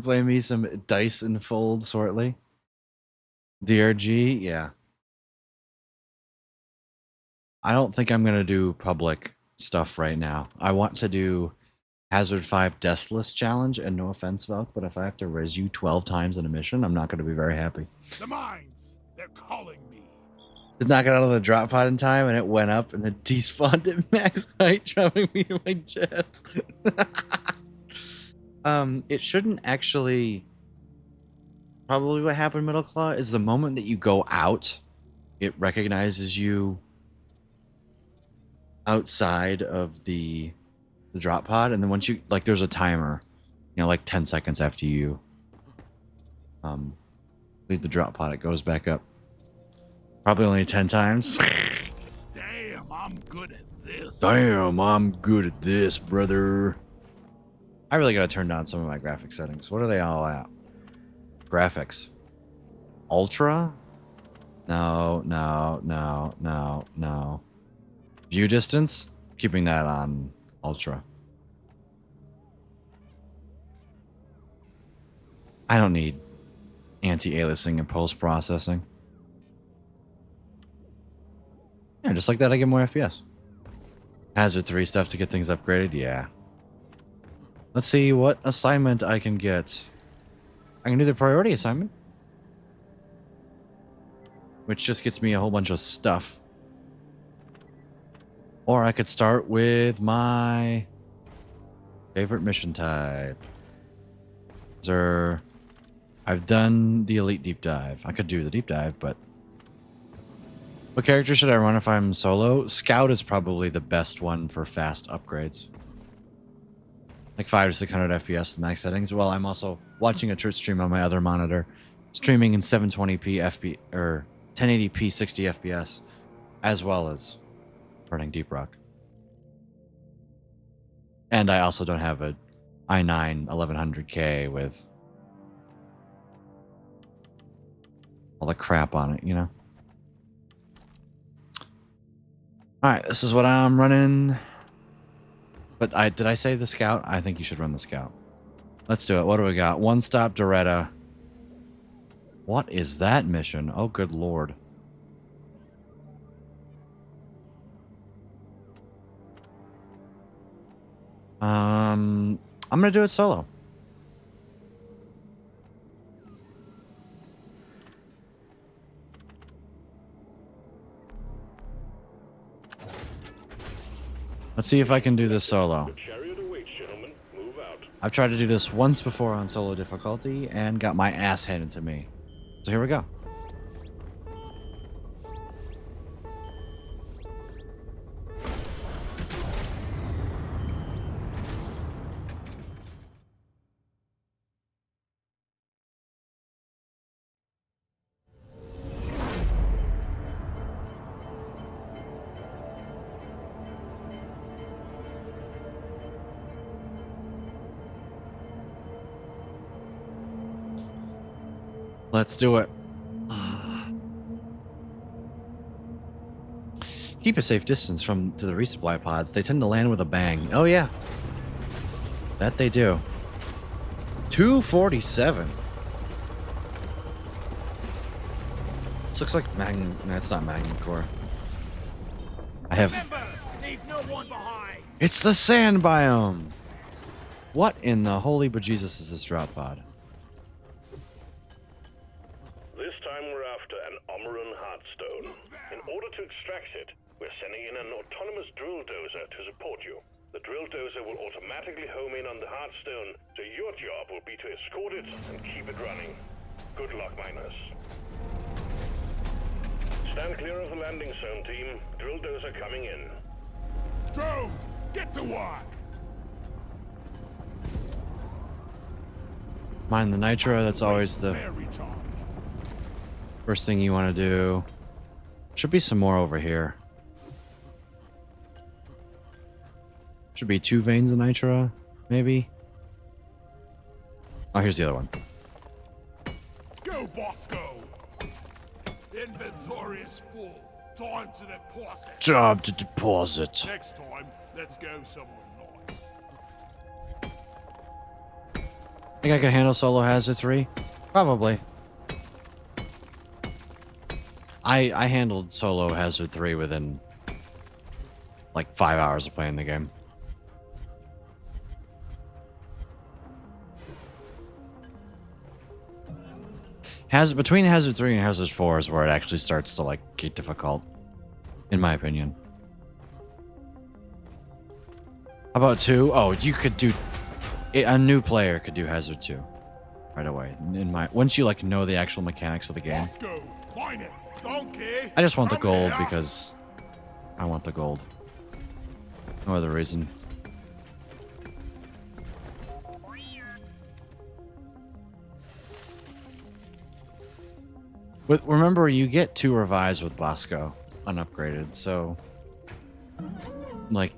Play me some Dice and Fold shortly. DRG, yeah. I don't think I'm gonna do public stuff right now. I want to do Hazard 5 Deathless Challenge, and no offense, Valk, but if I have to res you 12 times in a mission, I'm not gonna be very happy. The mines, they're calling me. Did not get out of the drop pod in time, and it went up and then despawned at max height, dropping me to my death. It shouldn't actually. Probably what happened, Middle Claw, is the moment that you go out, it recognizes you outside of the drop pod, and then once you there's a timer, like 10 seconds after you leave the drop pod, it goes back up. Probably only 10 times. Damn, I'm good at this. Damn, I'm good at this, brother. I really gotta turn down some of my graphic settings. What are they all at? Graphics. Ultra? No. View distance? Keeping that on ultra. I don't need anti-aliasing and post-processing. Yeah, just like that I get more FPS. Hazard 3 stuff to get things upgraded? Yeah. Let's see what assignment I can get. I can do the priority assignment, which just gets me a whole bunch of stuff. Or I could start with my favorite mission type. I've done the Elite Deep Dive. I could do the Deep Dive, but what character should I run if I'm solo? Scout is probably the best one for fast upgrades. Like 500 to 600 FPS with max settings. Well, I'm also watching a Twitch stream on my other monitor, streaming in 720p or 1080p 60 FPS, as well as running Deep Rock. And I also don't have a i9 1100K with all the crap on it, Alright, this is what I'm running. But did I say the Scout? I think you should run the Scout. Let's do it. What do we got? One stop Doretta. What is that mission? Oh, good lord. I'm gonna do it solo. Let's see if I can do this solo. Chariot awaits, gentlemen. Move out. I've tried to do this once before on solo difficulty and got my ass handed to me. So here we go. Let's do it. Keep a safe distance to the resupply pods. They tend to land with a bang. Oh yeah. That they do. 247. This looks like Magnum. That's not Magnum Core. I have. Leave no one behind. It's the sand biome. What in the holy bejesus is this drop pod? This time we're after an Omeron Heartstone. In order to extract it, we're sending in an autonomous drill dozer to support you. The drill dozer will automatically home in on the Heartstone, so your job will be to escort it and keep it running. Good luck, miners. Stand clear of the landing zone, team. Drill dozer coming in. Drone, get to work. Mine the nitro. That's always the Very charged. first thing you want to do. Should be some more over here. Should be 2 veins of nitro, maybe. Oh, here's the other one. Go, Bosco. Inventory is full. Time to deposit. Job to deposit. Next time, let's go somewhere nice. Think I can handle solo hazard 3? Probably. I handled solo hazard 3 within like 5 hours of playing the game. Between Hazard 3 and Hazard 4 is where it actually starts to like get difficult, in my opinion. How about 2? Oh, you could do a new player could do Hazard 2 right away. Once you like know the actual mechanics of the game. Bosco, mine it. Donkey. I just want the come gold here. because I want the gold. No other reason. But remember, you get 2 revives with Bosco unupgraded, so like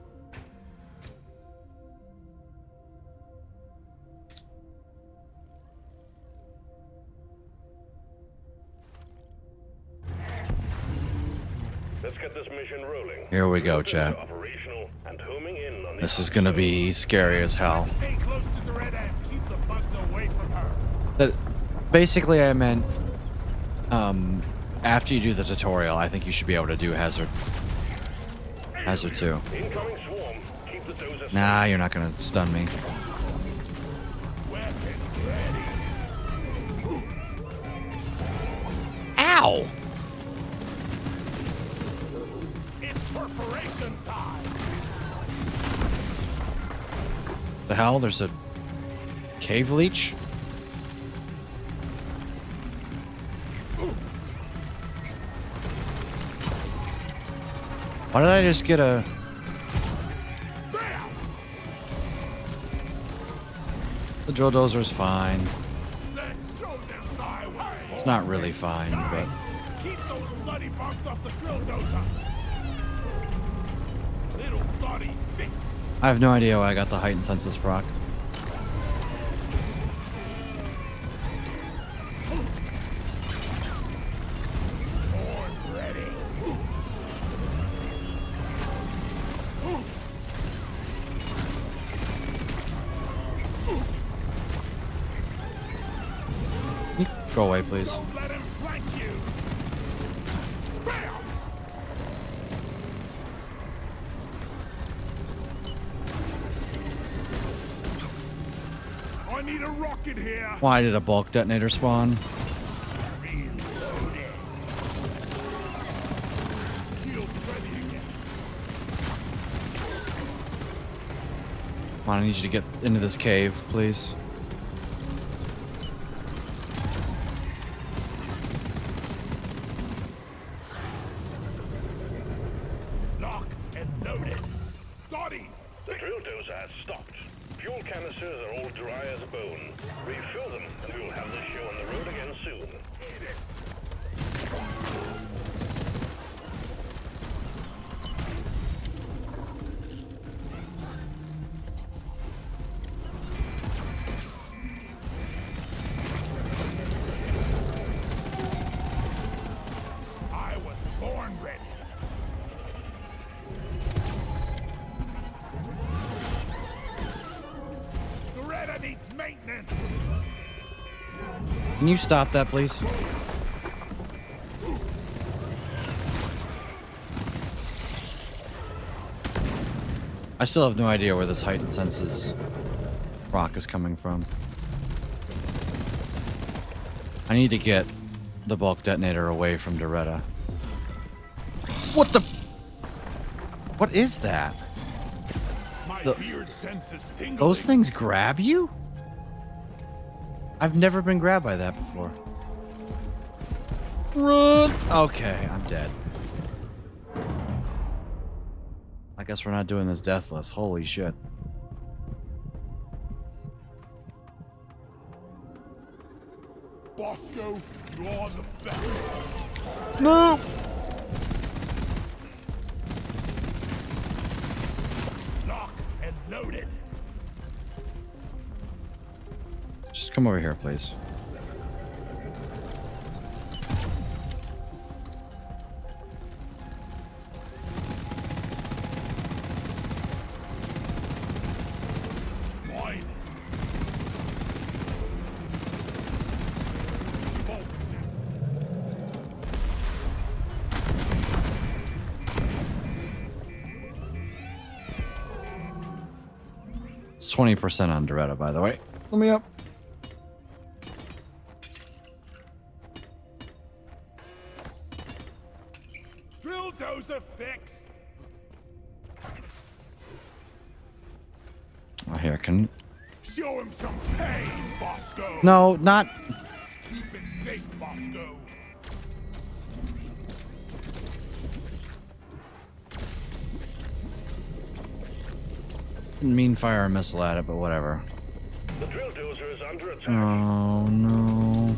Let's get this mission rolling. here we go, Drill dozer chat. operational and homing in on the This is gonna be scary as hell. Stay close to the red end. Keep the bugs away from her. That basically I meant after you do the tutorial, I think you should be able to do Hazard 2. incoming swarm. Keep the dozer. Nah, you're not gonna stun me. Weapons ready. Ow! It's perforation time. The hell? There's a cave leech? Why did I just get a... Bam! The drill dozer's fine. Let's show them thy way. It's not really fine, but... Keep those bloody bugs off the drill dozer. Little bloody fix. I have no idea why I got the heightened senses proc. Horn ready. Go away, please. Don't let him flank you. Bam! I need a rocket here. Why did a bulk detonator spawn? Reloading. Shield ready again. Come on, I need you to get into this cave, please. Lock and loaded. Dotty! The drill dozer has stopped. Fuel canisters are all dry as a bone. Refill them, and we will have this show on the road again soon. Eat it! I was born ready. Loretta needs maintenance. Can you stop that, please? I still have no idea where this heightened senses rock is coming from. I need to get the bulk detonator away from Doretta. What the? What is that? My The- weird senses tingling. Those things grab you? I've never been grabbed by that before. Run! Okay, I'm dead. I guess we're not doing this deathless. Holy shit. Bosco, you are the best. No! Lock and loaded. Just come over here, please. Mine. Bolt. It's 20% on Doretta, by the way. Let me up. Drill dozer fixed. Oh, here, can... Show him some pain, Bosco. No, not... Keep it safe, Bosco. Didn't mean fire a missile at it, but whatever. The drill dozer is under attack. Oh, no.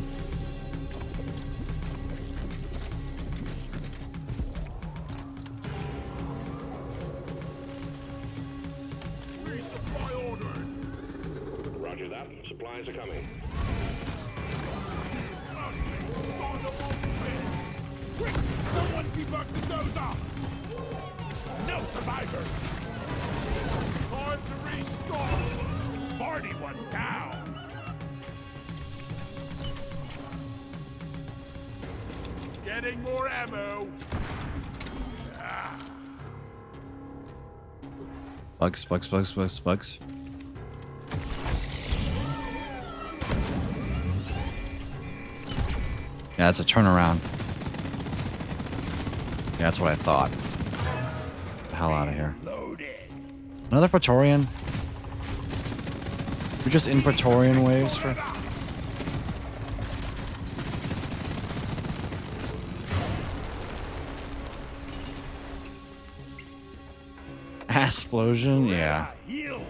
Resupply ordered. Roger that. Supplies are coming. Quick! Someone debug the dozer! No survivors! Time to restart! Party one down! Getting more ammo! Bugs, bugs, bugs, bugs, bugs. Yeah, it's a turnaround. Yeah, that's what I thought. Get the hell out of here. Loaded! Another Praetorian? We're just in Praetorian waves for... Explosion? Yeah. Heal!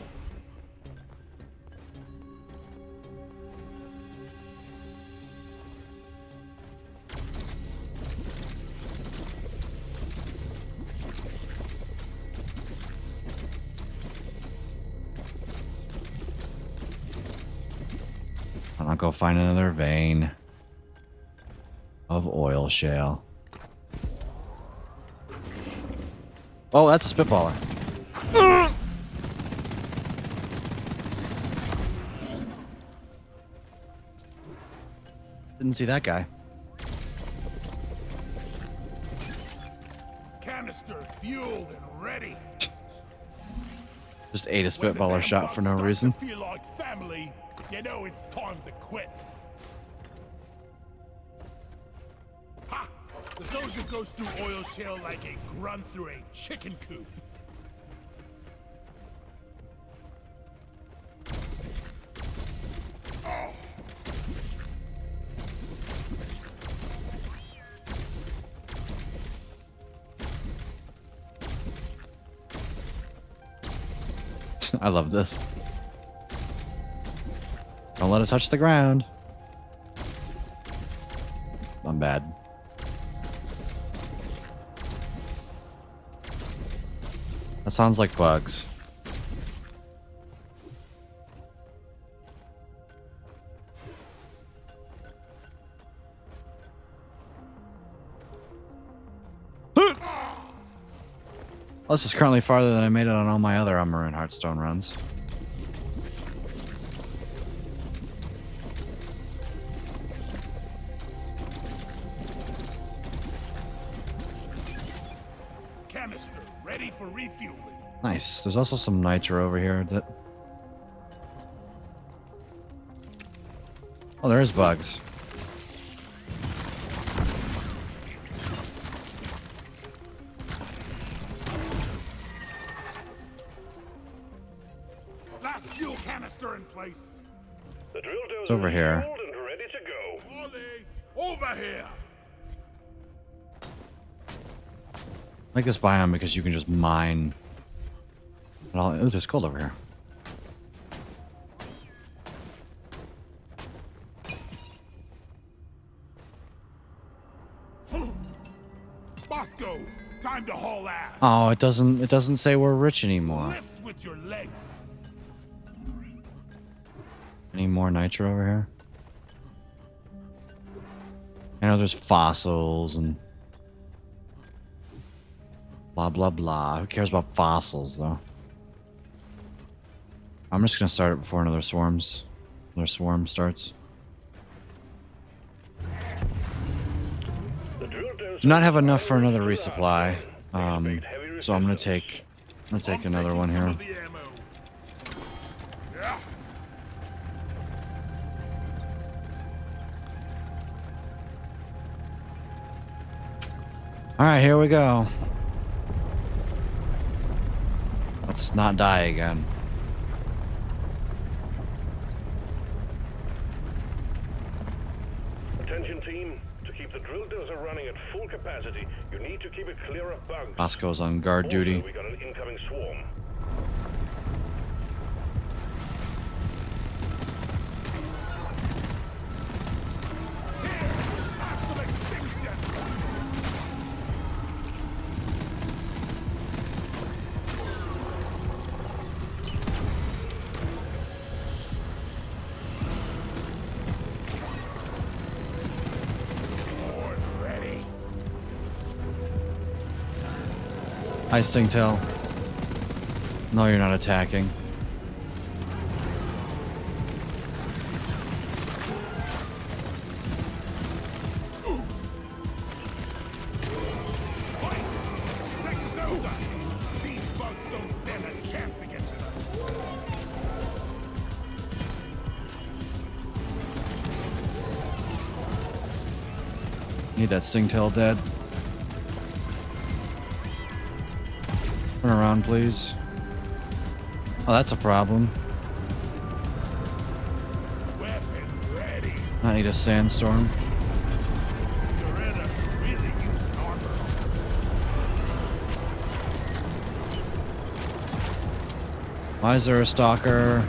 I'll go find another vein of oil shale. Oh, that's a spitballer. Didn't see that guy. Canister fueled and ready. Just ate a When the spitballer damn shot for bugs no start to reason. Feel like family, you know it's time to quit. Ha! The dozer goes through oil shale like a grunt through a chicken coop. I love this. Don't let it touch the ground. I'm bad. That sounds like bugs. Well, this is currently farther than I made it on all my other Umbra and Hearthstone runs. Canister ready for refueling. Nice. There's also some nitro over here that... Oh, there is bugs. Last fuel canister in place. The drill dozer It's over is here. fueled and ready to go. Ollie, over here. I like this biome because you can just mine. Oh, there's gold over here. Bosco, time to haul ass. Oh, it doesn't say we're rich anymore. Lift with your legs. Any more nitro over here? I know there's fossils and blah blah blah. Who cares about fossils though? I'm just gonna start it before another swarm starts. The drill dozer Do not have is enough for finally another to the resupply. hard zone. Expect heavy So I'm gonna resistance. take another one Some here. of the ammo. Yeah. All right, here we go. Let's not die again. Attention team, to keep the drill dozer running at full capacity, you need to keep it clear of bugs. Bosco's on guard duty. Also, we got an incoming swarm. Have some extinction. Horde ready. Hi, Stingtail. No, you're not attacking. Take the dozer. These bugs don't stand a chance against us. Need that Stingtail dead. Turn around, please. Oh, that's a problem. Weapon ready. I need a sandstorm. Doretta really used armor. Why is there a stalker?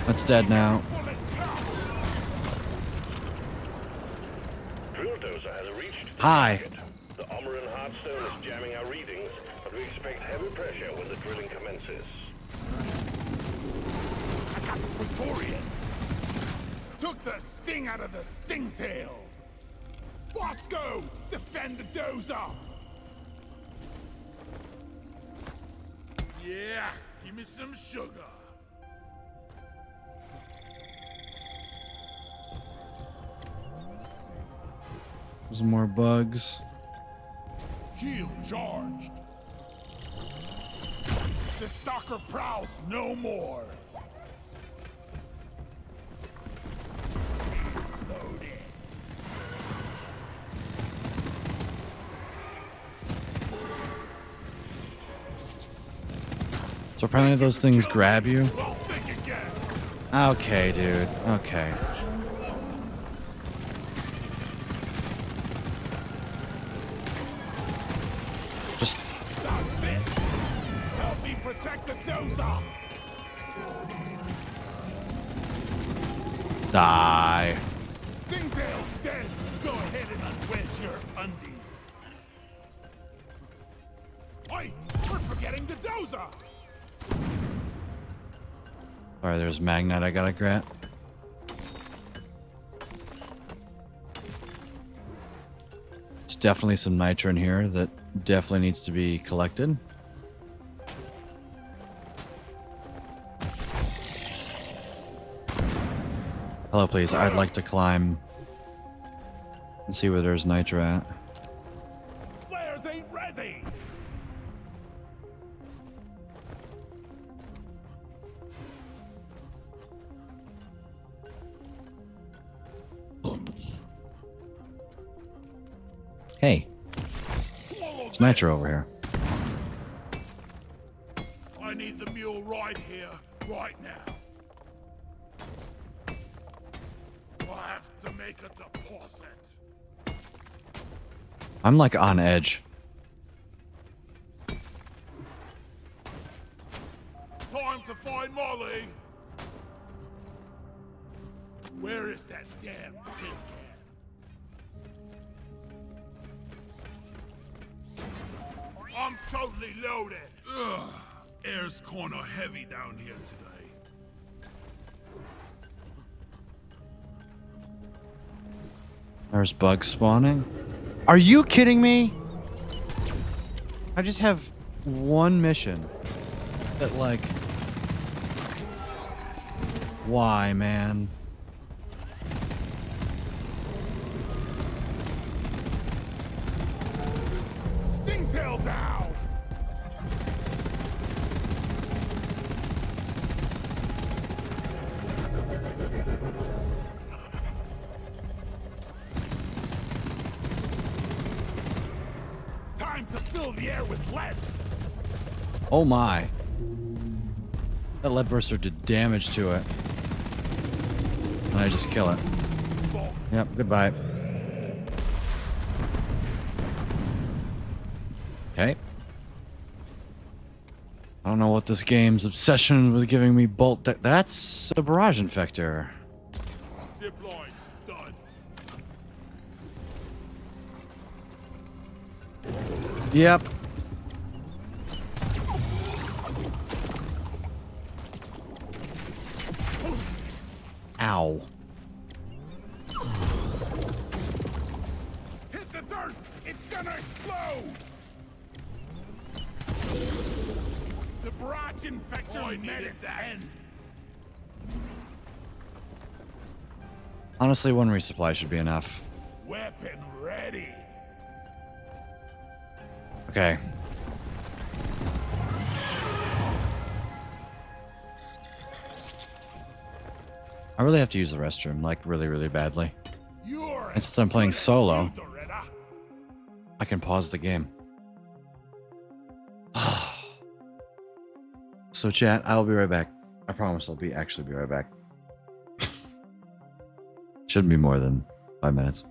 That's dead now. Bullet count. Drill dozer has reached the Hi. target. The Omeran Hearthstone is jamming our readings, but we expect heavy pressure when the drilling commences. I got the Praetorian. Took the sting out of the stingtail. Bosco, defend the dozer. Yeah, give me some sugar. There's more bugs. Shield charged. The stalker prowls no more. Loaded. So apparently those things grab you. Won't think again. Okay, dude. Okay. Just Dodge this. Protect the dozer! Die. Stingtail's dead! Go ahead and unwedge your undies! Oi! We're forgetting the dozer! Sorry, there's Magnet I gotta grant. There's definitely some nitro in here that definitely needs to be collected. Hello, please. I'd like to climb and see where there's nitro at. Flares ain't ready! Hey, there's nitro over here. I need the mule right here, right now. I have to make a deposit. I'm like on edge. Time to find Molly! Where is that damn tin can? I'm totally loaded! Ugh, air's kinda heavy down here today. There's bugs spawning. Are you kidding me? I just have one mission that, like, why, man? Stingtail down! Time to fill the air with lead! Oh my. That lead burster did damage to it. And I just kill it. Yep, goodbye. Okay. I don't know what this game's obsession with giving me bolt. That's a barrage infector. Zipline, done. Yep. Ow. Hit the dirt! It's gonna explode! The barrage infector met its end. Honestly, one resupply should be enough. Weapon ready. Okay. I really have to use the restroom, like, really, really badly. You're And since I'm playing solo, Doretta. I can pause the game. So, chat, I'll be right back. I promise I'll actually be right back. Shouldn't be more than 5 minutes.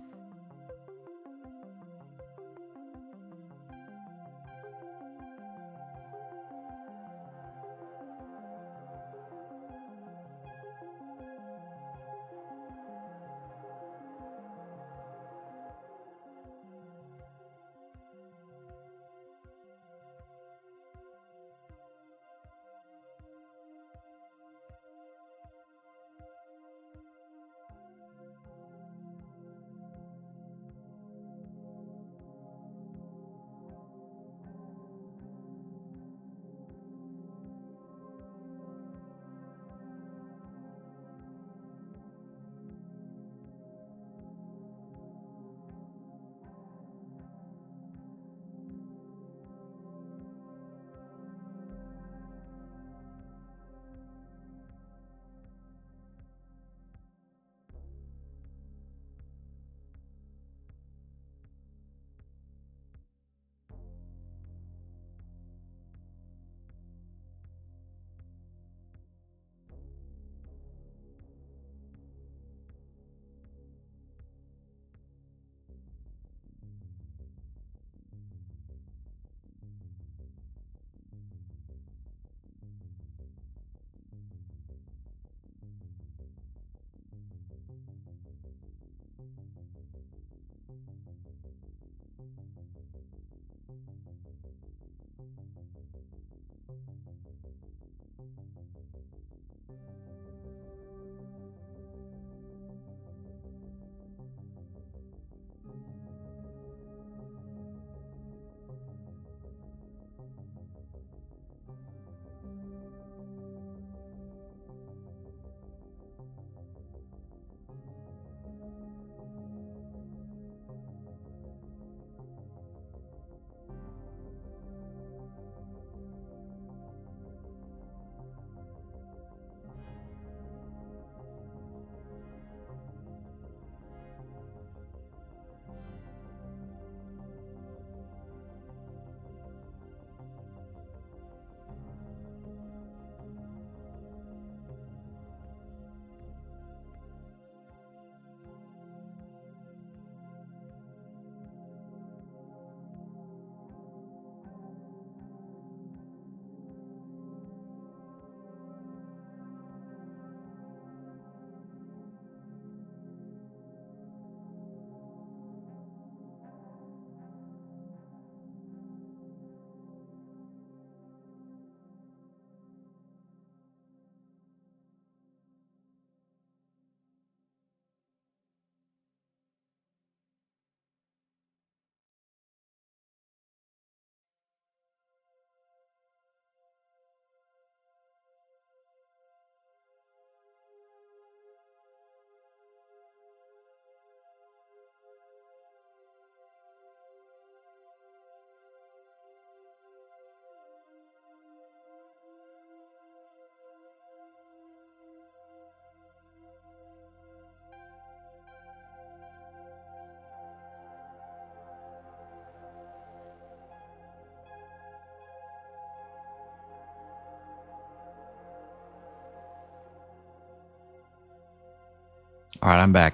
All right, I'm back.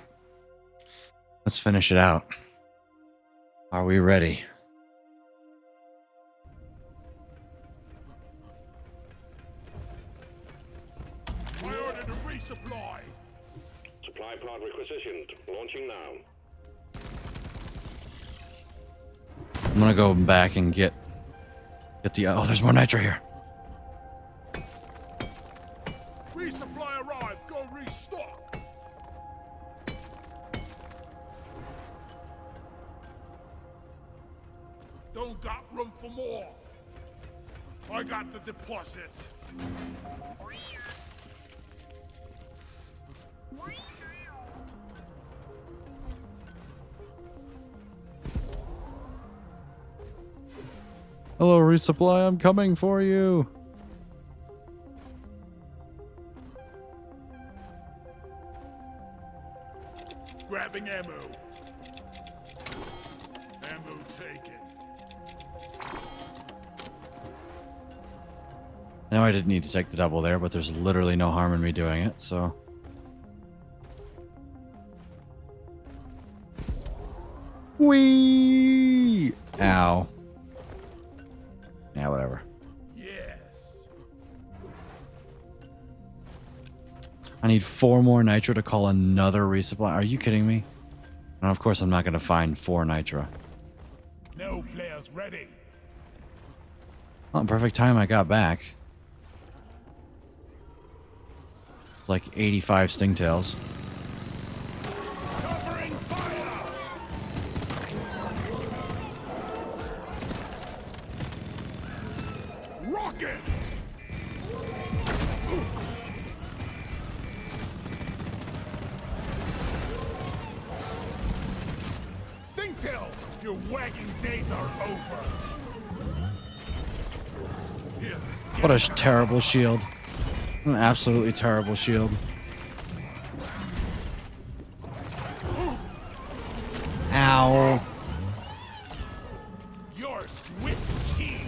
Let's finish it out. Are we ready? I ordered a resupply. Supply pod requisitioned. Launching now. I'm gonna go back and get the. Oh, there's more nitro here. Resupply arrived. Go restock. Don't got room for more. I got the deposit. Hello, resupply. I'm coming for you. Grabbing ammo. Ammo taken. I know I didn't need to take the double there, but there's literally no harm in me doing it, so. Whee! Ow. Yeah, whatever. Yes. I need 4 more nitro to call another resupply. Are you kidding me? And of course, I'm not going to find 4 nitro. No flares ready. Well, perfect time I got back. Like 85 stingtails. Covering fire. Rocket. Stingtail, your wagging days are over. Here, What a terrible shield. An absolutely terrible shield. Ow. your Swiss cheese.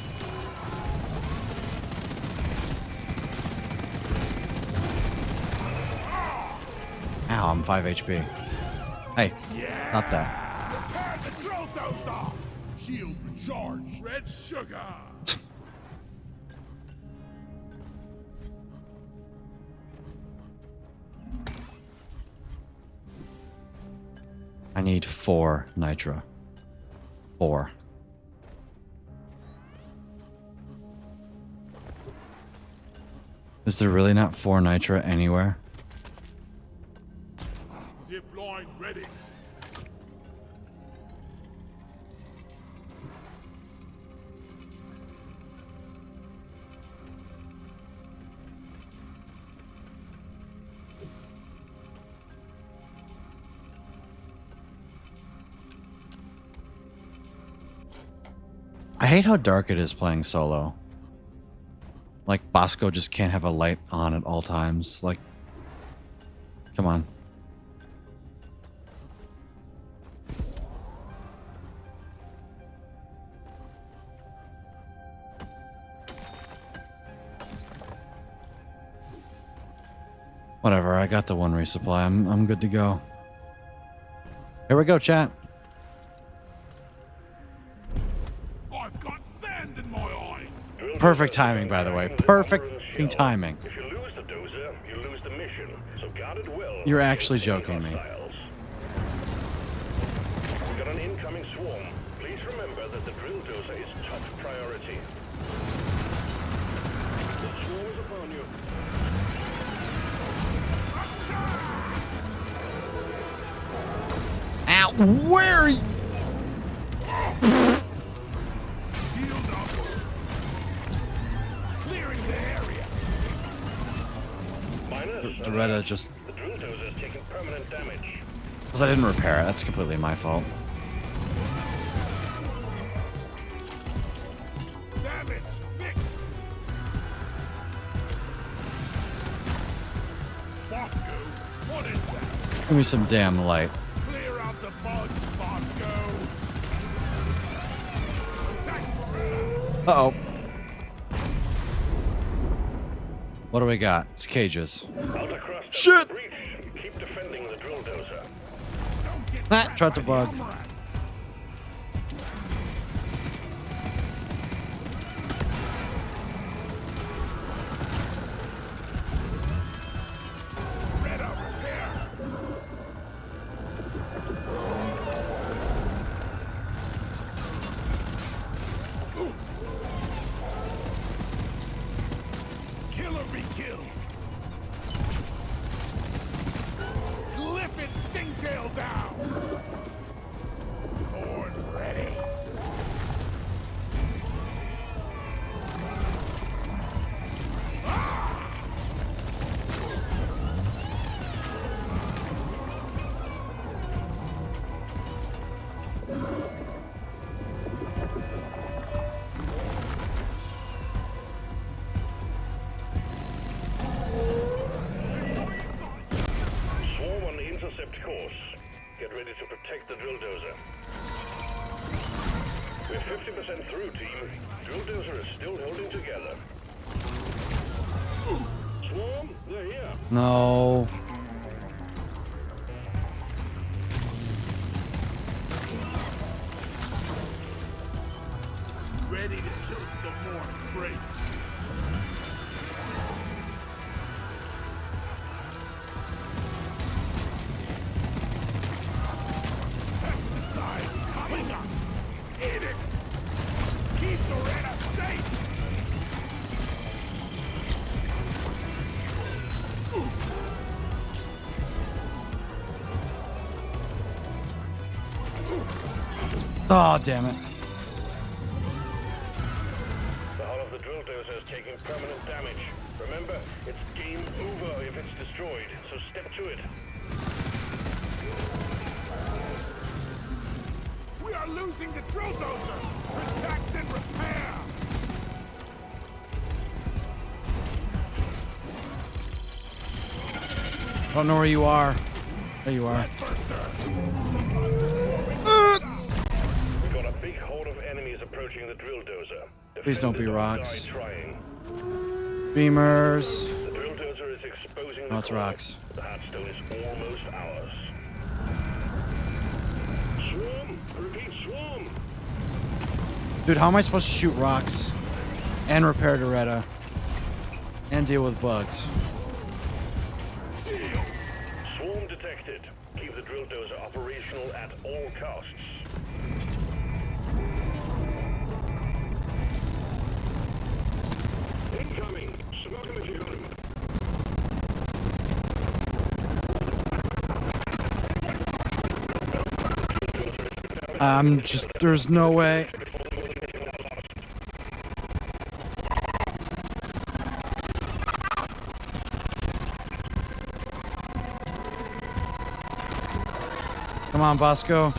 Ow, I'm 5 HP. Hey, stop that. Prepare the drill dozer. Shield recharge. Red sugar. I need 4 nitro. 4. Is there really not 4 Nitra anywhere? Zip line ready. I hate how dark it is playing solo. Like, Bosco just can't have a light on at all times. Like, come on. Whatever, I got the 1 resupply. I'm good to go. Here we go, chat. I've got sand in my eyes. Perfect timing, by the way. Perfect timing. If you lose the dozer, you lose the mission. So guard it well. You're actually joking me. We've got an incoming swarm. Please remember that the drill dozer is top priority. The swarm is upon you. Ow! Where are you? Shield up. Clearing the area. Minus. Doretta just... The drill dozer is taking permanent damage. Because I didn't repair it. That's completely my fault. Damage fixed. Bosco, what is that? Give me some damn light. Clear out the bugs, Bosco. Attack. Uh-oh. What do we got? It's cages. Out across the Shit! breach. Keep defending the drill dozer. Don't get Ah, trapped tried to by the bug. Almoran. Red up repair. Killer be killed. Glyph it, Stingtail down. Horn ready. Swarm on the intercept course. Get ready to protect the drill dozer. We're 50% through, team. Drill dozer is still holding together. Swarm, they're here. No. Ready to kill some more crates. Pesticide coming up. Eat it. Keep Doretta safe. Oh, damn it. The hull of the drill dozer is taking permanent damage. Remember, it's game over if it's destroyed, so step to it. We are losing the drill dozer. Protect and repair. Don't know where you are. There you are. We've got a big horde of enemies approaching the drill dozer. Please don't Defend be it or rocks. die trying. Beamers. The drill dozer is exposing the No, it's core. rocks. The Heartstone is almost ours. Swarm! Repeat, swarm! Dude, how am I supposed to shoot rocks and repair Doretta and deal with bugs? Swarm detected. Keep the drill dozer operational at all costs. Incoming! Smoke him if you got him. There's no way. Come on, Bosco.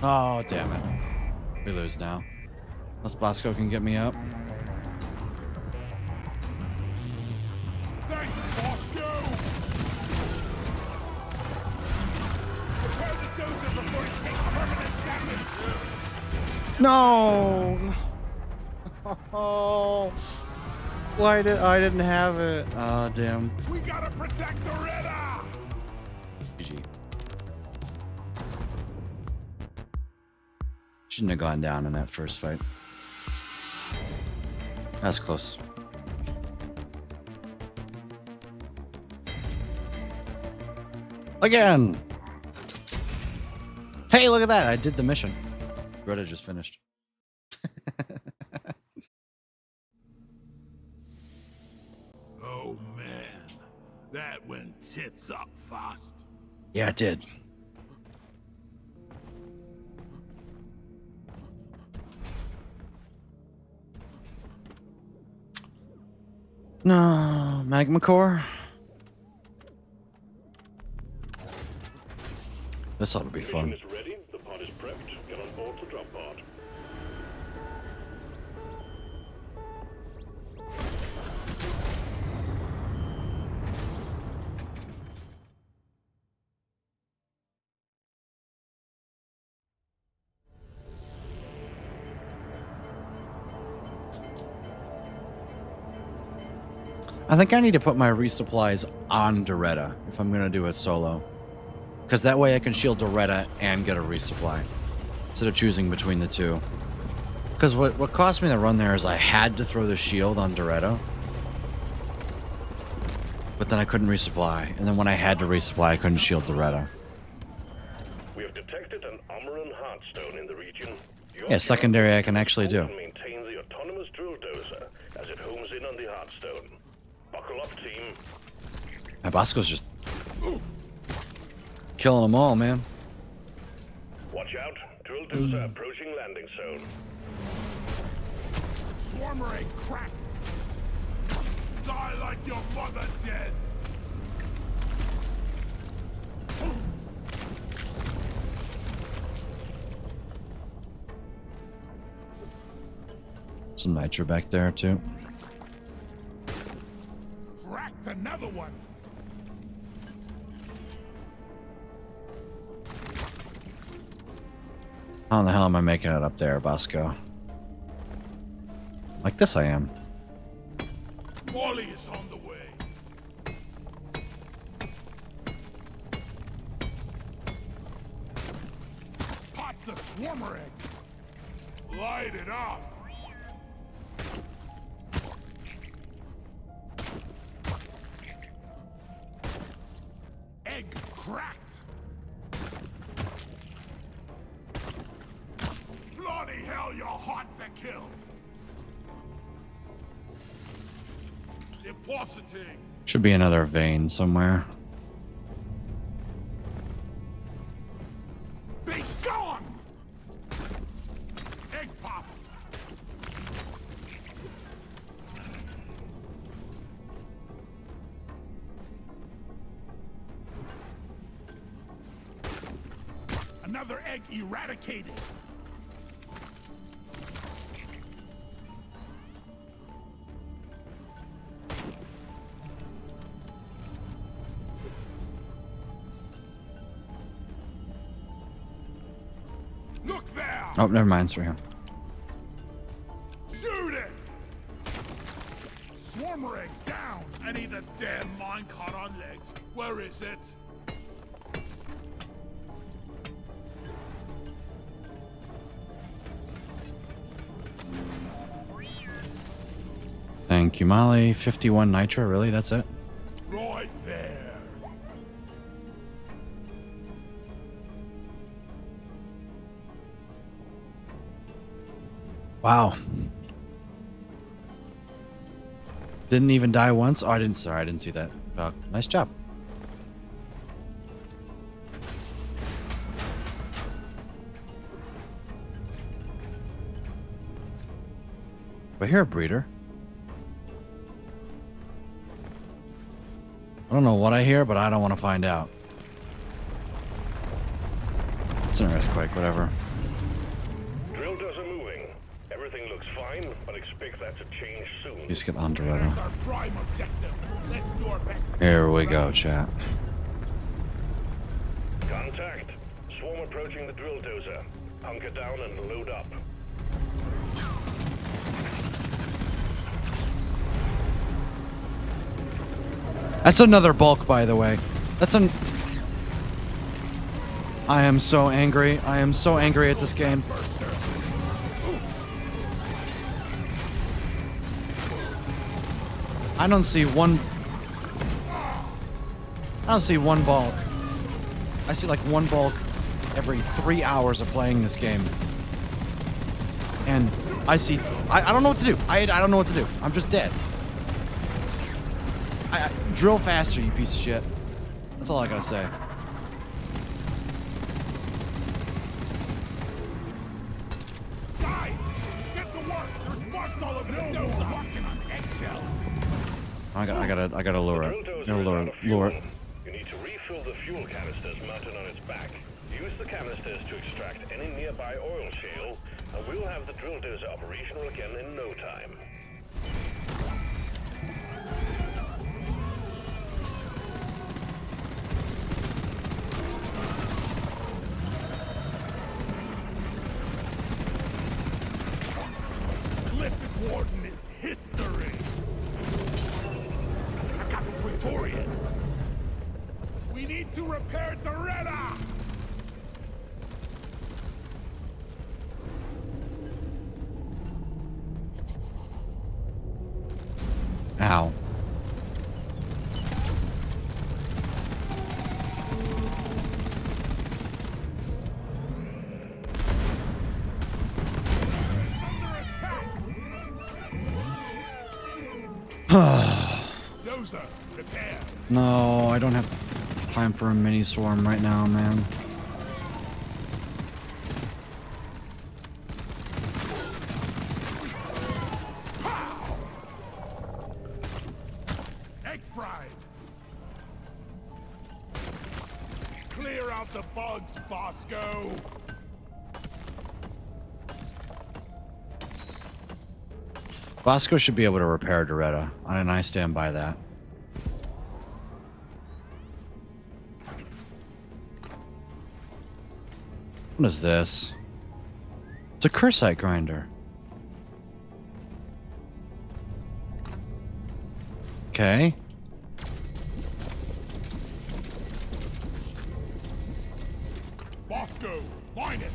Oh, damn it. We lose now. Unless Bosco can get me up. Thanks, Bosco! Prepare the dozer before it takes permanent damage! No! Oh. I didn't have it. Oh, damn. We gotta protect the Ritter! GG. Shouldn't have gone down in that first fight. That's close. Again! Hey, look at that! I did the mission. Greta just finished. Oh man, that went tits up fast. Yeah, it did. No, magma core. This ought to be fun. Mission is ready. The pod is prepped. Get on board the drop pod. I think I need to put my resupplies on Doretta if I'm going to do it solo. Because that way I can shield Doretta and get a resupply. Instead of choosing between the two. Because what cost me the run there is I had to throw the shield on Doretta. But then I couldn't resupply. And then when I had to resupply, I couldn't shield Doretta. We have detected an Omoran Heartstone in the region. Yeah, secondary I can actually do. Maintain the autonomous drill dozer as it homes in on the Heartstone. Buckle up, team. My Bosco's just killing them all, man. Watch out. Drill dozer approaching landing zone. Swarmer ain't cracked. Die like your mother dead. Some nitro back there, too. Cracked another one. How the hell am I making it up there, Bosco? Like this I am. Wally is on the way. Pop the swarmer egg. Light it up. Egg cracked. Bloody hell, your heart's a kill. Impositing. Should be another vein somewhere. Be gone! Egg popped. Another egg eradicated. Look there! Oh, never mind, it's right here. Shoot it! Swarmer egg down! I need the damn minecart on legs. Where is it? Thank you, Molly. 51 nitro, really? That's it? Right there. Wow. Didn't even die once? Oh, I didn't see that. Nice job. I hear a breeder. I don't know what I hear, but I don't want to find out. It's an earthquake, whatever. Drill dozer moving. Everything looks fine, but expect that to change soon. Just get under it. That's our prime objective. Let's do our best. Here we go, chat. Contact. Swarm approaching the drill dozer. Hunker down and load up. That's another bulk, by the way. That's an... I am so angry. I am so angry at this game. I don't see one bulk. I see like one bulk every 3 hours of playing this game. And I see... I don't know what to do. I don't know what to do. I'm just dead. Drill faster, you piece of shit. That's all I gotta say. Guys, get to work. There's marks all over the dozer. Walking on eggshells. I gotta lure The it. drill dozer Gotta is lure out of it. fuel. Lure it. You need to refill the fuel canisters mounted on its back. Use the canisters to extract any nearby oil shale, and we'll have the drill dozer operational again in no time. Lifted Warden is history. I got the Praetorian. We need to repair Doretta. Ow. Dozer, repair. No, I don't have time for a mini swarm right now, man. Egg fried. Clear out the bugs, Bosco. Bosco should be able to repair Doretta, and I stand by that. What is this? It's a Cursite grinder. Okay. Bosco, line it.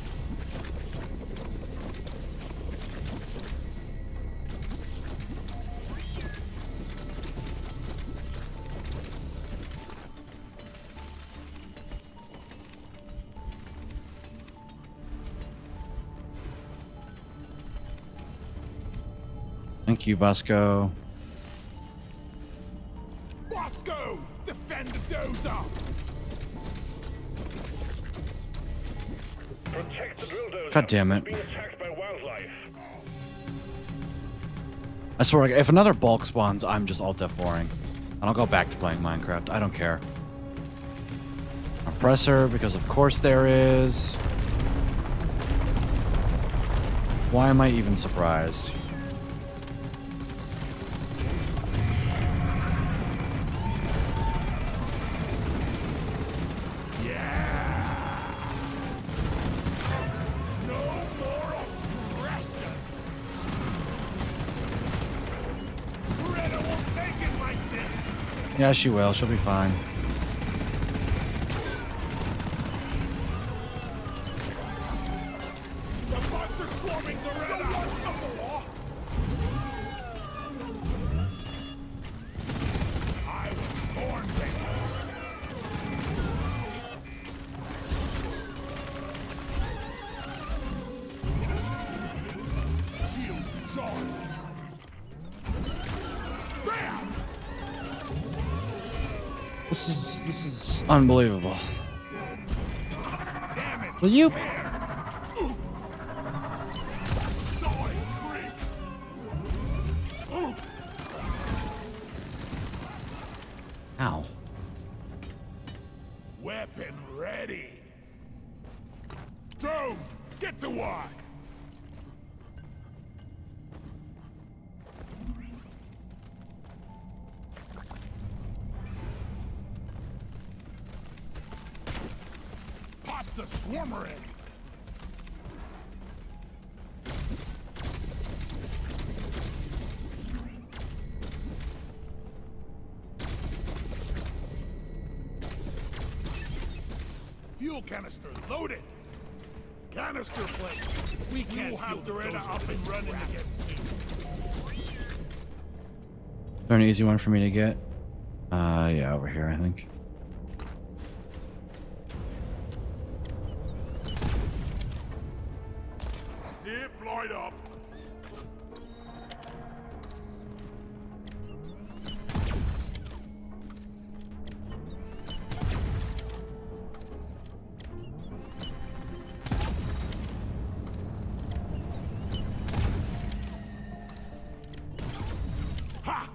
Thank you, Bosco. Bosco, defend the dozer. Protect the drill dozer. God damn it. Being attacked by wildlife. I swear, if another bulk spawns, I'm just alt F4ing. And I'll go back to playing Minecraft. I don't care. Oppressor, because of course there is. Why am I even surprised? No more oppression. Greta won't take it like this. Yeah, she will. She'll be fine. The bugs are swarming Greta. I was born ready. Shield charge. Bam! This is unbelievable. Damage. Will you? Soy creep. the swarmer in. Fuel canister loaded. Canister plate. We can't have Doretta up and running again soon. Is there an easy one for me to get? Yeah, over here, I think. Zip line up. Ha!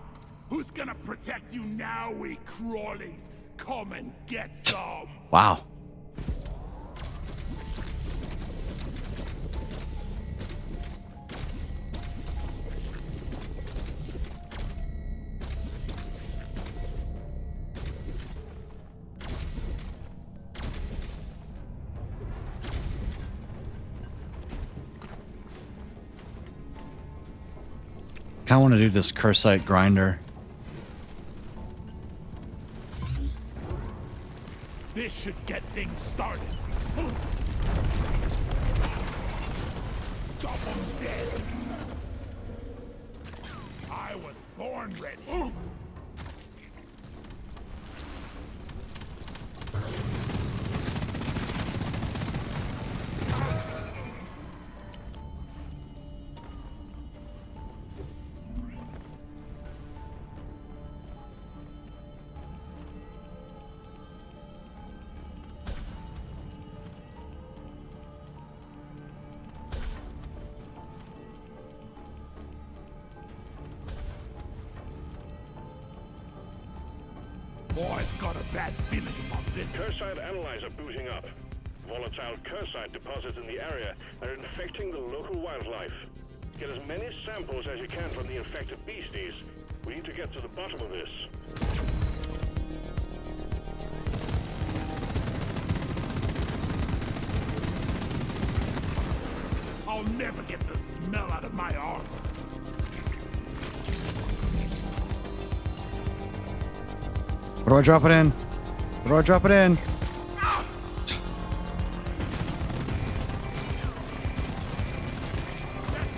Who's gonna protect you now, we crawlies? Come and get some. Wow. I want to do this Cursite grinder. This should get things started. Stop them dead. I was born ready. Boy, I've got a bad feeling about this. Cursite analyzer booting up. Volatile Cursite deposits in the area are infecting the local wildlife. Get as many samples as you can from the infected beasties. We need to get to the bottom of this. I'll never get the smell out of my armor. Where do I drop it in? Where do I drop it in? Let's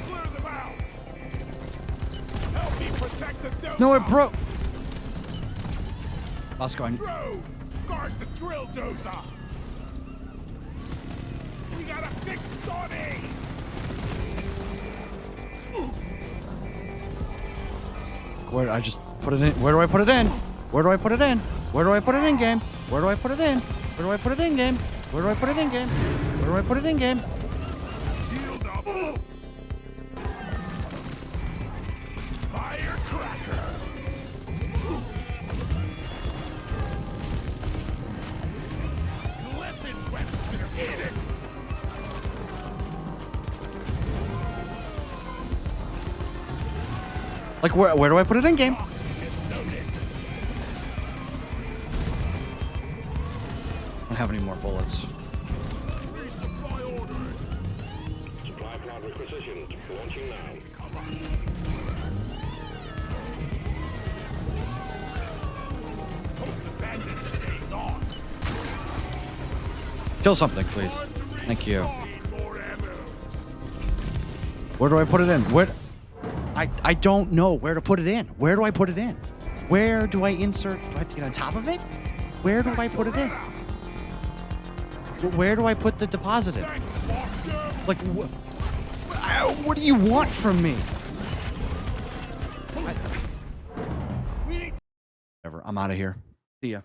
clear them out. Help me protect the dozer. No, it broke. Oscar, Bro, guard the drill dozer. We gotta fix Donnie. where I just put it in? Where do I put it in? Where do I put it in? Where do I put it in, game? Where do I put it in? Where do I put it in, game? Where do I put it in, game? Where do I put it in, game? Shield up. Firecracker. Listen, Webster, hit it. Like, where do I put it in, game? I don't have any more bullets. Resupply order. Supply pod requisitioned. Launching now. Hope the bandit stays on. Kill something, please. Thank you. Need more ammo. Where do I put it in? Where? I don't know where to put it in. Where do I put it in? Where do I insert? Do I have to get on top of it? Where do I put it in? Where do I put the deposit in? Thanks, Foster. Like, what do you want from me? We need Whatever. I'm out of here. See ya.